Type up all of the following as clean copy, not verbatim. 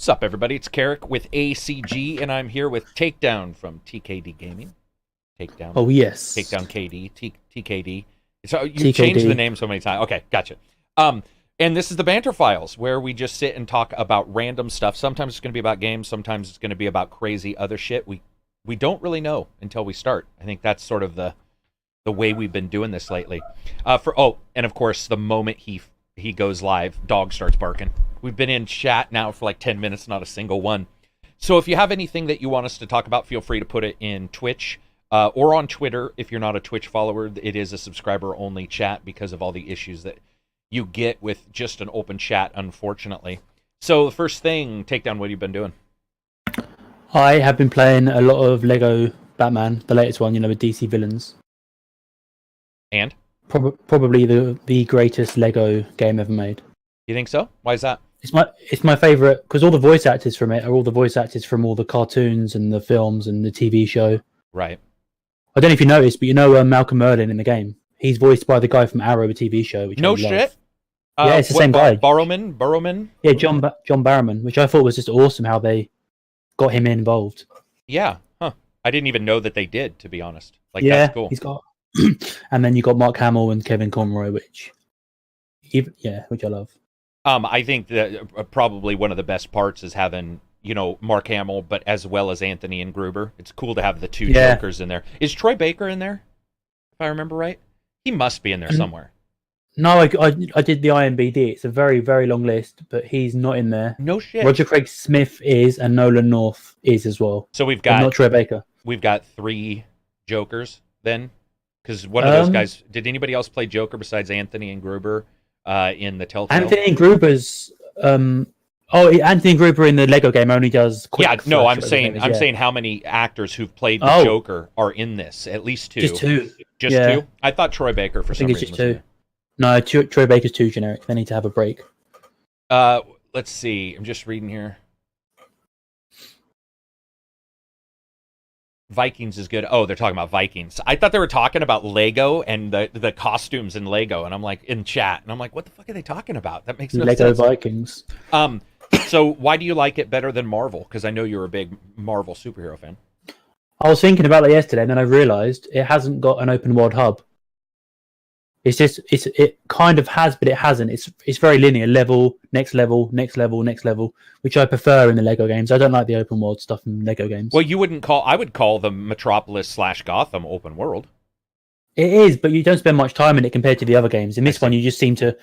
What's up, everybody? It's Karak with ACG, and I'm here with Takedown from TKD Gaming. Takedown. Oh, yes. Takedown KD. TKD. So you TKD. changed the name so many times. Okay, gotcha. And this is the BanterFiles, where we just sit and talk about random stuff. Sometimes it's going to be about games. Sometimes it's going to be about crazy other shit. We don't really know until we start. I think that's sort of the way we've been doing this lately. And of course, the moment he goes live, dog starts barking. We've been in chat now for like 10 minutes, not a single one. So if you have anything that you want us to talk about, feel free to put it in Twitch or on Twitter. If you're not a Twitch follower, it is a subscriber-only chat because of all the issues that you get with just an open chat, unfortunately. So the first thing, Takedown, what have you been doing? I have been playing a lot of Lego Batman, the latest one, with DC villains. And? Probably the greatest Lego game ever made. You think so? Why is that? It's my favorite because all the voice actors from it are all the voice actors from all the cartoons and the films and the TV show. Right. I don't know if you noticed, but Malcolm Merlin in the game. He's voiced by the guy from Arrow, a TV show. Which no I shit. Love. Yeah, it's the same guy. Barrowman. Yeah, John Barrowman, which I thought was just awesome how they got him involved. Yeah. Huh. I didn't even know that they did, to be honest. Yeah, that's cool. He's got. And then you got Mark Hamill and Kevin Conroy, which I love. I think that probably one of the best parts is having, Mark Hamill, but as well as Anthony and Gruber. It's cool to have the two Jokers in there. Is Troy Baker in there? If I remember right, he must be in there somewhere. No, I did the IMBD. It's a very, very long list, but he's not in there. No shit. Roger Craig Smith is, and Nolan North is as well. So we've got not Troy Baker. We've got 3 Jokers then, because one of those guys. Did anybody else play Joker besides Anthony and Gruber in the Telltale? Anthony and Gruber's. Anthony Gruber in the Lego game only does. I'm saying how many actors who've played the Joker are in this? At least 2. Just 2. Just 2. I thought Troy Baker for some reason. Just 2. No, Troy Baker's too generic. They need to have a break. Let's see. I'm just reading here. Vikings is good. Oh, they're talking about Vikings. I thought they were talking about Lego and the costumes in Lego, and I'm like in chat, and I'm like, what the fuck are they talking about? That makes no sense. Lego Vikings. So why do you like it better than Marvel? Because I know you're a big Marvel superhero fan. I was thinking about that yesterday, and then I realized it hasn't got an open world hub. It kind of has, but it hasn't. It's very linear, level, next level, next level, next level, which I prefer in the Lego games. I don't like the open world stuff in Lego games. Well, I would call the Metropolis / Gotham open world. It is, but you don't spend much time in it compared to the other games. In this one, you just seem to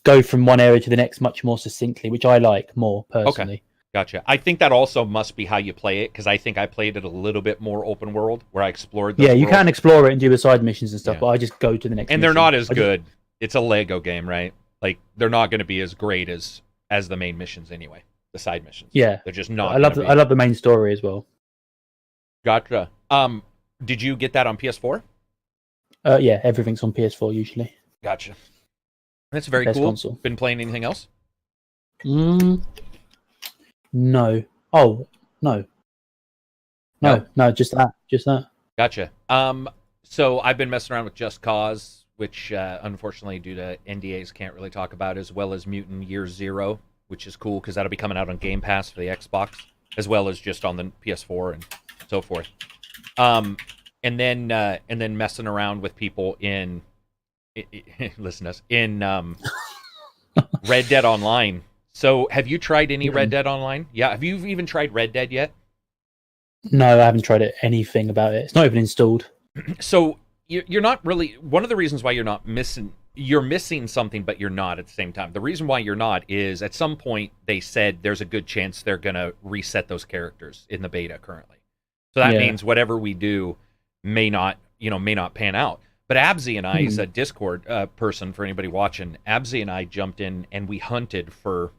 go from one area to the next much more succinctly, which I like more personally. Okay. Gotcha. I think that also must be how you play it, because I think I played it a little bit more open world, where I explored those you worlds. can explore it and do the side missions and stuff, but I just go to the next And mission. they're not as good. It's a Lego game, right? Like, they're not going to be as great as the main missions anyway, the side missions. Yeah. They're just not. I love the main story as well. Gotcha. Did you get that on PS4? Yeah, everything's on PS4 usually. Gotcha. That's very Best cool. console. Been playing anything else? No. Oh, no. No, just that. Gotcha. So I've been messing around with Just Cause, which unfortunately due to NDAs can't really talk about, as well as Mutant Year Zero, which is cool because that'll be coming out on Game Pass for the Xbox, as well as just on the PS4 and so forth. And then messing around with people in listen to us in Red Dead Online. So, have you tried any Red Dead Online? Yeah, have you even tried Red Dead yet? No, I haven't tried anything about it. It's not even installed. So, you're not really... One of the reasons why you're missing something, but you're not at the same time. The reason why you're not is, at some point, they said there's a good chance they're going to reset those characters in the beta currently. So that means whatever we do may not pan out. But Abzy and I, he's a Discord person for anybody watching, Abzy and I jumped in and we hunted for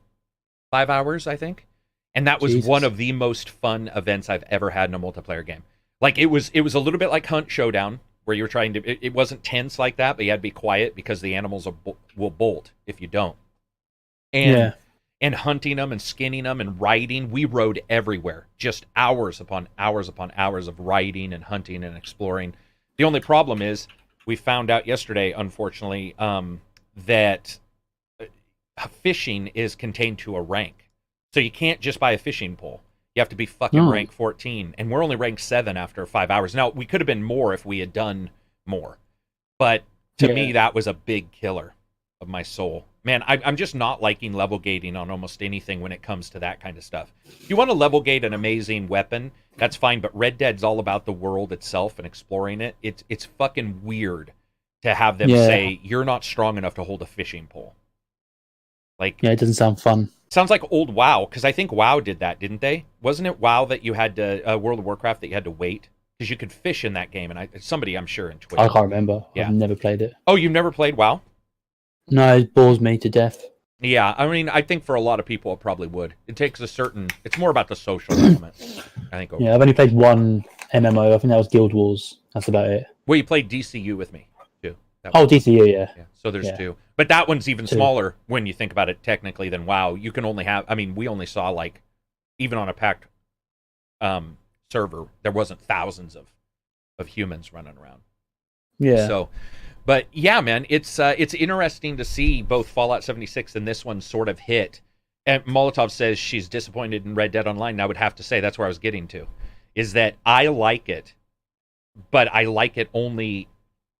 5 hours, I think. And that was one of the most fun events I've ever had in a multiplayer game. Like, it was a little bit like Hunt Showdown, where you were trying to... It wasn't tense like that, but you had to be quiet because the animals will bolt if you don't. And hunting them and skinning them and riding, we rode everywhere. Just hours upon hours upon hours of riding and hunting and exploring. The only problem is, we found out yesterday, unfortunately, that fishing is contained to a rank. So you can't just buy a fishing pole. You have to be fucking rank 14. And we're only ranked 7 after 5 hours. Now, we could have been more if we had done more. But to me, that was a big killer of my soul. Man, I'm just not liking level gating on almost anything when it comes to that kind of stuff. If you want to level gate an amazing weapon, that's fine. But Red Dead's all about the world itself and exploring it. It's fucking weird to have them say, you're not strong enough to hold a fishing pole. Like, yeah, it doesn't sound fun. Sounds like old WoW, because I think WoW did that, didn't they? Wasn't it WoW that you had to, World of Warcraft, that you had to wait? Because you could fish in that game, and somebody, I'm sure, in Twitter. I can't remember. Yeah. I've never played it. Oh, you've never played WoW? No, it bores me to death. Yeah, I mean, I think for a lot of people it probably would. It takes a certain... It's more about the social element, I think. Yeah, I've only played one MMO. I think that was Guild Wars. That's about it. Well, you played DCU with me, too. DCU, yeah. So there's 2. But that one's even smaller when you think about it technically than WoW. You can only have... I mean, we only saw, like, even on a packed server, there wasn't thousands of humans running around. Yeah. So... But yeah, man, it's interesting to see both Fallout 76 and this one sort of hit. And Molotov says she's disappointed in Red Dead Online. And I would have to say that's where I was getting to, is that I like it, but I like it only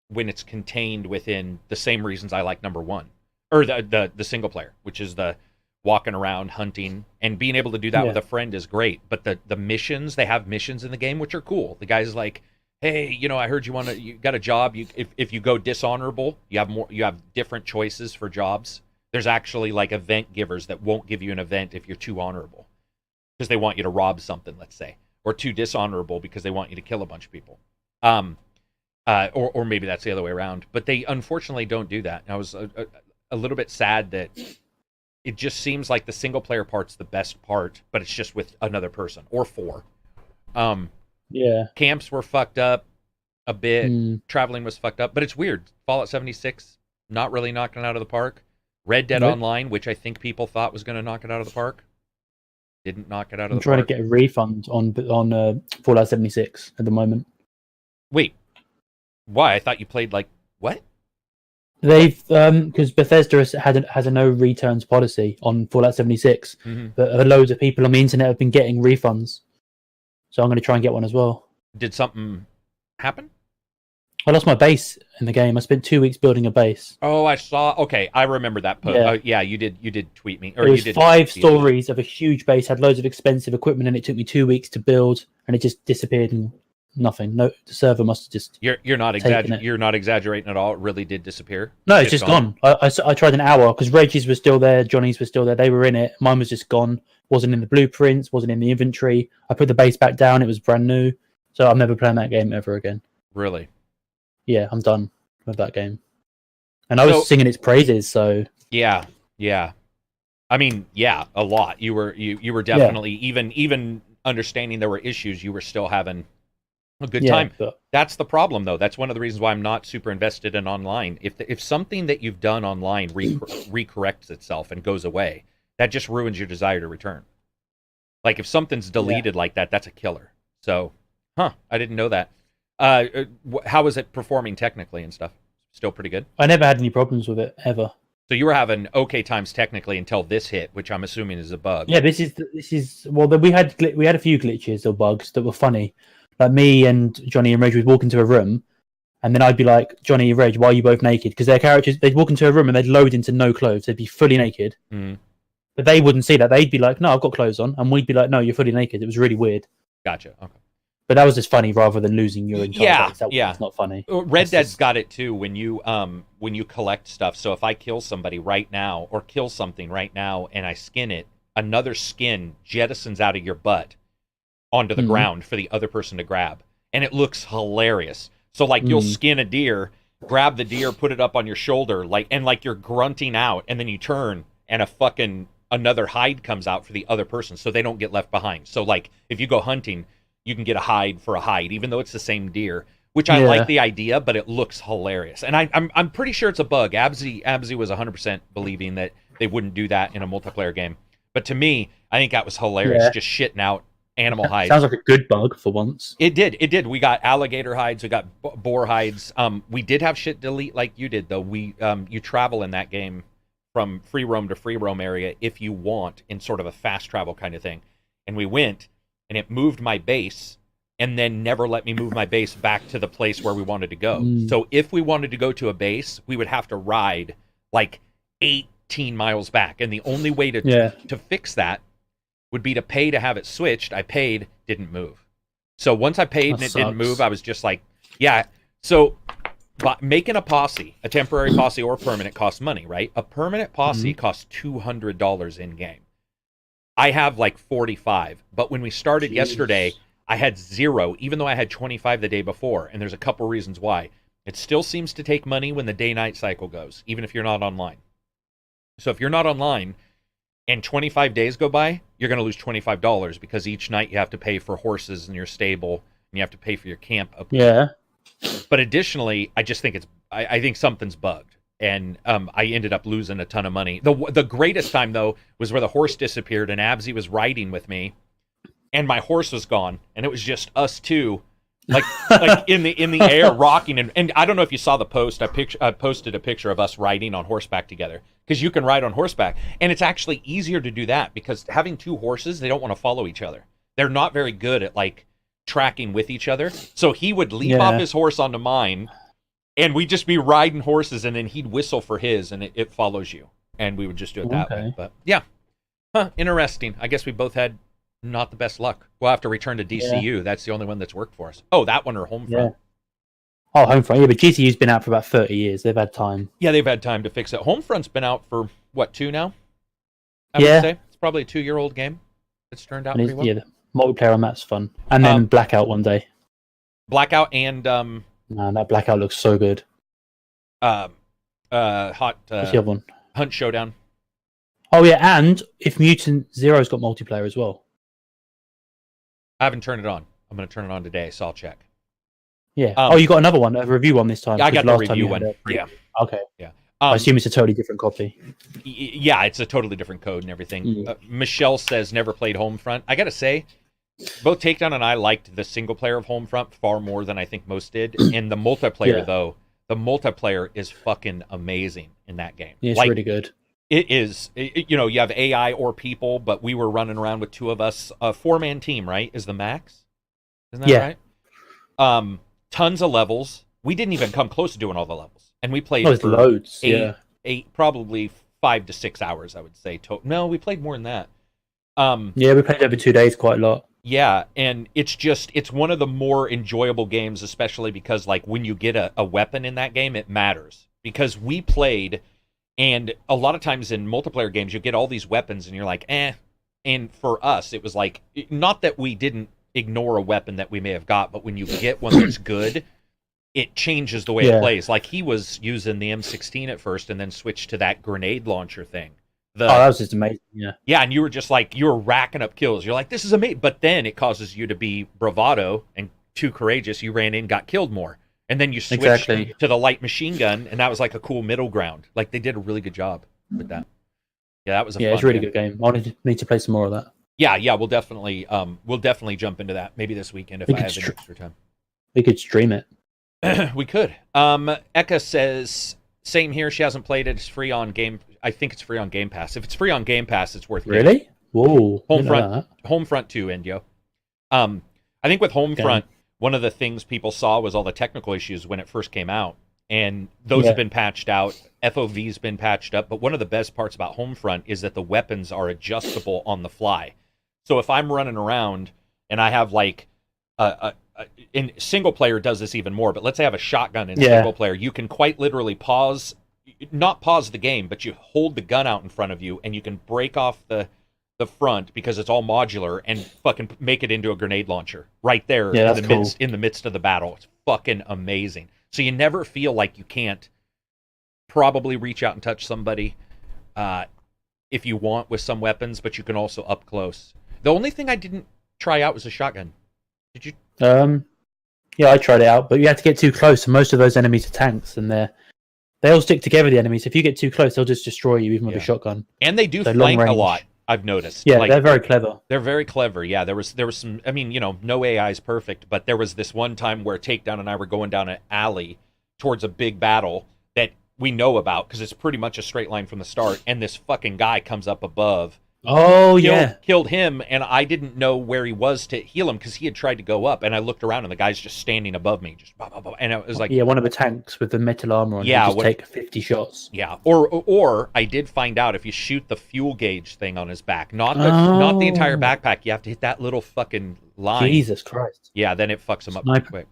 when it's contained within the same reasons I like number 1, or the single player, which is the walking around, hunting, and being able to do that with a friend is great. But the missions, they have missions in the game which are cool. The guy's like, hey, I heard you got a job. If you go dishonorable, you have different choices for jobs. There's actually like event givers that won't give you an event if you're too honorable, because they want you to rob something, let's say, or too dishonorable because they want you to kill a bunch of people. Or maybe that's the other way around. But they unfortunately don't do that. And I was a little bit sad that it just seems like the single player part's the best part, but it's just with another person or 4. Yeah. Camps were fucked up a bit. Traveling was fucked up. But it's weird. Fallout 76, not really knocking it out of the park. Red Dead Online, which I think people thought was going to knock it out of the park, didn't knock it out of the park. I'm trying to get a refund on Fallout 76 at the moment. Wait. Why? I thought you played like... What? They've... Because Bethesda has a no returns policy on Fallout 76. But loads of people on the internet have been getting refunds. So I'm going to try and get one as well. Did something happen? I lost my base in the game. I spent 2 weeks building a base. Oh, I saw. Okay, I remember that post. Yeah, you did tweet me. Or it was you did 5 stories of a huge base, had loads of expensive equipment, and it took me 2 weeks to build, and it just disappeared and nothing. No, the server must have just... You're not exaggerating at all. It really did disappear? No, it's just gone. I tried an hour, because Reggie's was still there, Johnny's was still there. They were in it. Mine was just gone. Wasn't in the blueprints, wasn't in the inventory. I put the base back down. It was brand new. So I'm never playing that game ever again. Really? Yeah, I'm done with that game. And I was singing its praises, so... Yeah. I mean, yeah, a lot. You were definitely, even understanding there were issues, you were still having a good time. But that's the problem, though. That's one of the reasons why I'm not super invested in online. If something that you've done online recorrects itself and goes away, that just ruins your desire to return. Like, if something's deleted like that, that's a killer. So, I didn't know that. How was it performing technically and stuff? Still pretty good? I never had any problems with it, ever. So you were having okay times technically until this hit, which I'm assuming is a bug. Yeah, this is well, we had a few glitches or bugs that were funny. Like me and Johnny and Reg would walk into a room, and then I'd be like, Johnny and Reg, why are you both naked? Because their characters, they'd walk into a room and they'd load into no clothes. They'd be fully naked. But they wouldn't see that. They'd be like, no, I've got clothes on. And we'd be like, no, you're fully naked. It was really weird. Gotcha. Okay. But that was just funny rather than losing your entire base. That's not funny. Red Dead's got it too when you collect stuff. So if I kill somebody right now or kill something right now and I skin it, another skin jettisons out of your butt onto the ground for the other person to grab. And it looks hilarious. So like you'll skin a deer, grab the deer, put it up on your shoulder, like you're grunting out, and then you turn and another hide comes out for the other person so they don't get left behind. So like if you go hunting, you can get a hide for a hide, even though it's the same deer, which I like the idea, but it looks hilarious. And I'm pretty sure it's a bug. Abzy was 100% believing that they wouldn't do that in a multiplayer game. But to me, I think that was hilarious, just shitting out animal hides. Sounds like a good bug for once. It did. We got alligator hides, we got boar hides. We did have shit delete like you did, though. You travel in that game from free roam to free roam area if you want, in sort of a fast travel kind of thing. And we went, and it moved my base, and then never let me move my base back to the place where we wanted to go. So if we wanted to go to a base, we would have to ride like 18 miles back. And the only way to fix that would be to pay to have it switched. I paid, didn't move. So once I paid and it didn't move, I was just like, yeah. So making a posse, a temporary posse or permanent, costs money, right? A permanent posse costs $200 in game. I have like 45, but when we started yesterday, I had 0, even though I had 25 the day before, and there's a couple reasons why. It still seems to take money when the day-night cycle goes, even if you're not online. So if you're not online and 25 days go by, you're going to lose $25 because each night you have to pay for horses in your stable, and you have to pay for your camp. Yeah. But additionally, I just think I think something's bugged. And I ended up losing a ton of money. The greatest time, though, was where the horse disappeared and Absy was riding with me, and my horse was gone, and it was just us two, like in the air rocking. And I don't know if you saw the post. I posted a picture of us riding on horseback together, because you can ride on horseback, and it's actually easier to do that because having two horses, they don't want to follow each other. They're not very good at like tracking with each other. So he would leap off his horse onto mine, and we'd just be riding horses, and then he'd whistle for his, and it follows you. And we would just do it that way. But yeah, interesting. I guess we both had not the best luck. We'll have to return to DCU. Yeah. That's the only one that's worked for us. Oh, that one or Homefront. Yeah. Oh, Homefront. Yeah, but GCU's been out for about 30 years. They've had time. Yeah, they've had time to fix it. Homefront's been out for, what, 2 now? I would say. It's probably a 2-year-old game. It's turned out pretty well. Yeah, the multiplayer on that's fun. And then Blackout one day. Blackout and... Man, that Blackout looks so good. What's the other one? Hunt Showdown. Oh, yeah, and if Mutant Zero's got multiplayer as well. I haven't turned it on. I'm going to turn it on today, so I'll check. Yeah. You got another one, a review one this time. Yeah, I got the review one. Yeah. Okay. Yeah. I assume it's a totally different copy. Yeah, it's a totally different code and everything. Michelle says never played Homefront. I got to say, both Takedown and I liked the single player of Homefront far more than I think most did. And the multiplayer, though, the multiplayer is fucking amazing in that game. Yeah, it's really good. It is. You have AI or people, but we were running around with 2 of us. A 4-man team, right, is the max? Isn't that right? Tons of levels. We didn't even come close to doing all the levels. And we played for loads. eight, probably 5 to 6 hours, I would say. No, we played more than that. We played over 2 days quite a lot. Yeah, and it's one of the more enjoyable games, especially because like when you get a weapon in that game, it matters. Because we played, and a lot of times in multiplayer games, you get all these weapons and you're like, eh. And for us, it was like, not that we didn't ignore a weapon that we may have got, but when you get one that's good, it changes the way it plays. Like he was using the M16 at first and then switched to that grenade launcher thing. That was just amazing. Yeah, and you were just like, you were racking up kills. You're like, this is amazing. But then it causes you to be bravado and too courageous. You ran in, got killed more. And then you switched to the light machine gun, and that was like a cool middle ground. Like they did a really good job with that. Yeah, that was a fun it's a really good game. I need to play some more of that. Yeah, we'll definitely jump into that maybe this weekend if I have any extra time. We could stream it. We could. Eka says, same here. She hasn't played it. It's free on Game. I think it's free on Game Pass. If it's free on Game Pass, it's worth getting. Really? Whoa. Homefront 2, Indio. I think with Homefront, one of the things people saw was all the technical issues when it first came out, and those have been patched out. FOV's been patched up, but one of the best parts about Homefront is that the weapons are adjustable on the fly. So if I'm running around and I have like in single player does this even more, but let's say I have a shotgun in single player, you can quite literally not pause the game, but you hold the gun out in front of you and you can break off the front because it's all modular and fucking make it into a grenade launcher right there in the midst of the battle. It's fucking amazing. So you never feel like you can't probably reach out and touch somebody if you want with some weapons, but you can also up close. The only thing I didn't try out was a shotgun. Did you? Yeah, I tried it out, but you have to get too close, and most of those enemies are tanks, and they all stick together, the enemies. If you get too close, they'll just destroy you, even with a shotgun. And they do flank a lot, I've noticed. Yeah, they're very clever. They're very clever, yeah. There was some, I mean, no AI is perfect, but there was this one time where Takedown and I were going down an alley towards a big battle that we know about because it's pretty much a straight line from the start, and this fucking guy comes up above. Oh, yeah. Killed him, and I didn't know where he was to heal him because he had tried to go up, and I looked around, and the guy's just standing above me, just blah, blah, blah, and it was like, yeah, one of the tanks with the metal armor on. Yeah, just take 50 shots. Yeah, or I did find out if you shoot the fuel gauge thing on his back, not the entire backpack, you have to hit that little fucking line. Jesus Christ! Yeah, then it fucks him up pretty quick.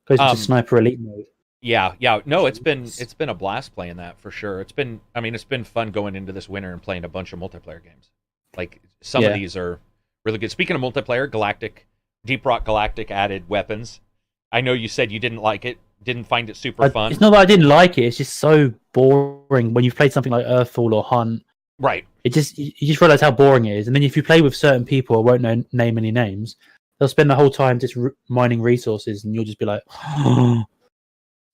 Goes into sniper elite mode. Yeah. No, it's been a blast playing that for sure. It's been fun going into this winter and playing a bunch of multiplayer games. Like some of these are really good. Speaking of multiplayer, Deep Rock Galactic added weapons. I know you said you didn't like it, didn't find it super fun. It's not that I didn't like it. It's just so boring when you've played something like Earthfall or Hunt. Right. You just realize how boring it is, and then if you play with certain people, I won't name any names. They'll spend the whole time just mining resources, and you'll just be like,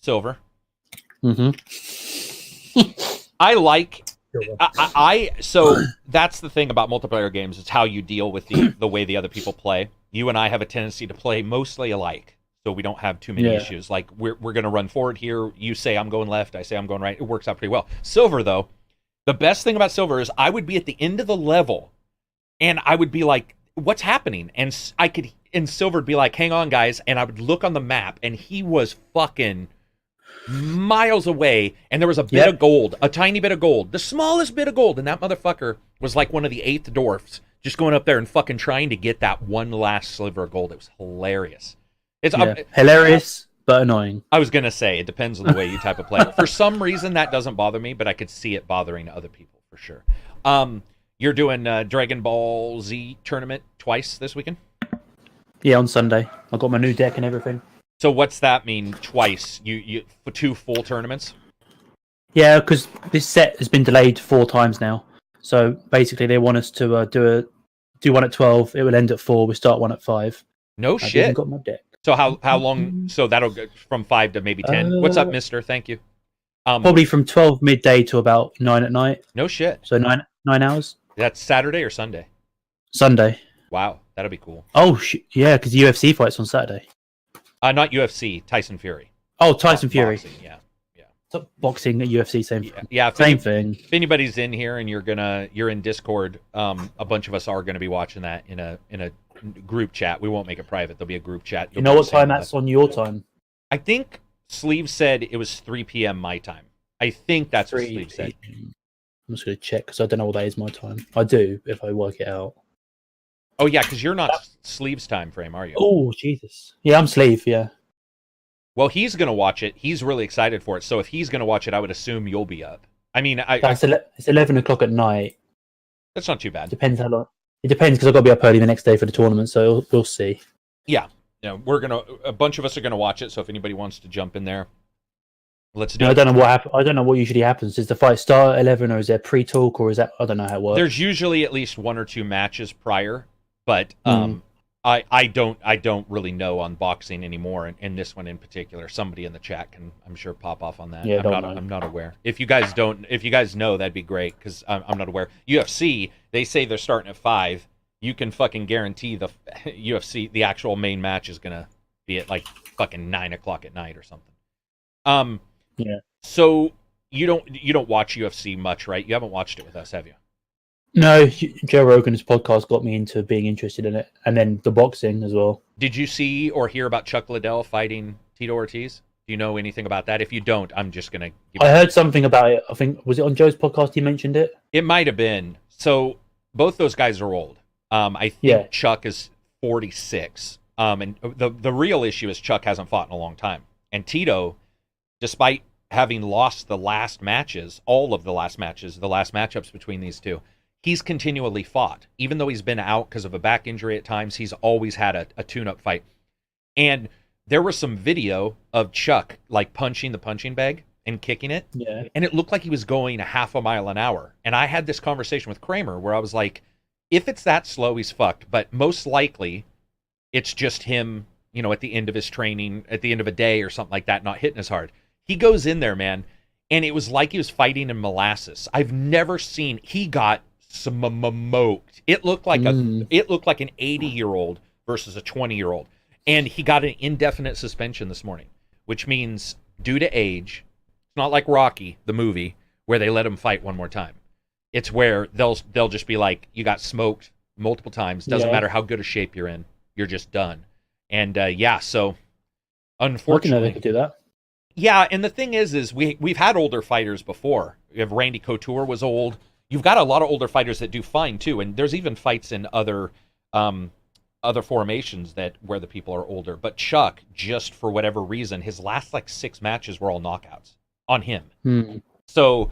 Silver. Mm-hmm. So that's the thing about multiplayer games. It's how you deal with the way the other people play. You and I have a tendency to play mostly alike, so we don't have too many issues. Like we're going to run forward here. You say I'm going left. I say I'm going right. It works out pretty well. Silver, though, the best thing about Silver is I would be at the end of the level, and I would be like, what's happening? And Silver would be like, hang on, guys. And I would look on the map, and he was fucking miles away, and there was a bit of gold, a tiny bit of gold, the smallest bit of gold, and that motherfucker was like one of the 8th dwarfs, just going up there and fucking trying to get that one last sliver of gold. It was hilarious. It's hilarious, but annoying. I was gonna say it depends on the way you type of play. For some reason, that doesn't bother me, but I could see it bothering other people for sure. You're doing Dragon Ball Z tournament twice this weekend? Yeah, on Sunday. I got my new deck and everything. So what's that mean? Twice? You for 2 full tournaments? Yeah, because this set has been delayed 4 times now. So basically, they want us to do one at 12. It will end at 4. We start one at 5. No shit. I got my deck. So how long? So that'll go from 5 to maybe 10. What's up, Mister? Thank you. Probably from 12 midday to about 9 at night. No shit. So 9 hours. That's Saturday or Sunday? Sunday. Wow, that'll be cool. Oh yeah, because the UFC fights on Saturday. Not UFC, Tyson Fury. Oh, Tyson Fury. Boxing, yeah. So boxing at UFC, same thing. Yeah, same thing. If anybody's in here and you're in Discord, a bunch of us are gonna be watching that in a group chat. We won't make it private. The'll be a group chat. You know what time that's on your time? I think Sleeve said it was 3 p.m. my time. I think that's what Sleeve said. I'm just gonna check because I don't know what that is my time. I do if I work it out. Oh yeah, because you're not Sleeve's time frame, are you? Oh Jesus! Yeah, I'm Sleeve. Yeah. Well, he's gonna watch it. He's really excited for it. So if he's gonna watch it, I would assume you'll be up. I mean, it's 11 o'clock at night. That's not too bad. Depends how long. It depends because I've got to be up early the next day for the tournament. So we'll see. Yeah, a bunch of us are gonna watch it. So if anybody wants to jump in there, let's do it. I don't know I don't know what usually happens. Does the fight start at 11, or is there pre-talk, or is that I don't know how it works. There's usually at least 1 or 2 matches prior. But I don't really know on boxing anymore, and this one in particular. Somebody in the chat can, I'm sure, pop off on that. Yeah, I'm not aware. If you guys know, that'd be great because I'm not aware. UFC, they say they're starting at 5. You can fucking guarantee the UFC, the actual main match is gonna be at like fucking 9 o'clock at night or something. Yeah. So you don't watch UFC much, right? You haven't watched it with us, have you? No, Joe Rogan's podcast got me into being interested in it, and then the boxing as well. Did you see or hear about Chuck Liddell fighting Tito Ortiz? Do you know anything about that? If you don't, I'm just going to... I heard something about it. I think, was it on Joe's podcast he mentioned it? It might have been. So, both those guys are old. I think Chuck is 46. And the real issue is Chuck hasn't fought in a long time. And Tito, despite having lost the last matches, all of the last matches, the last matchups between these two, he's continually fought. Even though he's been out because of a back injury at times, he's always had a tune-up fight. And there was some video of Chuck like punching the punching bag and kicking it. Yeah. And it looked like he was going a half a mile an hour. And I had this conversation with Kramer where I was like, if it's that slow, he's fucked. But most likely it's just him, at the end of his training, at the end of a day or something like that, not hitting as hard. He goes in there, man, and it was like he was fighting in molasses. I've never seen, he got smoked. It looked like an 80-year-old versus a 20-year-old. And he got an indefinite suspension this morning, which means due to age, It's not like Rocky, the movie, where they let him fight one more time. It's where they'll just be like, you got smoked multiple times. Doesn't matter how good a shape you're in. You're just done. And so unfortunately, I didn't know they could do that. Yeah, and the thing is we've had older fighters before. You have Randy Couture was old. You've got a lot of older fighters that do fine too, and there's even fights in other formations where the people are older. But Chuck, just for whatever reason, his last like 6 matches were all knockouts on him. So,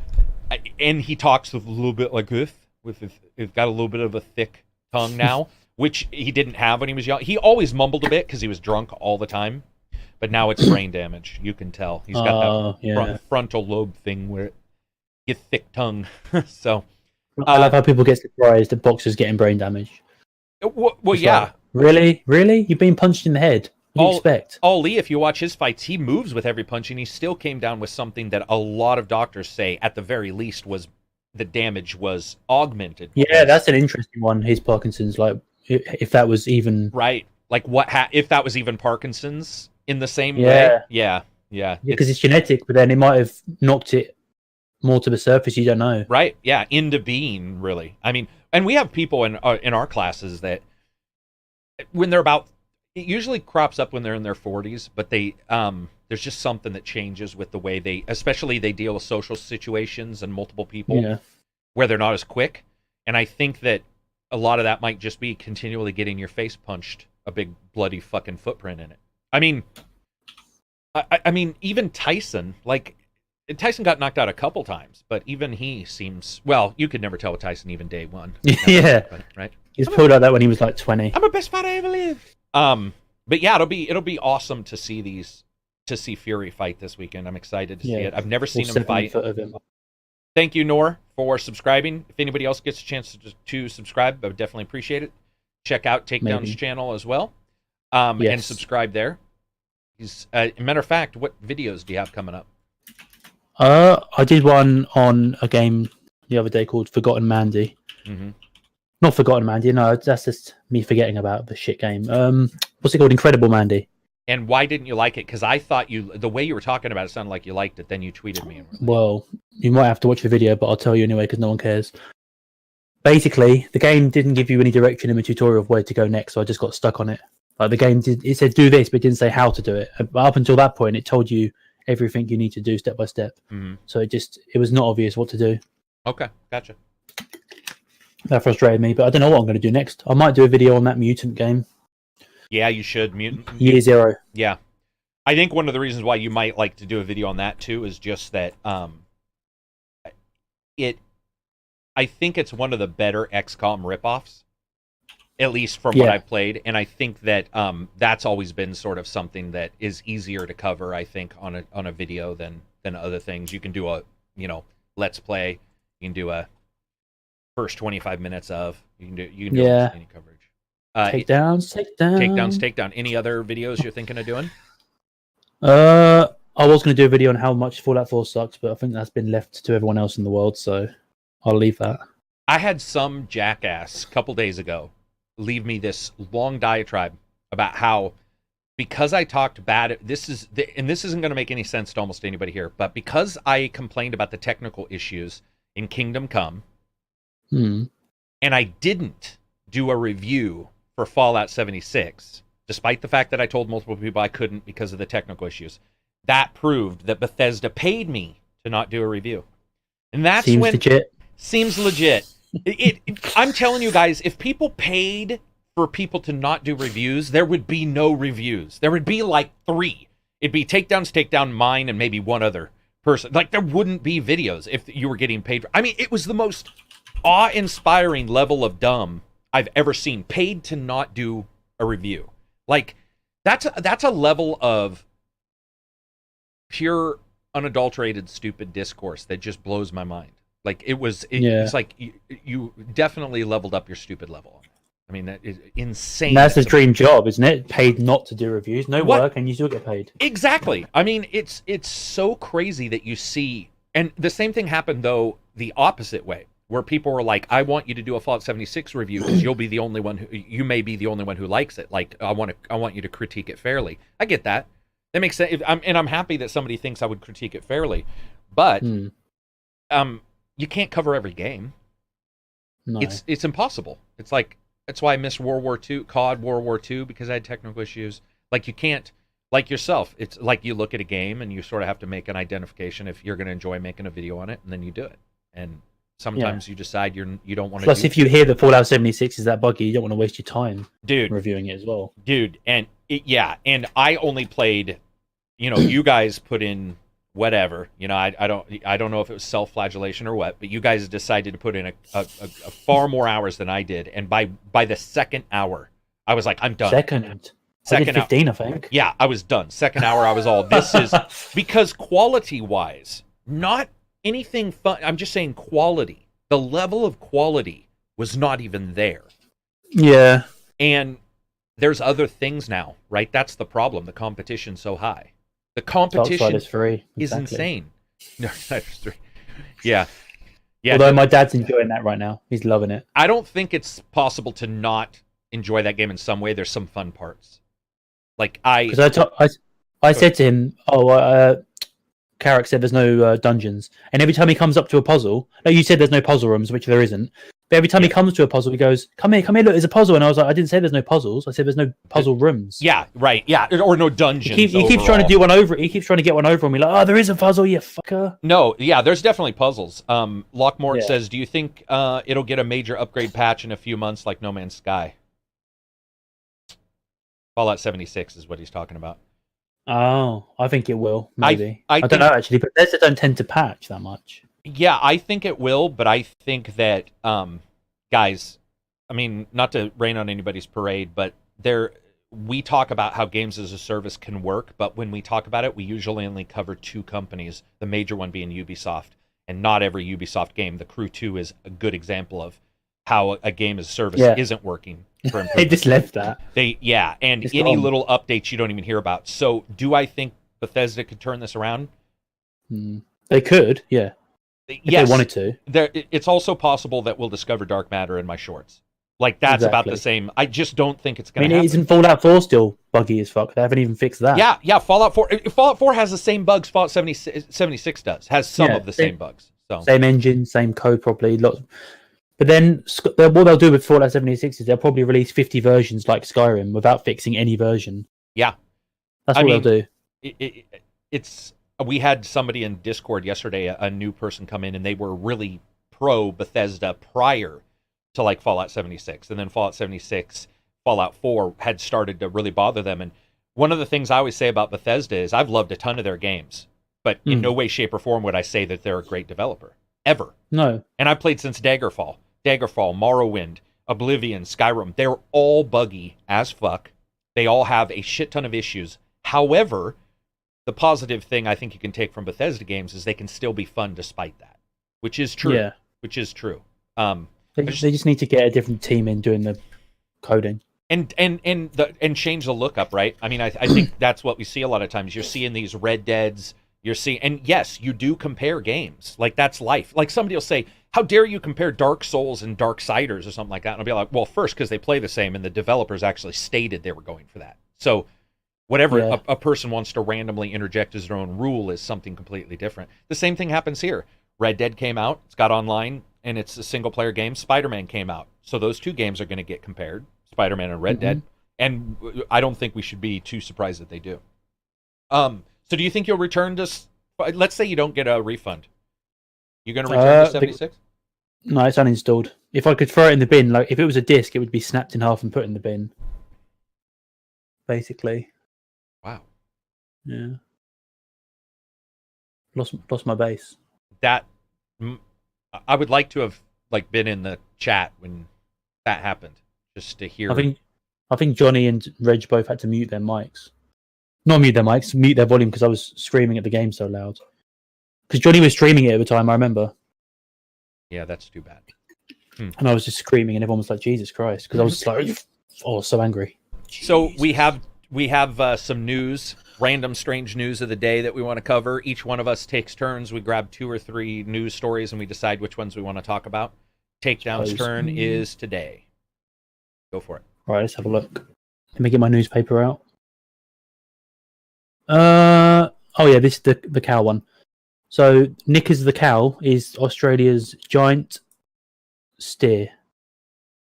and he talks with a little bit like this, he's got a little bit of a thick tongue now, which he didn't have when he was young. He always mumbled a bit because he was drunk all the time. But now it's brain damage. You can tell. He's got that frontal lobe thing where you get thick tongue. So I love how people get surprised that boxers getting brain damage. Well, yeah. Like, really? You've been punched in the head. What do you expect? Ali, if you watch his fights, he moves with every punch, and he still came down with something that a lot of doctors say, at the very least, was the damage was augmented. Yeah, that's an interesting one. His Parkinson's, like, if that was even... Right. Like, if that was even Parkinson's in the same way? Yeah. Because it's genetic, but then it might have knocked it more to the surface. You don't know. Right. Yeah. Into being, really. I mean, and we have people in our classes that when they're about, it usually crops up when they're in their 40s, but they there's just something that changes with the way they deal with social situations and multiple people where they're not as quick. And I think that a lot of that might just be continually getting your face punched, a big bloody fucking footprint in it. I mean, even Tyson, Tyson got knocked out a couple times, but even he seems, well, you could never tell with Tyson even day one. Yeah. Right? He's pulled out that when he was like 20. I'm the best fighter I ever lived. But yeah, it'll be awesome to see Fury fight this weekend. I'm excited to see it. I've never seen him fight. Thank you, Nor, for subscribing. If anybody else gets a chance to subscribe, I would definitely appreciate it. Check out Takedown's channel as well. And subscribe there. Matter of fact, what videos do you have coming up? I did one on a game the other day called Forgotten Mandy. Mm-hmm. Not Forgotten Mandy, no, that's just me forgetting about the shit game. What's it called? Incredible Mandy. And why didn't you like it? Because I thought the way you were talking about it sounded like you liked it. Then you tweeted me. Well, you might have to watch the video, but I'll tell you anyway because no one cares. Basically, the game didn't give you any direction in the tutorial of where to go next, so I just got stuck on it. Like the game it said do this, but it didn't say how to do it. But up until that point, it told you everything you need to do step by step. Mm-hmm. So it was not obvious what to do. Okay, gotcha. That frustrated me, but I don't know what I'm going to do next. I might do a video on that mutant game. Yeah, you should. Mutant. Year Zero. Yeah. I think one of the reasons why you might like to do a video on that too is just that I think it's one of the better XCOM ripoffs, at least from what I've played, and I think that that's always been sort of something that is easier to cover, I think, on a video than other things. You can do a let's play, you can do a first 25 minutes of, you can do any coverage. Takedown. Any other videos you're thinking of doing? I was going to do a video on how much Fallout 4 sucks, but I think that's been left to everyone else in the world, so I'll leave that. I had some jackass a couple days ago leave me this long diatribe about how, because I talked bad, this isn't going to make any sense to almost anybody here, but because I complained about the technical issues in Kingdom Come, and I didn't do a review for Fallout 76, despite the fact that I told multiple people I couldn't because of the technical issues, that proved that Bethesda paid me to not do a review. And that's Seems legit. I'm telling you guys, if people paid for people to not do reviews, there would be no reviews. There would be like 3. It'd be Takedown, mine, and maybe one other person. Like, there wouldn't be videos if you were getting paid for. I mean, it was the most awe-inspiring level of dumb I've ever seen. Paid to not do a review. Like, that's a level of pure, unadulterated, stupid discourse that just blows my mind. Like, it's like you definitely leveled up your stupid level. I mean, that is insane. And that's the dream job, isn't it? Paid not to do reviews. No work, and you still get paid. Exactly. I mean, it's so crazy that you see. And the same thing happened, though, the opposite way, where people were like, I want you to do a Fallout 76 review because you may be the only one who likes it. Like, I want you to critique it fairly. I get that. That makes sense. I'm happy that somebody thinks I would critique it fairly, but you can't cover every game. No. It's impossible. It's like that's why I missed World War II, COD World War II, because I had technical issues. Like you can't, like yourself. It's like you look at a game and you sort of have to make an identification if you're going to enjoy making a video on it, and then you do it. And sometimes you decide you don't want to. Plus, if you hear that Fallout 76 is that buggy, you don't want to waste your time, dude, reviewing it as well, dude. And and I only played, you guys put in whatever, I don't know if it was self-flagellation or what, but you guys decided to put in a far more hours than I did, and by the second hour, I was like, I'm done. Second 15, I think. Yeah, I was done. Second hour, I was all. This is because quality-wise, not anything fun. I'm just saying quality. The level of quality was not even there. Yeah, and there's other things now, right? That's the problem. The competition's so high. The competition is free. is insane. No, that's 3. Yeah. Although my dad's enjoying that right now. He's loving it. I don't think it's possible to not enjoy that game in some way. There's some fun parts. Like I said to him, Karak said there's no dungeons. And every time he comes up to a puzzle, like you said there's no puzzle rooms, which there isn't. But every time he comes to a puzzle, he goes, come here, look, there's a puzzle. And I was like, I didn't say there's no puzzles. I said there's no puzzle rooms. Yeah, right. Yeah, or no dungeons. He keeps trying to do one over. He keeps trying to get one over on me. Like, there is a puzzle, you fucker. No, yeah, there's definitely puzzles. Lockmort says, do you think it'll get a major upgrade patch in a few months like No Man's Sky? Fallout 76 is what he's talking about. Oh, I think it will. Maybe. I don't know, actually, but they don't tend to patch that much. Yeah, I think it will, but I think that, guys, I mean, not to rain on anybody's parade, but we talk about how games as a service can work, but when we talk about it, we usually only cover 2 companies, the major one being Ubisoft, and not every Ubisoft game. The Crew 2 is a good example of how a game as a service isn't working. They just left that. And it's any gone. Little updates you don't even hear about. So do I think Bethesda could turn this around? They could, yeah. If they wanted to. It's also possible that we'll discover dark matter in my shorts. Like, that's about the same. I just don't think it's going to happen. Isn't Fallout 4 still buggy as fuck? They haven't even fixed that. Yeah, Fallout 4. Fallout 4 has the same bugs Fallout 76 does. Has some of the same bugs. So. Same engine, same code probably. But then what they'll do with Fallout 76 is they'll probably release 50 versions like Skyrim without fixing any version. Yeah. That's what they'll do. We had somebody in Discord yesterday, a new person come in, and they were really pro Bethesda prior to like Fallout 76. And then Fallout 76, Fallout 4 had started to really bother them. And one of the things I always say about Bethesda is I've loved a ton of their games, but in no way, shape, or form would I say that they're a great developer. Ever. No. And I've played since Daggerfall, Morrowind, Oblivion, Skyrim. They're all buggy as fuck. They all have a shit ton of issues. However, the positive thing I think you can take from Bethesda games is they can still be fun despite that, which is true. Yeah. Which is true. They just need to get a different team in doing the coding. And change the lookup, right? I mean, I think that's what we see a lot of times. You're seeing these Red Deads. You're seeing, and yes, you do compare games. Like, that's life. Like, somebody will say, how dare you compare Dark Souls and Darksiders or something like that? And I'll be like, well, first, because they play the same, and the developers actually stated they were going for that. So whatever a person wants to randomly interject as their own rule is something completely different. The same thing happens here. Red Dead came out, it's got online, and it's a single-player game. Spider-Man came out. So those 2 games are going to get compared, Spider-Man and Red Dead. And I don't think we should be too surprised that they do. So do you think you'll return to... Let's say you don't get a refund. You going to return to 76? No, it's uninstalled. If I could throw it in the bin, like if it was a disc, it would be snapped in half and put in the bin. Basically. Wow. Yeah. Lost my base. That... I would like to have been in the chat when that happened, just to hear... I think Johnny and Reg both had to mute their mics. Not mute their mics, mute their volume because I was screaming at the game so loud. Because Johnny was streaming it at the time, I remember. Yeah, that's too bad. And I was just screaming, and everyone was like, "Jesus Christ!" Because I was just like, "Oh, so angry." So we have some news, random strange news of the day that we want to cover. Each one of us takes turns. We grab 2 or 3 news stories, and we decide which ones we want to talk about. Takedown's turn is today. Go for it. All right, let's have a look. Let me get my newspaper out. Oh yeah, this is the cow one. So Knickers the cow is Australia's giant steer.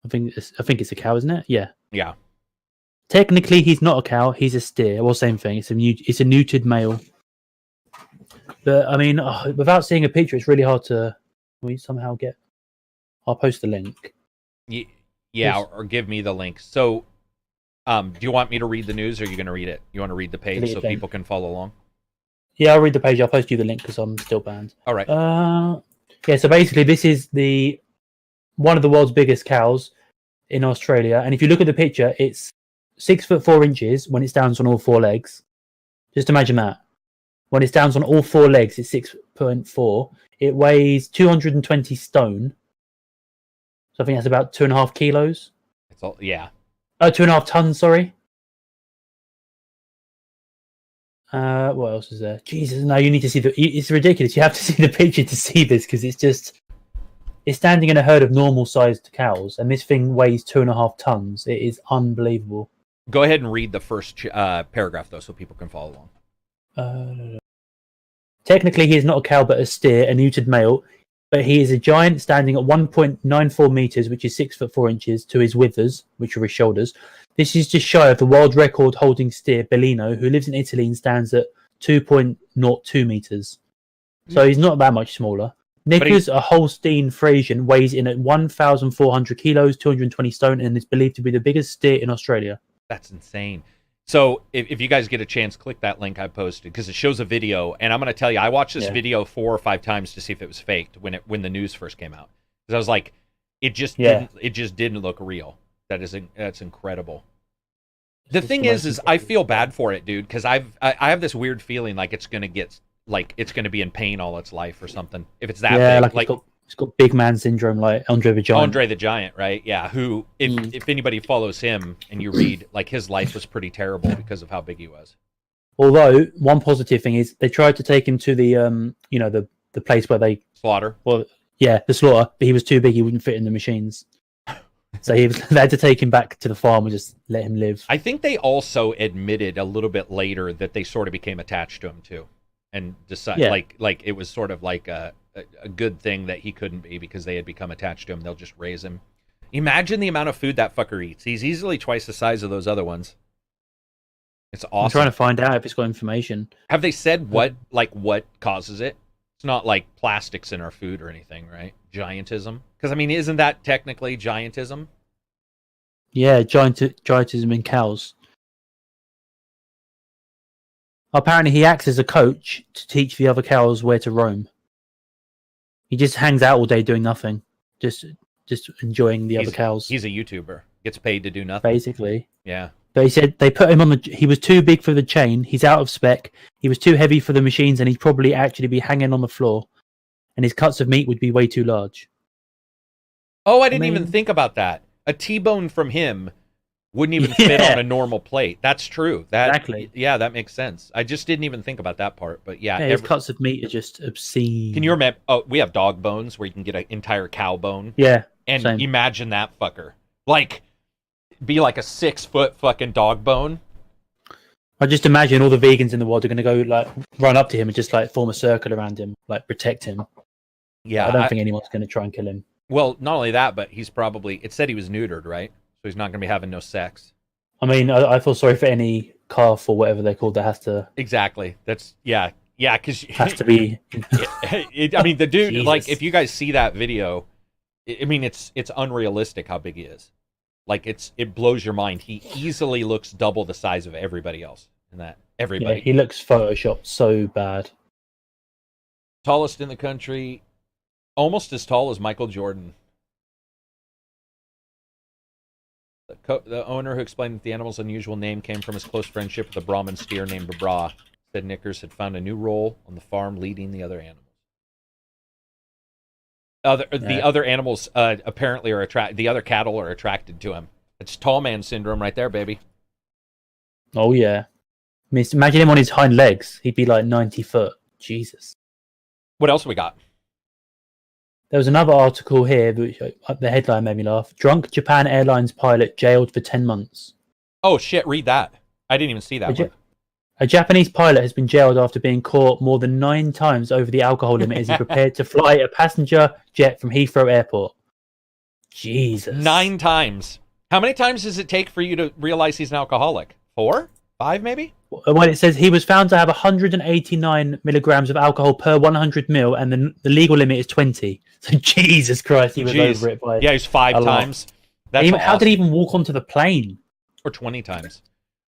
I think it's a cow, isn't it? Yeah. Yeah. Technically, he's not a cow. He's a steer. Well, same thing. It's a neutered male. But I mean, without seeing a picture, it's really hard to. We somehow get. I'll post the link. Yeah, or give me the link. So, do you want me to read the news, or are you going to read it? You want to read the page so people can follow along? Yeah, I'll read the page. I'll post you the link because I'm still banned. All right. Yeah. So basically, this is one of the world's biggest cows in Australia, and if you look at the picture, it's 6'4" when it stands on all four legs. Just imagine that. When it stands on all four legs, it's 6.4. It weighs 220 stone. So I think that's about 2.5 kilos. It's all, yeah. 2.5 tons, sorry. What else is there? Jesus, no, you need to see it's ridiculous. You have to see the picture to see this because it's standing in a herd of normal sized cows, and this thing weighs 2.5 tons. It is unbelievable. Go ahead and read the first paragraph, though, so people can follow along. Technically, he is not a cow, but a steer, a neutered male. But he is a giant standing at 1.94 meters, which is 6'4", to his withers, which are his shoulders. This is just shy of the world record holding steer, Bellino, who lives in Italy and stands at 2.02 meters. So he's not that much smaller. Knickers, a Holstein Friesian, weighs in at 1,400 kilos, 220 stone, and is believed to be the biggest steer in Australia. That's insane. So if you guys get a chance, click that link I posted because it shows a video. And I'm going to tell you, I watched this video 4 or 5 times to see if it was faked when the news first came out. Because I was like, it just didn't look real. That's incredible. The thing is I feel bad for it, dude, because I have this weird feeling like it's going to get it's going to be in pain all its life or something. If it's that big, it's got big man syndrome, like Andre the Giant. Andre the Giant, right? Yeah. Who, if anybody follows him and you read, like his life was pretty terrible because of how big he was. Although one positive thing is they tried to take him to the the place where they slaughter. Well, yeah, the slaughter, but he was too big. He wouldn't fit in the machines. So they had to take him back to the farm and just let him live. I think they also admitted a little bit later that they sort of became attached to him too, and decided like it was sort of like a good thing that he couldn't be because they had become attached to him. They'll just raise him. Imagine the amount of food that fucker eats. He's easily twice the size of those other ones. It's awesome. I'm trying to find out if it's got information. Have they said what causes it? It's not like plastics in our food or anything, right? Giantism? Because, I mean, isn't that technically giantism? Yeah, giantism in cows. Apparently he acts as a coach to teach the other cows where to roam. He just hangs out all day doing nothing, just enjoying the other cows. He's a YouTuber. Gets paid to do nothing. Basically. Yeah. But he said they put him on he was too big for the chain, he's out of spec, he was too heavy for the machines, and he'd probably actually be hanging on the floor. And his cuts of meat would be way too large. Oh, I didn't even think about that. A T-bone from him wouldn't even fit on a normal plate. That's true. Exactly. Yeah, that makes sense. I just didn't even think about that part. But yeah, his cuts of meat are just obscene. Can you remember? Oh, we have dog bones where you can get an entire cow bone. Yeah. And same. Imagine that fucker. Like, be like a 6-foot fucking dog bone. I just imagine all the vegans in the world are going to go like run up to him and just like form a circle around him, like protect him. Yeah, I don't think anyone's going to try and kill him. Well, not only that, but he's probably, it said he was neutered, right? So he's not going to be having no sex. I mean, I feel sorry for any calf or whatever they're called that has to. Exactly. That's, yeah, because. Has to be. I mean, the dude, Jesus. Like, if you guys see that video, I mean, it's unrealistic how big he is. Like, it blows your mind. He easily looks double the size of everybody else in that. Everybody. Yeah, he looks photoshopped so bad. Tallest in the country. Almost as tall as Michael Jordan. The owner who explained that the animal's unusual name came from his close friendship with a Brahmin steer named Babra, said Knickers had found a new role on the farm leading the other animals. The other animals apparently are the other cattle are attracted to him. It's tall man syndrome right there, baby. Oh, yeah. I mean, imagine him on his hind legs. He'd be like 90 foot. Jesus. What else we got? There was another article here, which the headline made me laugh. Drunk Japan Airlines pilot jailed for 10 months. Oh, shit, read that. I didn't even see that one. A Japanese pilot has been jailed after being caught more than 9 times over the alcohol limit as he prepared to fly a passenger jet from Heathrow Airport. Jesus. 9 times. How many times does it take for you to realize he's an alcoholic? 4? 5 maybe? Well, it says he was found to have 189 milligrams of alcohol per 100 mil, and the legal limit is 20. So Jesus Christ, he was over it by he's 5 times. That's how did he even walk onto the plane? Or 20 times.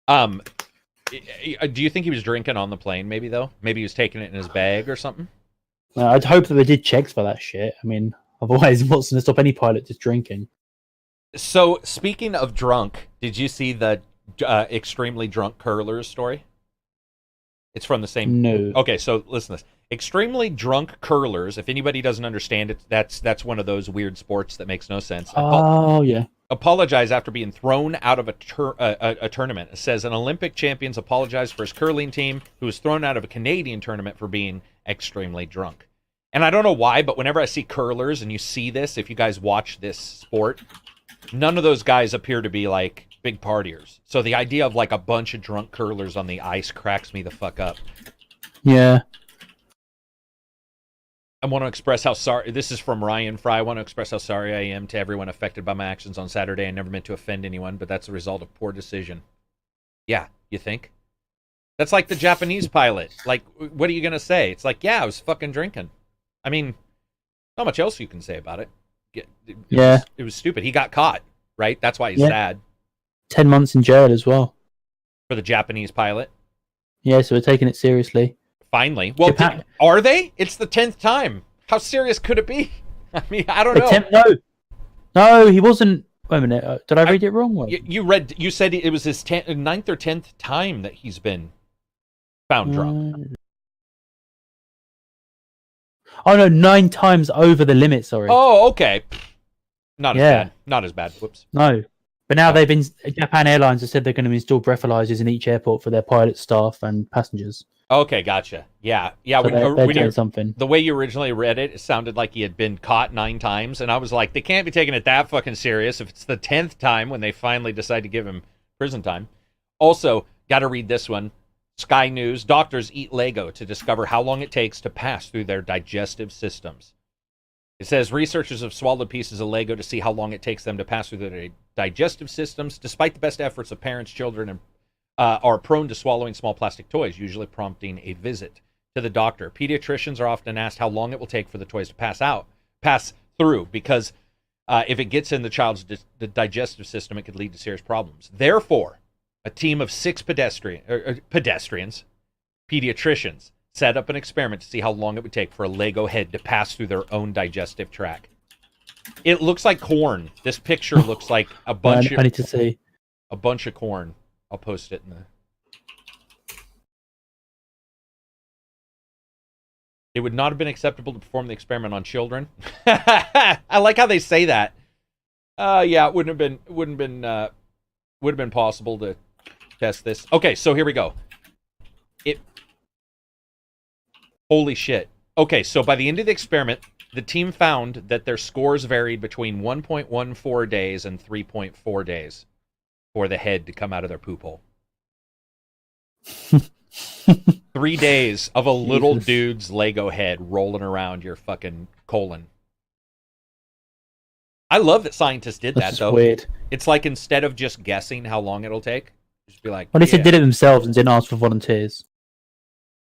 Do you think he was drinking on the plane, maybe, though? Maybe he was taking it in his bag or something? I'd hope that they did checks for that shit. I mean, otherwise, what's going to stop any pilot just drinking? So, speaking of drunk, did you see the extremely drunk curlers story? It's from the same... No. Okay, so listen to this. Extremely drunk curlers, if anybody doesn't understand it, that's one of those weird sports that makes no sense. Yeah. Apologize after being thrown out of a tournament. It says an Olympic champions apologized for his curling team who was thrown out of a Canadian tournament for being extremely drunk. And I don't know why, but whenever I see curlers and you see this, if you guys watch this sport, none of those guys appear to be like big partiers. So the idea of like a bunch of drunk curlers on the ice cracks me the fuck up. Yeah. I want to express how sorry, this is from Ryan Fry, I want to express how sorry I am to everyone affected by my actions on Saturday. I never meant to offend anyone, but that's a result of poor decision. Yeah, you think? That's like the Japanese pilot. Like, what are you going to say? It's like, yeah, I was fucking drinking. I mean, not much else you can say about it. It was stupid. He got caught, right? That's why he's sad. 10 months in jail as well. For the Japanese pilot? Yeah, so we're taking it seriously. Finally. Well, are they? It's the 10th time. How serious could it be? I mean, I don't know. No, he wasn't. Wait a minute. Did I read it wrong? You said it was his 9th or 10th time that he's been found drunk. Oh, no, 9 times over the limit, sorry. Oh, okay. Not as bad. Not as bad. Whoops. No. But now Japan Airlines have said they're going to install breathalyzers in each airport for their pilot staff and passengers. Okay, gotcha. Yeah. So they're doing something. The way you originally read it, it sounded like he had been caught 9 times, and I was like, they can't be taking it that fucking serious if it's the 10th time when they finally decide to give him prison time. Also, got to read this one. Sky News, doctors eat Lego to discover how long it takes to pass through their digestive systems. It says researchers have swallowed pieces of Lego to see how long it takes them to pass through their digestive systems. Despite the best efforts of parents, children are prone to swallowing small plastic toys, usually prompting a visit to the doctor. Pediatricians are often asked how long it will take for the toys to pass through, because if it gets in the child's the digestive system, it could lead to serious problems. Therefore, a team of 6 pediatricians, set up an experiment to see how long it would take for a Lego head to pass through their own digestive tract. It looks like corn. This picture looks like a bunch I need to see. A bunch of corn. I'll post it in the... It would not have been acceptable to perform the experiment on children. I like how they say that. Yeah, it wouldn't have been possible to test this. Okay, so here we go. Holy shit. Okay, so by the end of the experiment, the team found that their scores varied between 1.14 days and 3.4 days for the head to come out of their poop hole. 3 days of a little dude's Lego head rolling around your fucking colon. I love that scientists did that, though. Weird. It's like instead of just guessing how long it'll take, just be like... Well, they did it themselves and didn't ask for volunteers.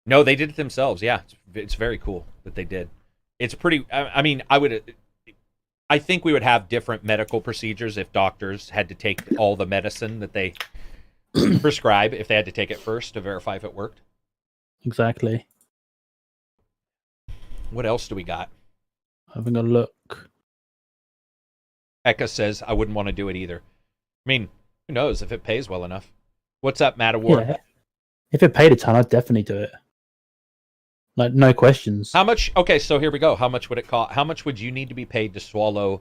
No, they did it themselves. Yeah, it's very cool that they did. It's pretty. I mean, I think we would have different medical procedures if doctors had to take all the medicine that they prescribe, if they had to take it first to verify if it worked. Exactly. What else do we got? Having a look. Eka says, I wouldn't want to do it either. I mean, who knows if it pays well enough. What's up, Matt Award? Yeah. If it paid a ton, I'd definitely do it. Like, no questions. How much? Okay, so here we go. How much would it cost? How much would you need to be paid to swallow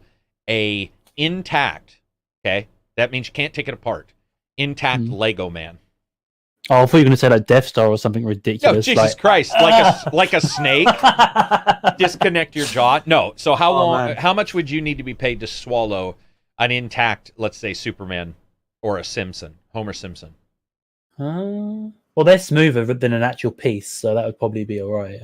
a intact, okay, that means you can't take it apart, intact Lego man? Oh, I thought you were going to say like Death Star or something ridiculous. No, Jesus Christ. Like a snake? Disconnect your jaw? No. So how much would you need to be paid to swallow an intact, let's say, Superman or a Simpson, Homer Simpson? Well, they're smoother than an actual piece, so that would probably be all right.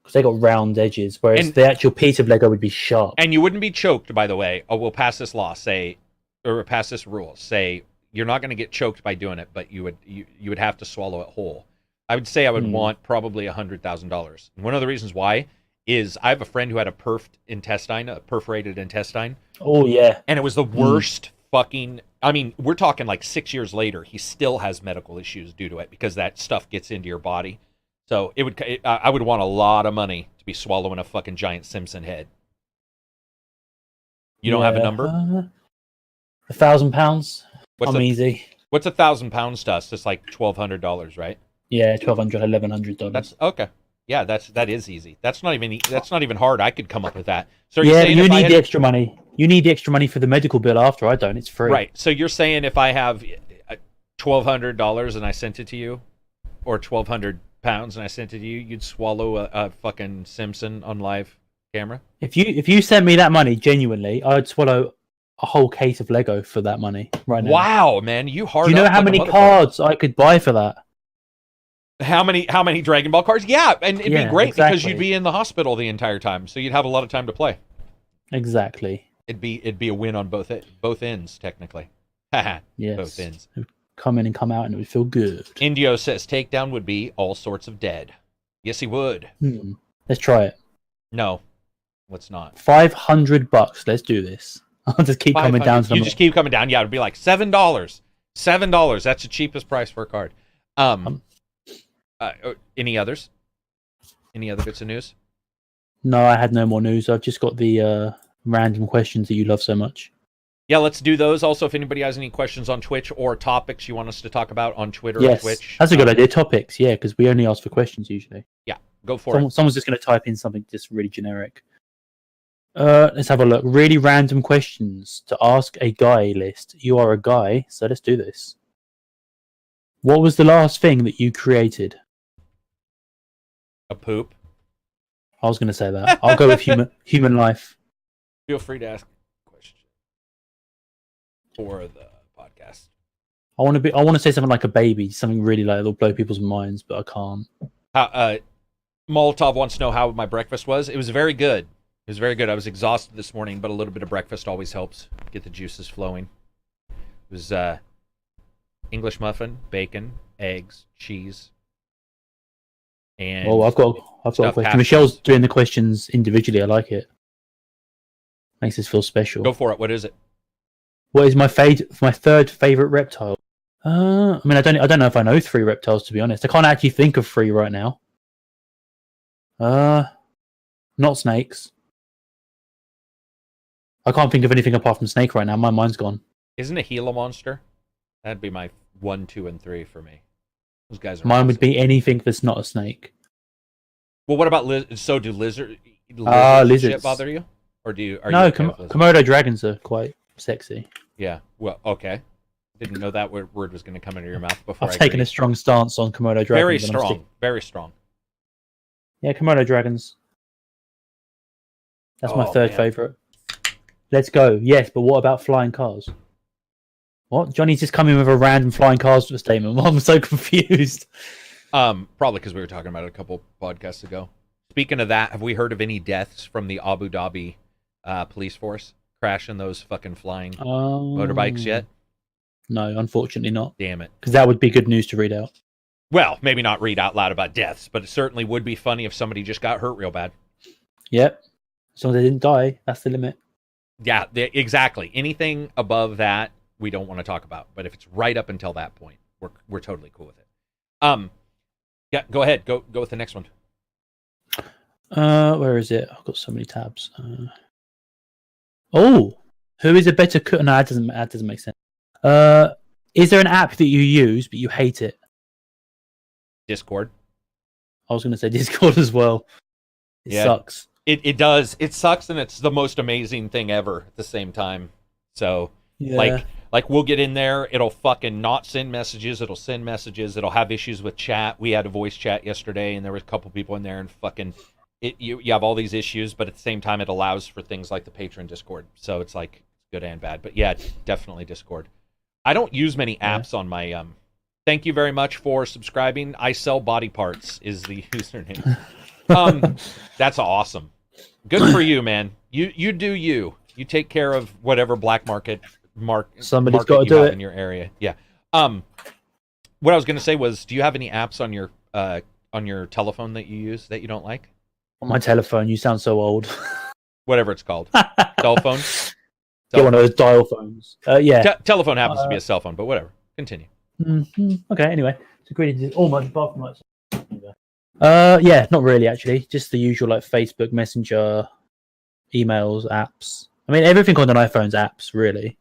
Because they got round edges, whereas the actual piece of Lego would be sharp. And you wouldn't be choked, by the way. Oh, we'll pass this law, or pass this rule. Say you're not going to get choked by doing it, but you would have to swallow it whole. I would say I would want probably $100,000. And one of the reasons why is I have a friend who had a perforated intestine. Oh yeah, and it was the worst fucking. I mean, we're talking like 6 years later, he still has medical issues due to it because that stuff gets into your body. So I would want a lot of money to be swallowing a fucking giant Simpson head. You don't have a number? £1,000. I'm easy. What's £1,000 to us? It's like $1,200, right? Yeah, $1,200, $1,100. That's okay. Yeah, that is easy. That's not even hard. I could come up with that. So yeah, you need the extra money. You need the extra money for the medical bill after. I don't. It's free. Right. So you're saying if I have $1,200 and I sent it to you, or 1,200 pounds and I sent it to you, you'd swallow a fucking Simpson on live camera? If you sent me that money, genuinely, I'd swallow a whole case of Lego for that money right now. Wow, man, you hard. Do you know how many cards I could buy for that? How many Dragon Ball cards? Yeah, and it'd be great because you'd be in the hospital the entire time, so you'd have a lot of time to play. Exactly. It'd be a win on both ends, technically. Haha. Yes. Both ends. Come in and come out, and it would feel good. Indio says takedown would be all sorts of dead. Yes, he would. Let's try it. No, let's not. $500. Let's do this. I'll just keep coming down. You just keep coming down. Yeah, it'd be like $7. $7. That's the cheapest price for a card. Any others? Any other bits of news? No, I had no more news. I've just got the random questions that you love so much. Yeah, let's do those. Also, if anybody has any questions on Twitch or topics you want us to talk about on Twitter or Twitch. That's a good idea. Topics, yeah, because we only ask for questions usually. Yeah, go for it. Someone's just going to type in something just really generic. Let's have a look. Really random questions to ask a guy list. You are a guy, so let's do this. What was the last thing that you created? A poop. I was going to say that. I'll go with human life. Feel free to ask a question for the podcast. I want to say something like a baby, something really like that'll blow people's minds, but I can't. Molotov wants to know how my breakfast was. It was very good. It was very good. I was exhausted this morning, but a little bit of breakfast always helps get the juices flowing. It was English muffin, bacon, eggs, cheese, and I've got a question. Michelle's doing the questions individually. I like it. Makes us feel special. Go for it. What is it? What is my third favorite reptile? I mean, I don't know if I know 3 reptiles, to be honest. I can't actually think of 3 right now. Not snakes. I can't think of anything apart from snake right now. My mind's gone. Isn't a Gila monster? That'd be my 1, 2, and 3 for me. Those guys are. Mine awesome. would be anything that's not a snake. Well, what about so do lizards? Lizards shit bother you, or do you? No, Komodo dragons are quite sexy. Yeah. Well, okay. Didn't know that word was going to come into your mouth before. I've taken a strong stance on Komodo dragons. Very strong. Very strong. Yeah, Komodo dragons. That's my third favorite. Let's go. Yes, but what about flying cars? What? Johnny's just come in with a random flying cars statement. I'm so confused. Probably because we were talking about it a couple podcasts ago. Speaking of that, have we heard of any deaths from the Abu Dhabi police force crashing those fucking flying motorbikes yet? No, unfortunately not. Damn it. Because that would be good news to read out. Well, maybe not read out loud about deaths, but it certainly would be funny if somebody just got hurt real bad. Yep. As long as they didn't die, that's the limit. Yeah, exactly. Anything above that, we don't want to talk about. But if it's right up until that point, we're totally cool with it. Yeah, go ahead. Go with the next one. Where is it? I've got so many tabs. Who is a better cook? No, that doesn't make sense. Is there an app that you use but you hate it? Discord. I was going to say Discord as well. It sucks. It does. It sucks, and it's the most amazing thing ever at the same time. So, like we'll get in there. It'll fucking not send messages. It'll send messages. It'll have issues with chat. We had a voice chat yesterday, and there was a couple people in there, and fucking you have all these issues, but at the same time, it allows for things like the Patreon Discord. So it's like good and bad. But yeah, definitely Discord. I don't use many apps on my thank you very much for subscribing. I sell body parts is the username. That's awesome. Good for you, man. You do you. You take care of whatever black market Somebody's market got to you do have it in your area. Yeah. What I was going to say was, do you have any apps on your telephone that you use that you don't like? on my telephone. You sound so old. Whatever it's called. Cell phone? Get one of those dial phones. Yeah. Telephone happens to be a cell phone, but whatever. Continue. Okay, anyway. It's agreed. Almost apart from yeah, not really actually. Just the usual like Facebook, Messenger, emails, apps. I mean, everything on an iPhone's apps, really.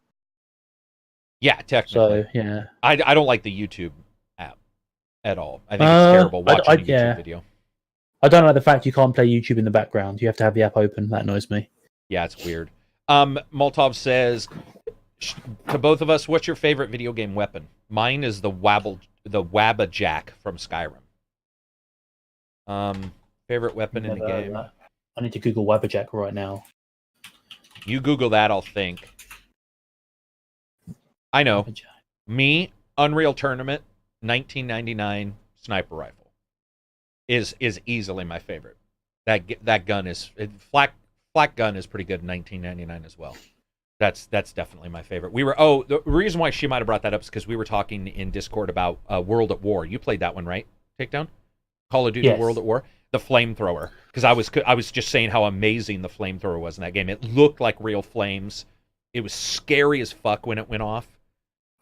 Yeah, technically. So, yeah. I don't like the YouTube app at all. I think it's terrible watching a YouTube video. I don't like the fact you can't play YouTube in the background. You have to have the app open. That annoys me. Yeah, it's weird. Moltov says, to both of us, what's your favorite video game weapon? Mine is the Wabba Jack from Skyrim. Favorite weapon in the game? I need to Google Wabba Jack right now. You Google that, I'll think. I know. Me, Unreal Tournament, 1999 sniper rifle is easily my favorite. That gun is flak gun is pretty good in 1999 as well. That's definitely my favorite. The reason why she might have brought that up is because we were talking in Discord about World at War. You played that one, right? Takedown? Call of Duty World at War? The flamethrower. Because I was just saying how amazing the flamethrower was in that game. It looked like real flames. It was scary as fuck when it went off.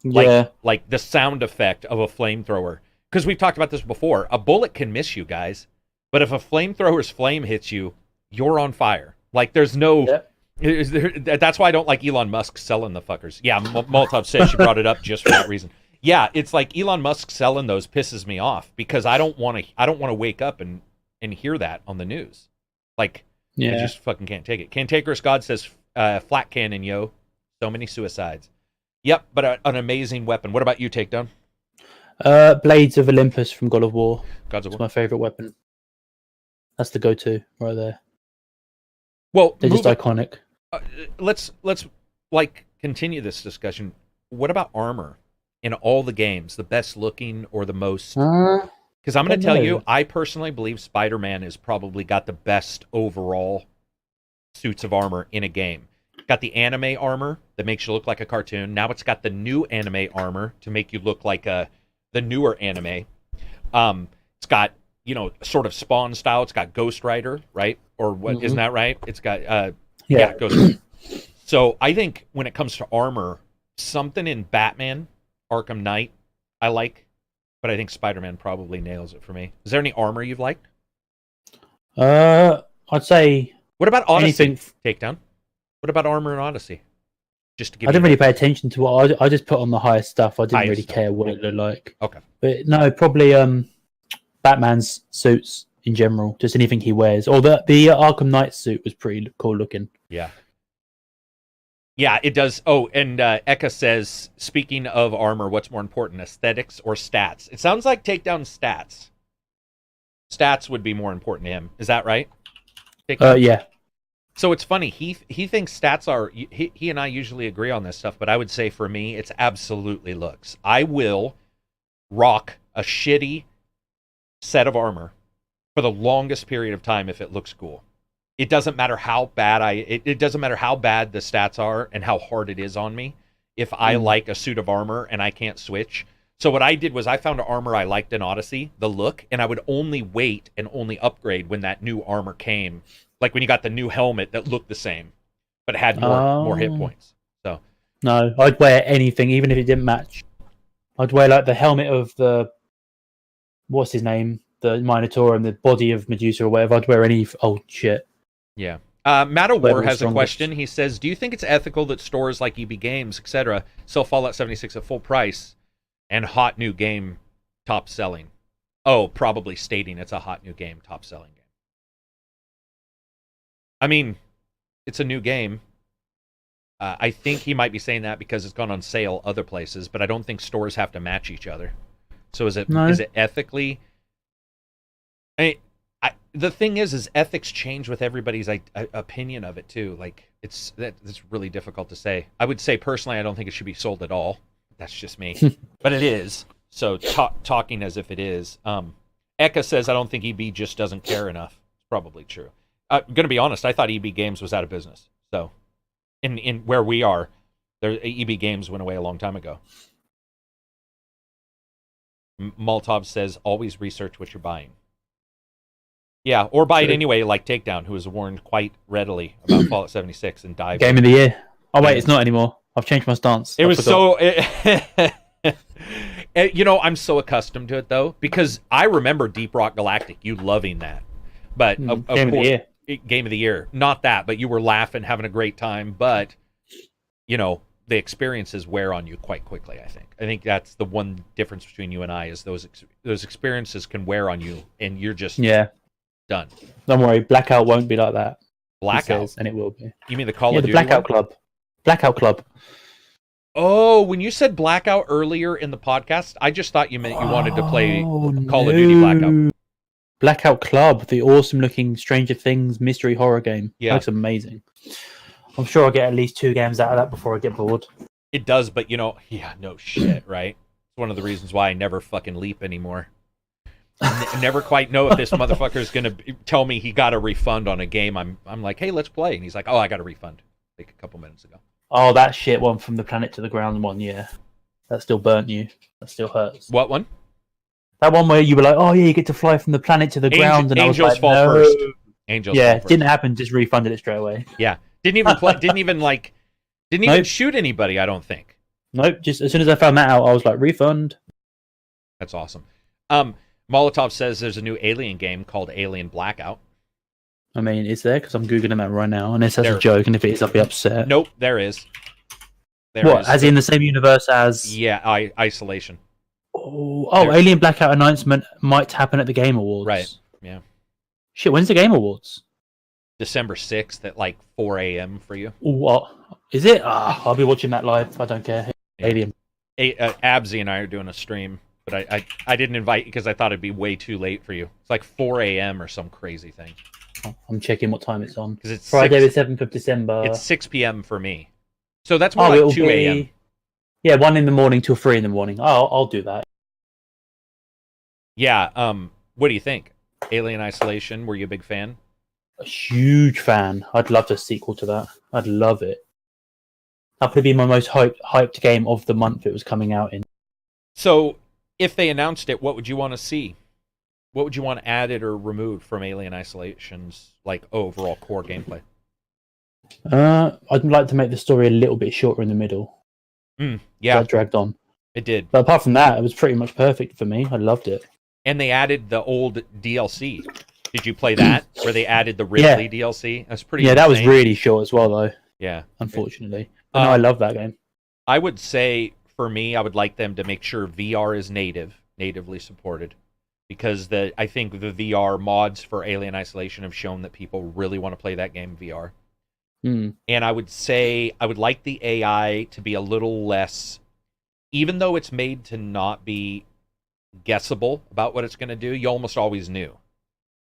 Like the sound effect of a flamethrower. Because we've talked about this before. A bullet can miss you, guys. But if a flamethrower's flame hits you, you're on fire. Like, there's no... That's why I don't like Elon Musk selling the fuckers. Yeah, Molotov said she brought it up just for that reason. Yeah, it's like Elon Musk selling those pisses me off because I don't want to wake up and hear that on the news. Like, I just fucking can't take it. Cantankerous God says, flat cannon, yo. So many suicides. Yep, but an amazing weapon. What about you, Takedown? Blades of Olympus from God of War. Gods of War. It's my favorite weapon. That's the go-to right there. Well, they're just iconic. Let's like continue this discussion. What about armor in all the games? The best looking or the most? Because I'm going to tell you, I personally believe Spider-Man has probably got the best overall suits of armor in a game. Got the anime armor that makes you look like a cartoon. Now it's got the new anime armor to make you look like the newer anime. It's got, sort of Spawn style. It's got Ghost Rider, right? Or what? Isn't that right? It's got Ghost Rider. So I think when it comes to armor, something in Batman, Arkham Knight, I like, but I think Spider-Man probably nails it for me. Is there any armor you've liked? I'd say. What about Odyssey? Anything... Takedown. What about armor in Odyssey? Just to give I didn't really pay attention to what I just put on the highest stuff. I didn't really care what it looked like. Okay. But no, probably Batman's suits in general, just anything he wears. Or the Arkham Knight suit was pretty cool looking. Yeah. Yeah, it does. Oh, and Eka says, speaking of armor, what's more important, aesthetics or stats? It sounds like Takedown stats. Stats would be more important to him. Is that right? Yeah. So it's funny. He thinks stats are... He and I usually agree on this stuff, but I would say for me, it's absolutely looks. I will rock a shitty set of armor for the longest period of time if it looks cool. It doesn't matter how bad it doesn't matter how bad the stats are and how hard it is on me. If I like a suit of armor and I can't switch. So what I did was I found an armor I liked in Odyssey, the look, and I would only wait and only upgrade when that new armor came. Like when you got the new helmet that looked the same, but had more hit points. So no, I'd wear anything, even if it didn't match. I'd wear like the helmet of the what's his name, the Minotaur, and the body of Medusa or whatever. I'd wear any old shit. Yeah. Matawar has a question. He says, do you think it's ethical that stores like EB Games, etc., sell Fallout 76 at full price and hot new game top selling? Oh, probably stating it's a hot new game top selling game. I mean, it's a new game. I think he might be saying that because it's gone on sale other places, but I don't think stores have to match each other. So is it ethically? The thing is ethics change with everybody's opinion of it too. Like it's really difficult to say. I would say personally, I don't think it should be sold at all. That's just me, but it is. So talking as if it is. Eka says, I don't think EB just doesn't care enough. It's probably true. I'm going to be honest. I thought EB Games was out of business. So in where we are, EB Games went away a long time ago. Molotov says, always research what you're buying. Yeah, or buy it anyway, like Takedown, who has warned quite readily about Fallout 76 and dived. Game of the year. Oh, wait, it's not anymore. I've changed my stance. It was so... I'm so accustomed to it, though, because I remember Deep Rock Galactic, you loving that. But, of Game course, of the year. Game of the year. Not that, but you were laughing, having a great time. But, the experiences wear on you quite quickly, I think. I think that's the one difference between you and I, is those experiences can wear on you, and you're just done. Don't worry, Blackout won't be like that. Blackout? Says, and it will be. You mean the Call of Duty Blackout one? Club. Blackout Club. Oh, when you said Blackout earlier in the podcast, I just thought you meant you wanted to play Call of Duty Blackout. Blackout Club, the awesome-looking Stranger Things mystery horror game. Yeah. Looks amazing. I'm sure I'll get at least 2 games out of that before I get bored. It does, but no shit, right? It's one of the reasons why I never fucking leap anymore. I never quite know if this motherfucker is going to tell me he got a refund on a game. I'm like, hey, let's play. And he's like, oh, I got a refund like a couple minutes ago. Oh, that shit one from the planet to the ground one, yeah. That still burnt you. That still hurts. What one? That one where you were like, oh, yeah, you get to fly from the planet to the ground. And Angels I was like, fall no. first. Angels fall first. Didn't happen. Just refunded it straight away. Yeah. Didn't even shoot anybody, I don't think. Nope. Just as soon as I found that out, I was like, refund. That's awesome. Molotov says there's a new Alien game called Alien Blackout. I mean, it's there because I'm Googling that right now. Unless that's a joke, and if it is, I'll be upset. Nope, there is. As in the same universe as... Yeah, Isolation. Oh, Alien Blackout announcement might happen at the Game Awards. Right, yeah. Shit, when's the Game Awards? December 6th at like 4 a.m. for you. What? Is it? I'll be watching that live. I don't care. Yeah. Alien. Absy and I are doing a stream, but I didn't invite you because I thought it'd be way too late for you. It's like 4 a.m. or some crazy thing. I'm checking what time it's on. Because it's Friday the 7th of December. It's 6 p.m. for me. So that's more like 2 a.m. Yeah, 1 in the morning till 3 in the morning. I'll do that. Yeah, what do you think? Alien Isolation, were you a big fan? A huge fan. I'd love a sequel to that. I'd love it. That would be my most hyped game of the month it was coming out in. So, if they announced it, what would you want to see? What would you want added or removed from Alien Isolation's overall core gameplay? I'd like to make the story a little bit shorter in the middle. Yeah, that dragged on. It did. But apart from that, it was pretty much perfect for me. I loved it. And they added the old DLC. Did you play that? Where they added the Ripley DLC? That's pretty. Yeah, insane. that was really short as well, though. Yeah, unfortunately. No, I love that game. I would say for me, I would like them to make sure VR is natively supported, because I think the VR mods for Alien Isolation have shown that people really want to play that game in VR. And I would say I would like the AI to be a little less, even though it's made to not be guessable about what it's going to do. You almost always knew.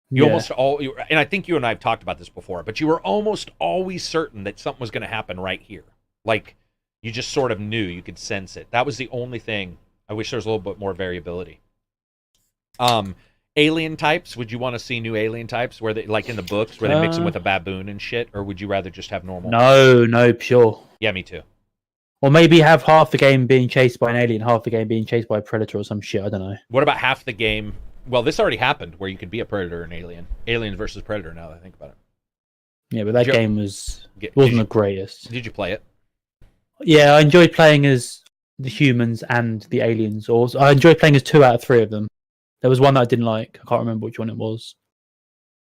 And I think you and I have talked about this before, but you were almost always certain that something was going to happen right here. Like, you just sort of knew, you could sense it. That was the only thing. I wish there was a little bit more variability. Alien types, would you want to see new alien types where they, like in the books, where they mix them with a baboon and shit, or would you rather just have normal? No, sure. Yeah, me too. Or maybe have half the game being chased by an alien, half the game being chased by a predator or some shit, I don't know. What about half the game? Well, this already happened, where you could be a predator and alien. Aliens versus Predator, now that I think about it. Yeah, but that game wasn't the greatest. Did you play it? Yeah, I enjoyed playing as the humans and the aliens. Or I enjoyed playing as 2 out of 3 of them. There was one that I didn't like. I can't remember which one it was.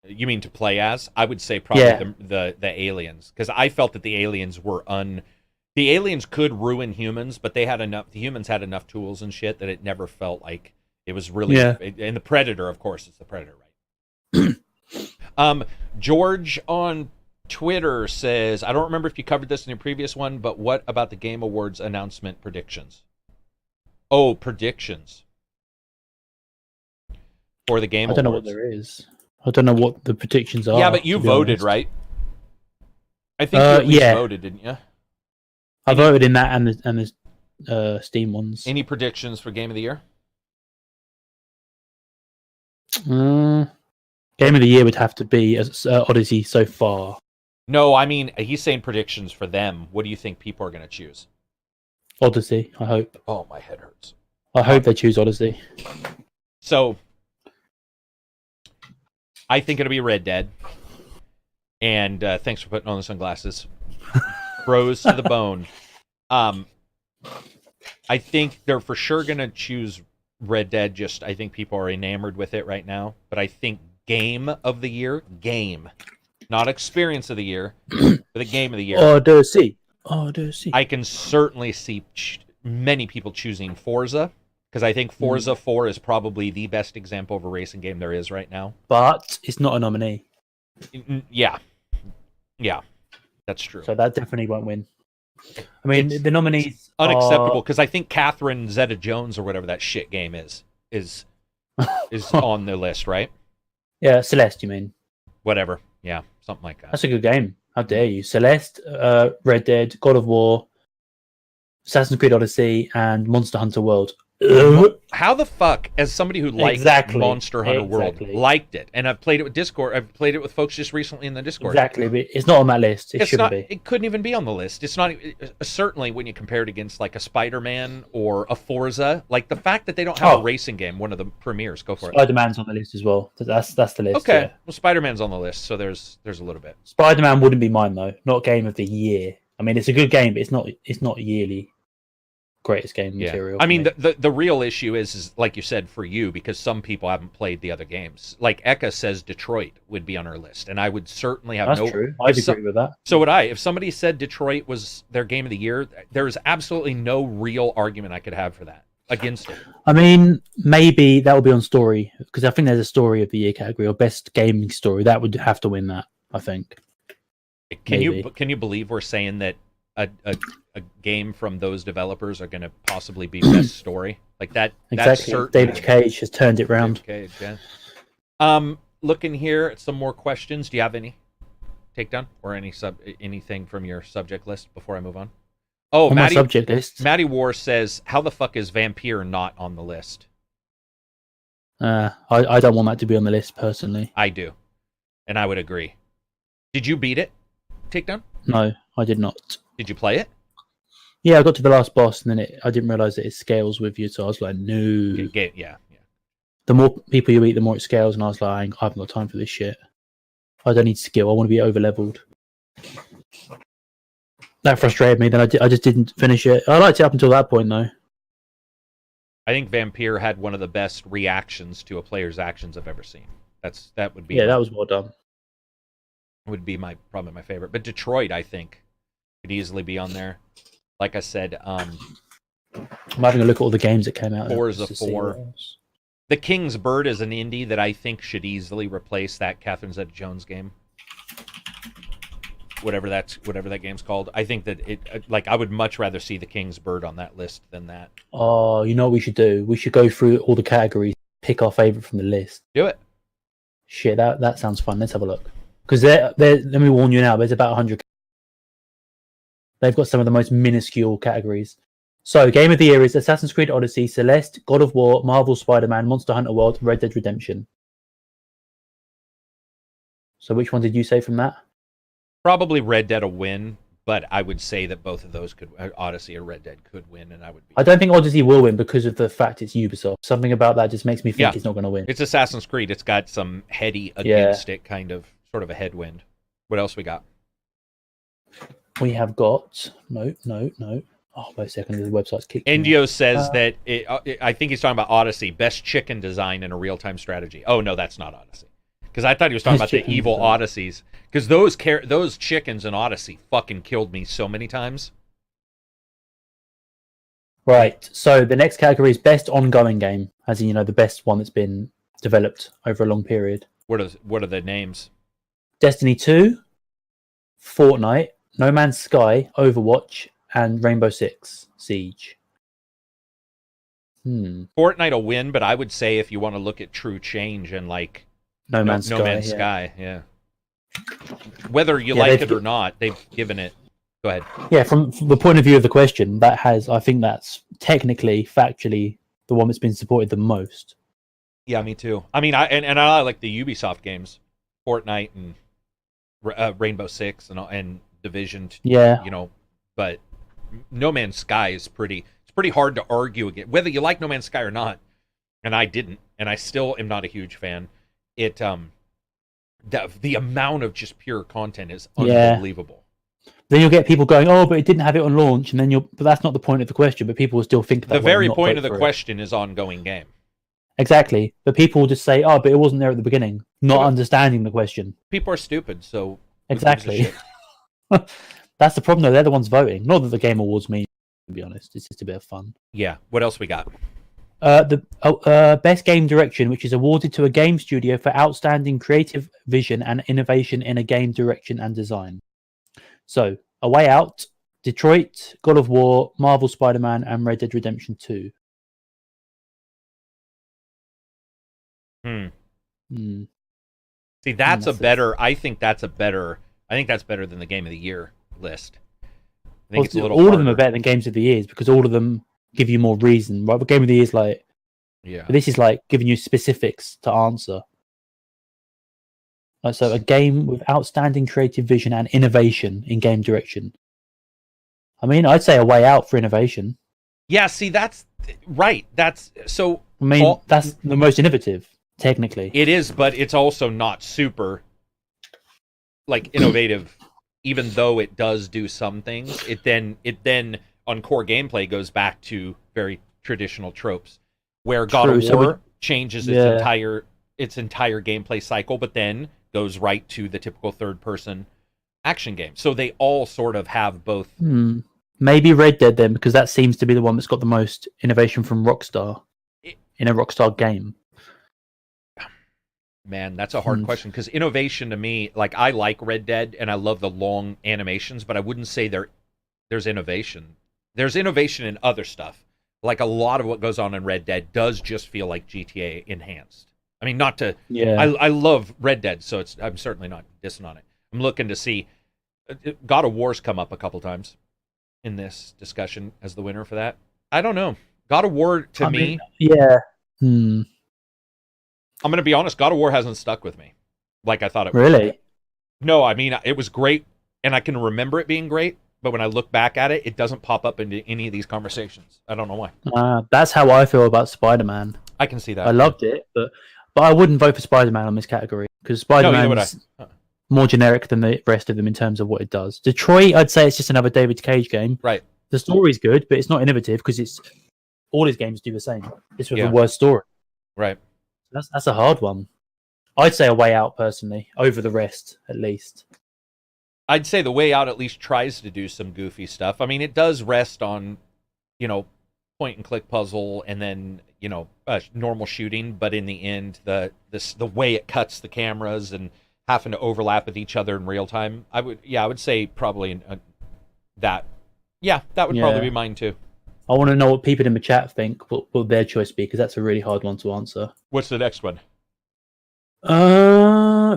You mean to play as? I would say probably the aliens, because I felt that the aliens were the aliens could ruin humans, but the humans had enough tools and shit that it never felt like it was really. Yeah. And the Predator, of course, it's the Predator, right? George on Twitter says, I don't remember if you covered this in your previous one, but what about the Game Awards announcement predictions? Oh, predictions. For the Game Awards. I don't know what there is. I don't know what the predictions are. Yeah, but you voted, right? I think you at least voted, didn't you? I voted in that and the Steam ones. Any predictions for Game of the Year? Game of the year would have to be Odyssey so far. No, I mean, he's saying predictions for them. What do you think people are going to choose? Odyssey, I hope. Oh, my head hurts. I hope they choose Odyssey. So, I think it'll be Red Dead. And thanks for putting on the sunglasses. Bros to the bone. I think they're for sure going to choose Red Dead. I think people are enamored with it right now. But I think game of the year, not experience of the year, but the game of the year. Odyssey. I can certainly see many people choosing Forza, because I think Forza 4 is probably the best example of a racing game there is right now. But it's not a nominee. Yeah, that's true. So that definitely won't win. I mean, the nominees unacceptable, because I think Catherine Zeta-Jones or whatever that shit game is on the list, right? Yeah, Celeste, you mean? Whatever. Yeah, something like that. That's a good game. How dare you? Celeste, Red Dead, God of War, Assassin's Creed Odyssey, and Monster Hunter World. How the fuck, as somebody who liked Monster Hunter World, liked it, and I've played it with Discord, I've played it with folks just recently in the Discord. Exactly, but it's not on that list. It shouldn't be. It couldn't even be on the list. It's not, certainly when you compare it against like a Spider-Man or a Forza, like the fact that they don't have a racing game, one of the premieres, go for it. Spider-Man's on the list as well. That's the list. Okay, yeah. Well, Spider-Man's on the list, so there's a little bit. Spider-Man wouldn't be mine though. Not game of the year. I mean, it's a good game, but it's not yearly greatest game material. I mean, the real issue is like you said, for you, because some people haven't played the other games. Like Eka says Detroit would be on our list, and I would certainly have That's true. I'd agree with that. So would I. If somebody said Detroit was their game of the year, there is absolutely no real argument I could have for that against it. I mean, maybe that will be on story, because I think there's a story of the year category or best gaming story. That would have to win that, I think. Can you believe we're saying that a game from those developers are going to possibly be best story like that? Exactly. David Cage has turned it round. David Cage, yeah. Looking here at some more questions. Do you have any takedown or anything from your subject list before I move on? Oh, on my subject list. Matty War says, "How the fuck is Vampire not on the list?" I don't want that to be on the list personally. I do, and I would agree. Did you beat it, Takedown? No, I did not. Did you play it? Yeah, I got to the last boss, and then I didn't realize that it scales with you, so I was like, no. Yeah. The more people you eat, the more it scales, and I was like, I haven't got time for this shit. I don't need skill. I want to be over-leveled. That frustrated me. Then I just didn't finish it. I liked it up until that point, though. I think Vampire had one of the best reactions to a player's actions I've ever seen. That would be. Yeah, that was well done. Would be probably my favorite. But Detroit, I think, could easily be on there. Like I said, I'm having a look at all the games that came out. Forza 4. The King's Bird is an indie that I think should easily replace that Catherine Zeta-Jones game. Whatever that game's called. I think that I would much rather see the King's Bird on that list than that. Oh, you know what we should do? We should go through all the categories, pick our favorite from the list. Do it. Shit, that sounds fun. Let's have a look. Because let me warn you now, there's about 100. They've got some of the most minuscule categories. So, Game of the Year is Assassin's Creed Odyssey, Celeste, God of War, Marvel Spider-Man, Monster Hunter World, Red Dead Redemption. So, which one did you say from that? Probably Red Dead will win, but I would say that both of those Odyssey or Red Dead could win, and I would be. I don't think Odyssey will win because of the fact it's Ubisoft. Something about that just makes me think it's not going to win. It's Assassin's Creed. It's got some heady against it kind of sort of a headwind. What else we got? We have got no. Oh, wait a second. The website's kicked. Indio says that I think he's talking about Odyssey, best chicken design in a real-time strategy. Oh no, that's not Odyssey. Because I thought he was talking about the evil design. Odysseys. Because those chickens in Odyssey fucking killed me so many times. Right. So the next category is best ongoing game, as in the best one that's been developed over a long period. What are the names? Destiny 2, Fortnite, No Man's Sky, Overwatch, and Rainbow Six Siege. Fortnite will win, but I would say if you want to look at true change and like No Man's Sky, yeah. Whether you like it or not, they've given it. Go ahead. Yeah, from the point of view of the question, I think that's technically, factually, the one that's been supported the most. Yeah, me too. I mean, I like the Ubisoft games, Fortnite and Rainbow Six and Division. Yeah. But No Man's Sky is pretty. It's pretty hard to argue against whether you like No Man's Sky or not. And I didn't, and I still am not a huge fan. The amount of just pure content is unbelievable. Then you'll get people going, "Oh, but it didn't have it on launch," and then but that's not the point of the question. But people will still think that. The very point of the question is ongoing game. Exactly, but people will just say, "Oh, but it wasn't there at the beginning," not understanding the question. People are stupid, so exactly. That's the problem, though. They're the ones voting. Not that the Game Awards mean, to be honest. It's just a bit of fun. Yeah. What else we got? The best game direction, which is awarded to a game studio for outstanding creative vision and innovation in a game direction and design. So, A Way Out, Detroit, God of War, Marvel Spider-Man, and Red Dead Redemption 2. See, that's a better. I think that's better than the Game of the Year list. I think it's a little. All of them are better than Games of the Year because all of them give you more reason, right? But Game of the Year is like, this is like giving you specifics to answer. So, a game with outstanding creative vision and innovation in game direction. I mean, I'd say A Way Out for innovation. Yeah, see, that's right. That's so. I mean, that's the most innovative, technically. It is, but it's also not super like innovative. Even though it does do some things, it then on core gameplay goes back to very traditional tropes, where God of War changes its entire gameplay cycle, but then goes right to the typical third-person action game. So they all sort of have both. Maybe Red Dead then, because that seems to be the one that's got the most innovation from Rockstar in a Rockstar game. Man, that's a hard question, because innovation to me, like, I like Red Dead and I love the long animations, but I wouldn't say there's innovation. There's innovation in other stuff. Like, a lot of what goes on in Red Dead does just feel like GTA enhanced. I mean, not to. Yeah. I love Red Dead, so I'm certainly not dissing on it. I'm looking to see. God of War's come up a couple times in this discussion as the winner for that. I don't know. God of War to me. Yeah. I'm going to be honest. God of War hasn't stuck with me like I thought it would. Really? No, I mean, it was great, and I can remember it being great. But when I look back at it, it doesn't pop up into any of these conversations. I don't know why. That's how I feel about Spider-Man. I can see that. I loved it, but I wouldn't vote for Spider-Man on this category because Spider-Man is more generic than the rest of them in terms of what it does. Detroit, I'd say it's just another David Cage game. Right. The story's good, but it's not innovative because all his games do the same. This was the worst story. Right. That's a hard one. I'd say A Way Out personally over the rest, at least. I'd say The Way Out at least tries to do some goofy stuff. I mean, it does rest on, point and click puzzle and then normal shooting, but in the end, the way it cuts the cameras and having to overlap with each other in real time, I would say probably that. Yeah, that would probably be mine too. I want to know what people in the chat think. What will their choice be? Because that's a really hard one to answer. What's the next one?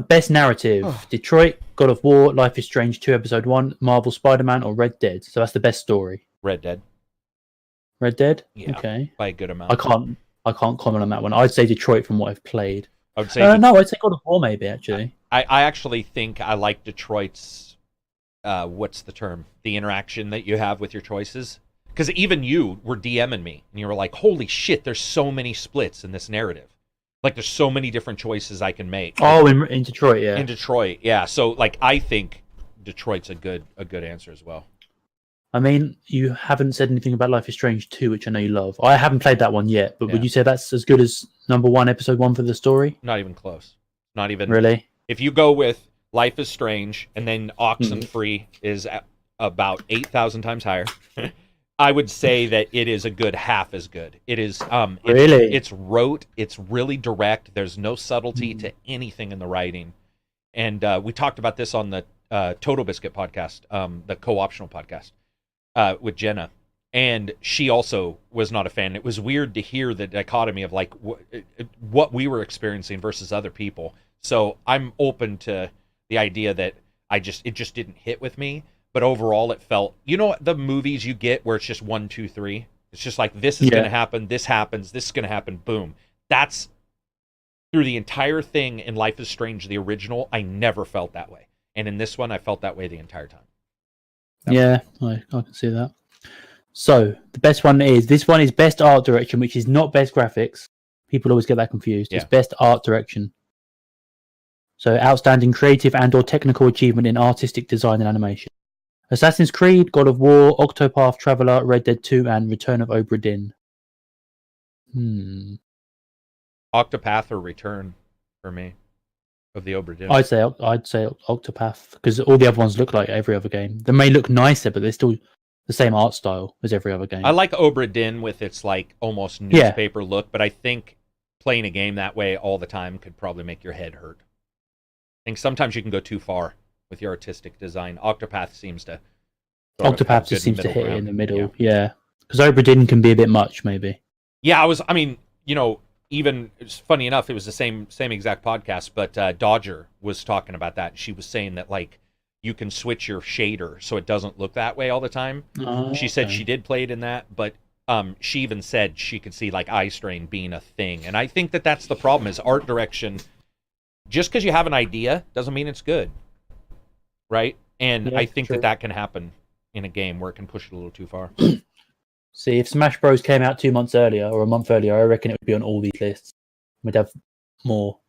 Best narrative: Detroit, God of War, Life is Strange 2, Episode 1, Marvel Spider-Man, or Red Dead. So that's the best story. Red Dead. Red Dead? Yeah, okay. By a good amount. I can't comment on that one. I'd say Detroit from what I've played. I would say I'd say God of War maybe, actually. I actually think I like Detroit's what's the term? The interaction that you have with your choices. Because even you were DMing me and you were like, holy shit, there's so many splits in this narrative. Like, there's so many different choices I can make. Oh, in Detroit, yeah. In Detroit, yeah. So, like, I think Detroit's a good answer as well. I mean, you haven't said anything about Life is Strange 2, which I know you love. I haven't played that one yet, but would you say that's as good as number 1, episode 1 for the story? Not even close. Not even. Really? If you go with Life is Strange and then Oxenfree is about 8,000 times higher, I would say that it is a good half as good. It is really? It's rote, it's really direct. There's no subtlety to anything in the writing. And we talked about this on the Total Biscuit podcast, the co-optional podcast with Jenna. And she also was not a fan. It was weird to hear the dichotomy of like what we were experiencing versus other people. So I'm open to the idea that it just didn't hit with me. But overall, it felt, the movies you get where it's just 1, 2, 3. It's just like, this is going to happen, this happens, this is going to happen, boom. That's through the entire thing in Life is Strange, the original, I never felt that way. And in this one, I felt that way the entire time. Yeah, I can see that. So the best one is this one is best art direction, which is not best graphics. People always get that confused. Yeah. It's best art direction. So outstanding creative and/or technical achievement in artistic design and animation. Assassin's Creed, God of War, Octopath Traveler, Red Dead 2, and Return of Obra Dinn. Octopath or Return for me of the Obra Dinn. I'd say Octopath because all the other ones look like every other game. They may look nicer, but they're still the same art style as every other game. I like Obra Dinn with its like almost newspaper look, but I think playing a game that way all the time could probably make your head hurt. I think sometimes you can go too far with your artistic design. Octopath seems to just seems to hit it in the middle. Yeah. Because Obra Dinn can be a bit much, maybe. Yeah, even it's funny enough, it was the same exact podcast, but Dodger was talking about that. She was saying that like you can switch your shader so it doesn't look that way all the time. She said she did play it in that, but she even said she could see like eye strain being a thing. And I think that that's the problem is art direction. Just because you have an idea doesn't mean it's good, right? And I think that can happen in a game where it can push it a little too far. See, if Smash Bros came out 2 months earlier or a month earlier, I reckon it would be on all these lists. We'd have more